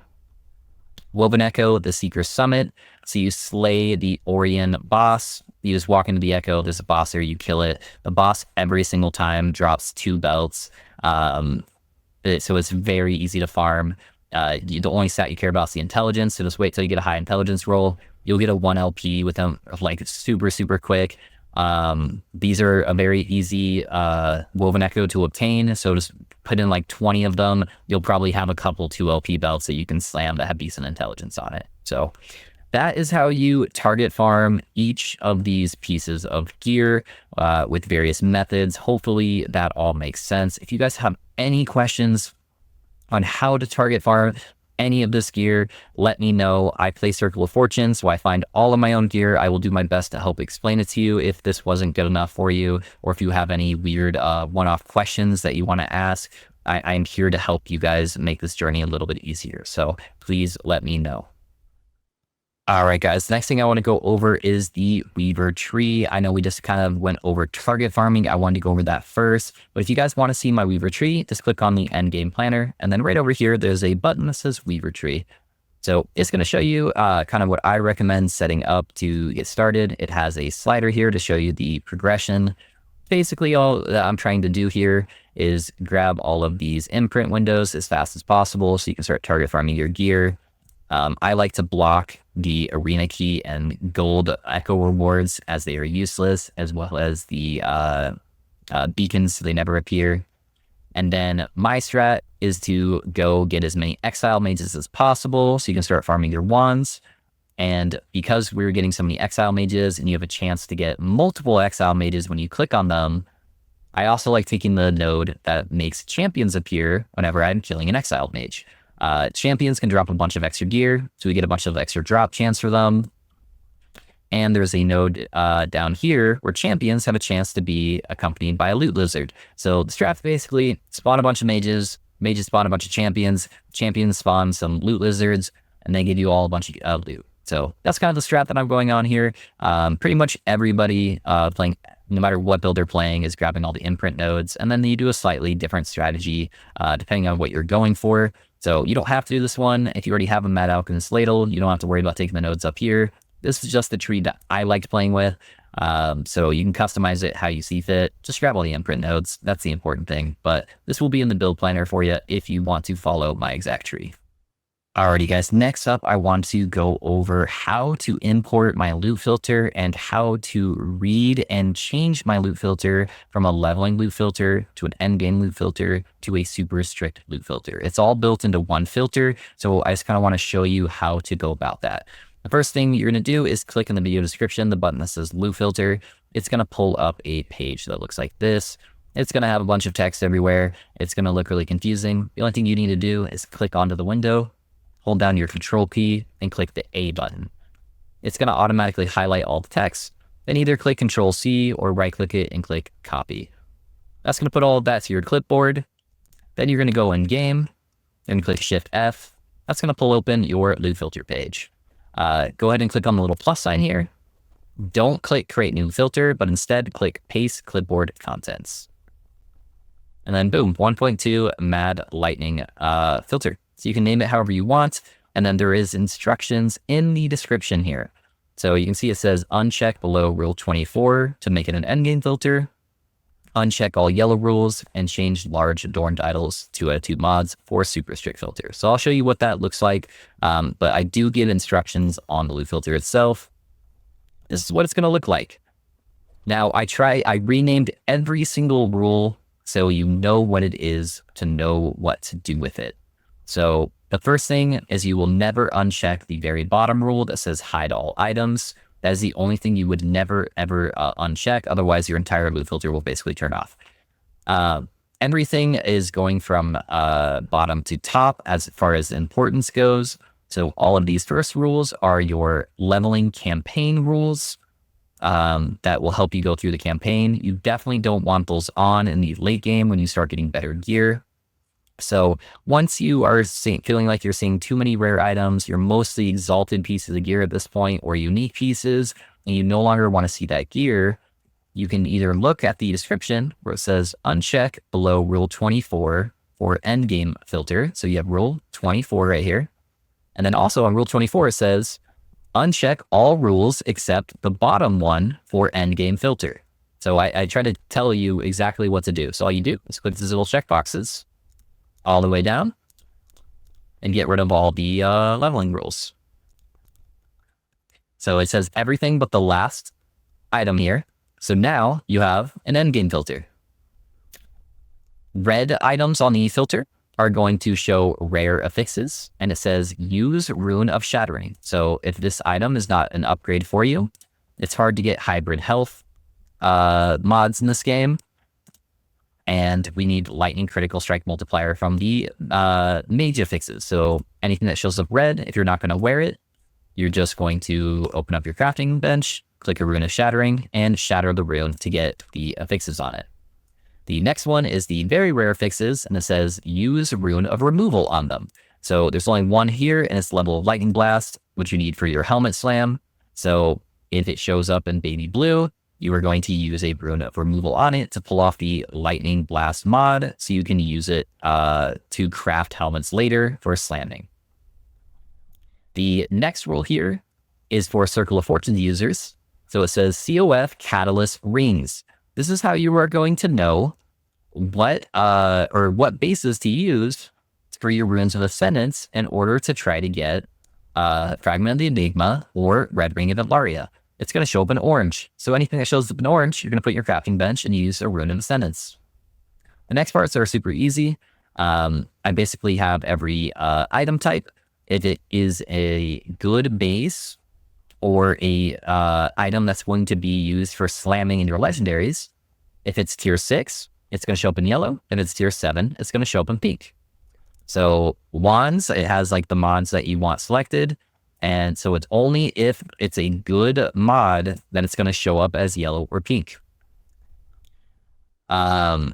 Woven Echo, the Seeker's Summit. So you slay the Orion boss. You just walk into the Echo, there's a boss there, you kill it. The boss every single time drops 2 belts. So it's very easy to farm. The only stat you care about is the intelligence, so just wait till you get a high intelligence roll. You'll get a 1 LP with them like super, super quick. These are a very easy Woven Echo to obtain, so just put in like 20 of them. You'll probably have a couple 2 LP belts that you can slam that have decent intelligence on it. So that is how you target farm each of these pieces of gear with various methods. Hopefully that all makes sense. If you guys have any questions on how to target farm any of this gear, let me know. I play Circle of Fortune, so I find all of my own gear. I will do my best to help explain it to you if this wasn't good enough for you, or if you have any weird one-off questions that you want to ask. I'm here to help you guys make this journey a little bit easier, so please let me know. All right, guys, next thing I want to go over is the Weaver tree. I know we just kind of went over target farming. I wanted to go over that first, but if you guys want to see my Weaver tree, just click on the end game planner. And then right over here, there's a button that says Weaver tree. So it's going to show you kind of what I recommend setting up to get started. It has a slider here to show you the progression. Basically, all that I'm trying to do here is grab all of these imprint windows as fast as possible so you can start target farming your gear. I like to block the arena key and gold echo rewards as they are useless, as well as the beacons so they never appear. And then my strat is to go get as many exile mages as possible so you can start farming your wands. And because we're getting so many exile mages and you have a chance to get multiple exile mages when you click on them, I also like taking the node that makes champions appear whenever I'm killing an exiled mage. Champions can drop a bunch of extra gear, so we get a bunch of extra drop chance for them. And there's a node down here where champions have a chance to be accompanied by a loot lizard. So the strat basically spawn a bunch of mages, mages spawn a bunch of champions, champions spawn some loot lizards, and they give you all a bunch of loot. So that's kind of the strat that I'm going on here. Pretty much everybody playing, no matter what build they're playing, is grabbing all the imprint nodes, and then you do a slightly different strategy depending on what you're going for. So you don't have to do this one. If you already have a Mad Alchemist Ladle, you don't have to worry about taking the nodes up here. This is just the tree that I liked playing with. So you can customize it how you see fit. Just grab all the imprint nodes. That's the important thing. But this will be in the build planner for you if you want to follow my exact tree. Alrighty guys, next up I want to go over how to import my loot filter and how to read and change my loot filter from a leveling loot filter to an endgame loot filter to a super strict loot filter. It's all built into one filter, so I just kind of want to show you how to go about that. The first thing you're going to do is click in the video description, the button that says loot filter. It's going to pull up a page that looks like this. It's going to have a bunch of text everywhere. It's going to look really confusing. The only thing you need to do is click onto the window, hold down your control key, and click the A button. It's going to automatically highlight all the text. Then either click Control C or right click it and click copy. That's going to put all of that to your clipboard. Then you're going to go in game and click Shift F. That's going to pull open your loot filter page. Go ahead and click on the little plus sign here. Don't click create new filter, but instead click paste clipboard contents. And then boom, 1.2 Mad Lightning filter. So you can name it however you want. And then there is instructions in the description here. So you can see it says uncheck below rule 24 to make it an endgame filter. Uncheck all yellow rules and change large adorned idols to 2 mods for super strict filter. So I'll show you what that looks like. But I do give instructions on the loot filter itself. This is what it's going to look like. Now I renamed every single rule so you know what it is to know what to do with it. So the first thing is you will never uncheck the very bottom rule that says hide all items. That is the only thing you would never, ever uncheck. Otherwise, your entire loot filter will basically turn off. Everything is going from bottom to top as far as importance goes. So all of these first rules are your leveling campaign rules that will help you go through the campaign. You definitely don't want those on in the late game when you start getting better gear. So once you are feeling like you're seeing too many rare items, you're mostly exalted pieces of gear at this point or unique pieces, and you no longer want to see that gear, you can either look at the description where it says uncheck below rule 24 for endgame filter. So you have rule 24 right here. And then also on rule 24, it says uncheck all rules except the bottom one for endgame filter. So I try to tell you exactly what to do. So all you do is click these little check boxes all the way down and get rid of all the leveling rules. So it says everything but the last item here. So now you have an endgame filter. Red items on the filter are going to show rare affixes, and it says use Rune of Shattering. So if this item is not an upgrade for you, it's hard to get hybrid health mods in this game. And we need lightning critical strike multiplier from the mage affixes. So anything that shows up red, if you're not going to wear it, you're just going to open up your crafting bench, click a Rune of Shattering, and shatter the rune to get the affixes on it. The next one is the very rare affixes, and it says use Rune of Removal on them. So there's only one here, and it's level of Lightning Blast, which you need for your Helmet Slam. So if it shows up in baby blue, you are going to use a Rune of Removal on it to pull off the Lightning Blast mod, so you can use it to craft helmets later for slamming. The next rule here is for Circle of Fortune users. So it says COF Catalyst Rings. This is how you are going to know what bases to use for your Runes of Ascendance in order to try to get Fragment of the Enigma or Red Ring of Ilaria. It's going to show up in orange. So anything that shows up in orange, you're going to put in your crafting bench and use a Rune of Ascendance. The next parts are super easy. I basically have every item type. If it is a good base or a item that's going to be used for slamming in your legendaries, if it's tier 6, it's going to show up in yellow. If it's tier 7, it's going to show up in pink. So wands, it has like the mods that you want selected. And so it's only if it's a good mod that it's going to show up as yellow or pink. And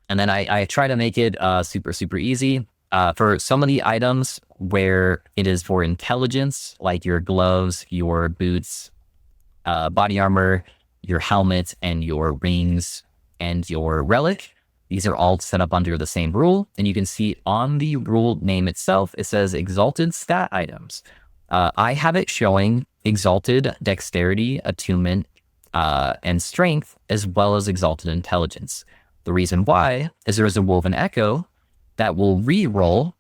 then I try to make it super, super easy. For some of the items where it is for intelligence, like your gloves, your boots, body armor, your helmet, and your rings, and your relic, these are all set up under the same rule. And you can see on the rule name itself, it says Exalted Stat Items. I have it showing Exalted Dexterity, Attunement, and Strength, as well as Exalted Intelligence. The reason why is there is a Woven Echo that will re-roll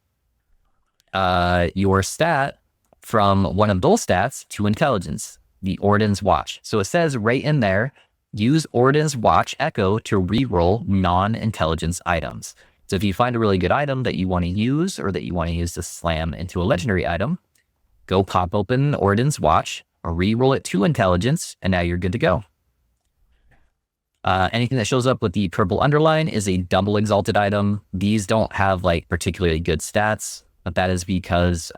your stat from one of those stats to intelligence, the Orden's Watch. So it says right in there, use Orden's Watch Echo to re-roll non-intelligence items. So if you find a really good item that you want to use or that you want to use to slam into a legendary item, go pop open Orden's Watch or re-roll it to intelligence, and now you're good to go. Anything that shows up with the purple underline is a double exalted item. These don't have like particularly good stats, but that is because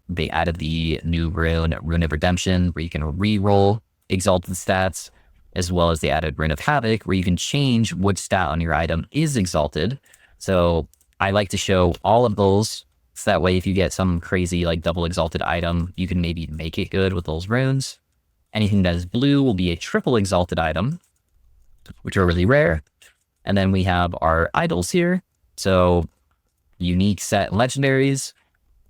they added the new rune, Rune of Redemption, where you can re-roll exalted stats, as well as they added Rune of Havoc, where you can change which stat on your item is exalted. So I like to show all of those, so that way if you get some crazy like double exalted item, you can maybe make it good with those runes. Anything that is blue will be a triple exalted item, which are really rare. And then we have our idols here. So unique set legendaries.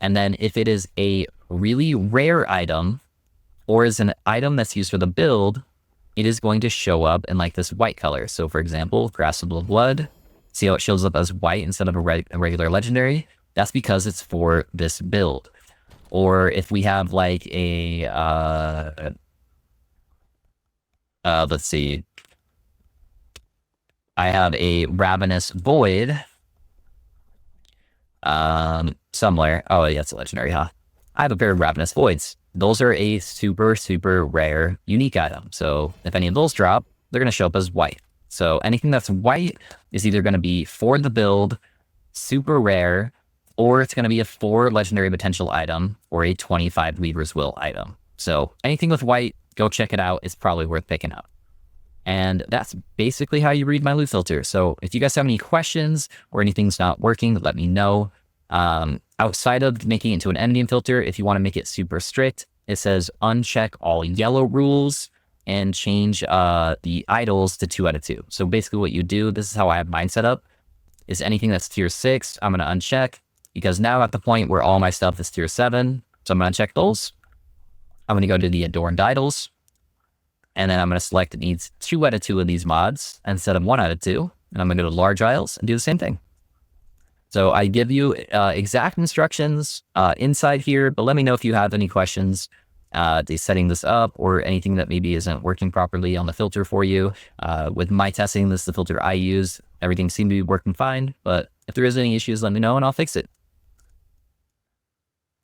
And then if it is a really rare item or is an item that's used for the build, it is going to show up in like this white color. So for example, Graspable Blood, see how it shows up as white instead of a regular legendary? That's because it's for this build. Or if we have like a, let's see, I have a Ravenous Void somewhere. Oh, yeah, it's a legendary, huh? I have a pair of Ravenous Voids. Those are a super, super rare, unique item. So if any of those drop, they're going to show up as white. So anything that's white is either going to be for the build, super rare, or it's going to be a 4 legendary potential item or a 25 Weaver's Will item. So anything with white, go check it out. It's probably worth picking up. And that's basically how you read my loot filter. So if you guys have any questions or anything's not working, let me know. Outside of making it into an ending filter, if you want to make it super strict, it says uncheck all yellow rules and change the idols to 2 out of 2. So basically what you do, this is how I have mine set up, is anything that's tier 6, I'm going to uncheck, because now at the point where all my stuff is tier 7, so I'm going to uncheck those. I'm going to go to the Adorned Idols, and then I'm going to select it needs 2 out of 2 of these mods instead of 1 out of 2, and I'm going to go to Large Isles and do the same thing. So I give you exact instructions inside here, but let me know if you have any questions setting this up or anything that maybe isn't working properly on the filter for you. With my testing, this is the filter I use. Everything seemed to be working fine, but if there is any issues, let me know and I'll fix it.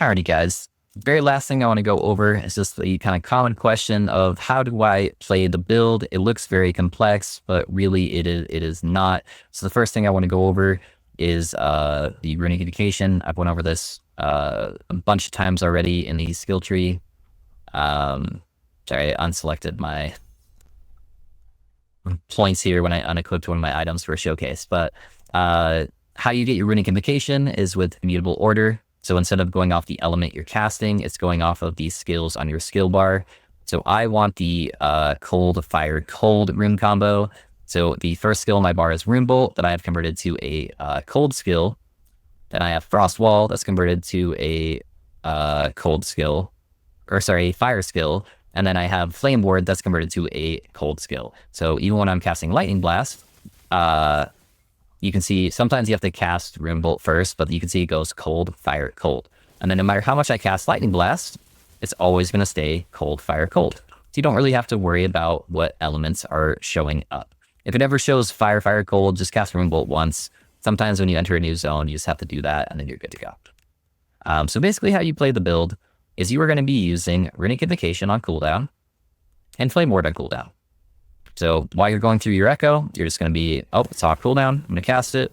Alrighty, guys. Very last thing I want to go over is just the kind of common question of how do I play the build? It looks very complex, but really it is not. So the first thing I want to go over is the Runic Invocation. I've went over this a bunch of times already in the skill tree. Sorry, I unselected my points here when I unequipped one of my items for a showcase. But how you get your Runic Invocation is with immutable order. So instead of going off the element you're casting, it's going off of these skills on your skill bar. So I want the cold, fire, cold rune combo. So the first skill in my bar is Runebolt that I have converted to a cold skill. Then I have Frostwall that's converted to a cold skill, or sorry, a fire skill. And then I have Flame Ward that's converted to a cold skill. So even when I'm casting Lightning Blast, you can see sometimes you have to cast Runebolt first, but you can see it goes cold, fire, cold. And then no matter how much I cast Lightning Blast, it's always going to stay cold, fire, cold. So you don't really have to worry about what elements are showing up. If it ever shows fire, fire, cold, just cast Runebolt once. Sometimes when you enter a new zone, you just have to do that, and then you're good to go. So basically how you play the build is you are going to be using Runic Invocation on cooldown and Flame Ward on cooldown. So while you're going through your Echo, you're just going to be, oh, it's off cooldown. I'm going to cast it.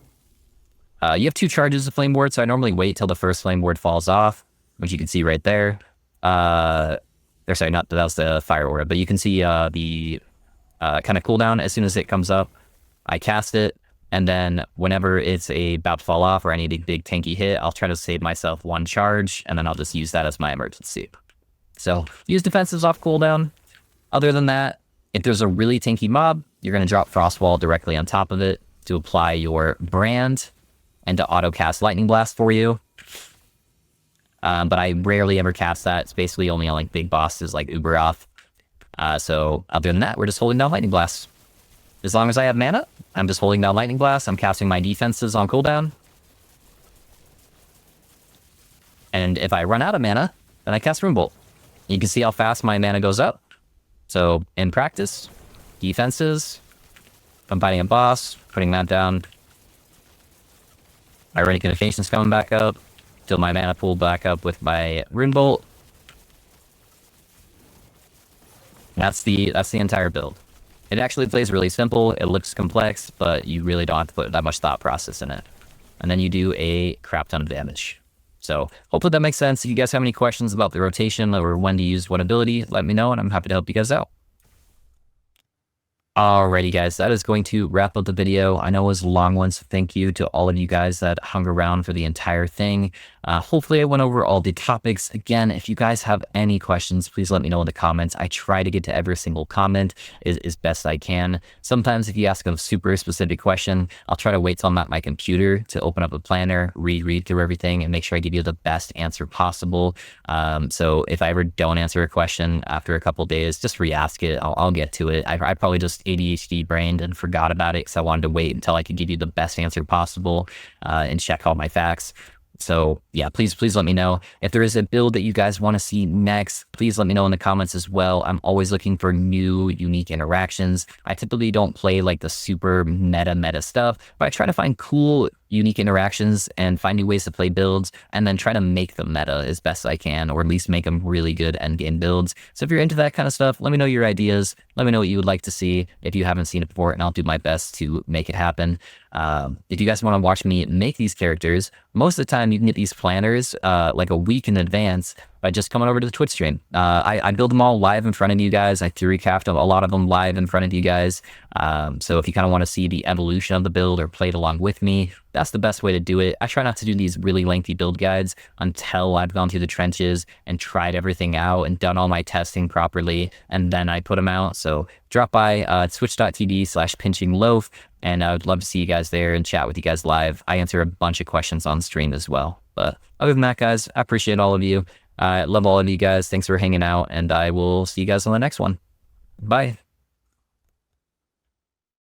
You have 2 charges of Flame Ward, so I normally wait till the first Flame Ward falls off, which you can see right there. Sorry, not that was the Fire Aura, but you can see the kind of cooldown as soon as it comes up. I cast it, and then whenever it's about to fall off or I need a big tanky hit, I'll try to save myself 1 charge, and then I'll just use that as my emergency. So use defenses off cooldown. Other than that, if there's a really tanky mob, you're going to drop Frostwall directly on top of it to apply your brand and to auto cast Lightning Blast for you. But I rarely ever cast that. It's basically only on like big bosses like Uberoth. So other than that, we're just holding down Lightning Blast. As long as I have mana, I'm just holding down Lightning Blast. I'm casting my defenses on cooldown. And if I run out of mana, then I cast Runebolt. You can see how fast my mana goes up. So in practice, defenses, if I'm fighting a boss, putting that down. My Runic Invocation's coming back up. Till my mana pool back up with my Runebolt. That's the entire build. It actually plays really simple. It looks complex, but you really don't have to put that much thought process in it. And then you do a crap ton of damage. So hopefully that makes sense. If you guys have any questions about the rotation or when to use what ability, let me know and I'm happy to help you guys out. Alrighty guys, that is going to wrap up the video. I know it was a long one, so thank you to all of you guys that hung around for the entire thing. Hopefully I went over all the topics. Again, if you guys have any questions, please let me know in the comments. I try to get to every single comment as best I can. Sometimes if you ask a super specific question, I'll try to wait till I'm at my computer to open up a planner, read through everything and make sure I give you the best answer possible. So if I ever don't answer a question after a couple days, just re-ask it. I'll get to it. I probably just ADHD brained and forgot about it because I wanted to wait until I could give you the best answer possible and check all my facts. So yeah, please let me know. If there is a build that you guys want to see next, please let me know in the comments as well. I'm always looking for new, unique interactions. I typically don't play like the super meta stuff, but I try to find cool unique interactions and find new ways to play builds, and then try to make them meta as best I can, or at least make them really good endgame builds. So if you're into that kind of stuff, let me know your ideas. Let me know what you would like to see if you haven't seen it before, and I'll do my best to make it happen. If you guys want to watch me make these characters, most of the time you can get these planners like a week in advance by just coming over to the Twitch stream. I build them all live in front of you guys. I recraft a lot of them live in front of you guys. So if you kind of want to see the evolution of the build or play it along with me, that's the best way to do it. I try not to do these really lengthy build guides until I've gone through the trenches and tried everything out and done all my testing properly, and then I put them out. So drop by twitch.tv/pinchingloaf, and I would love to see you guys there and chat with you guys live. I answer a bunch of questions on stream as well. But other than that, guys, I appreciate all of you. I love all of you guys. Thanks for hanging out, and I will see you guys on the next one. Bye.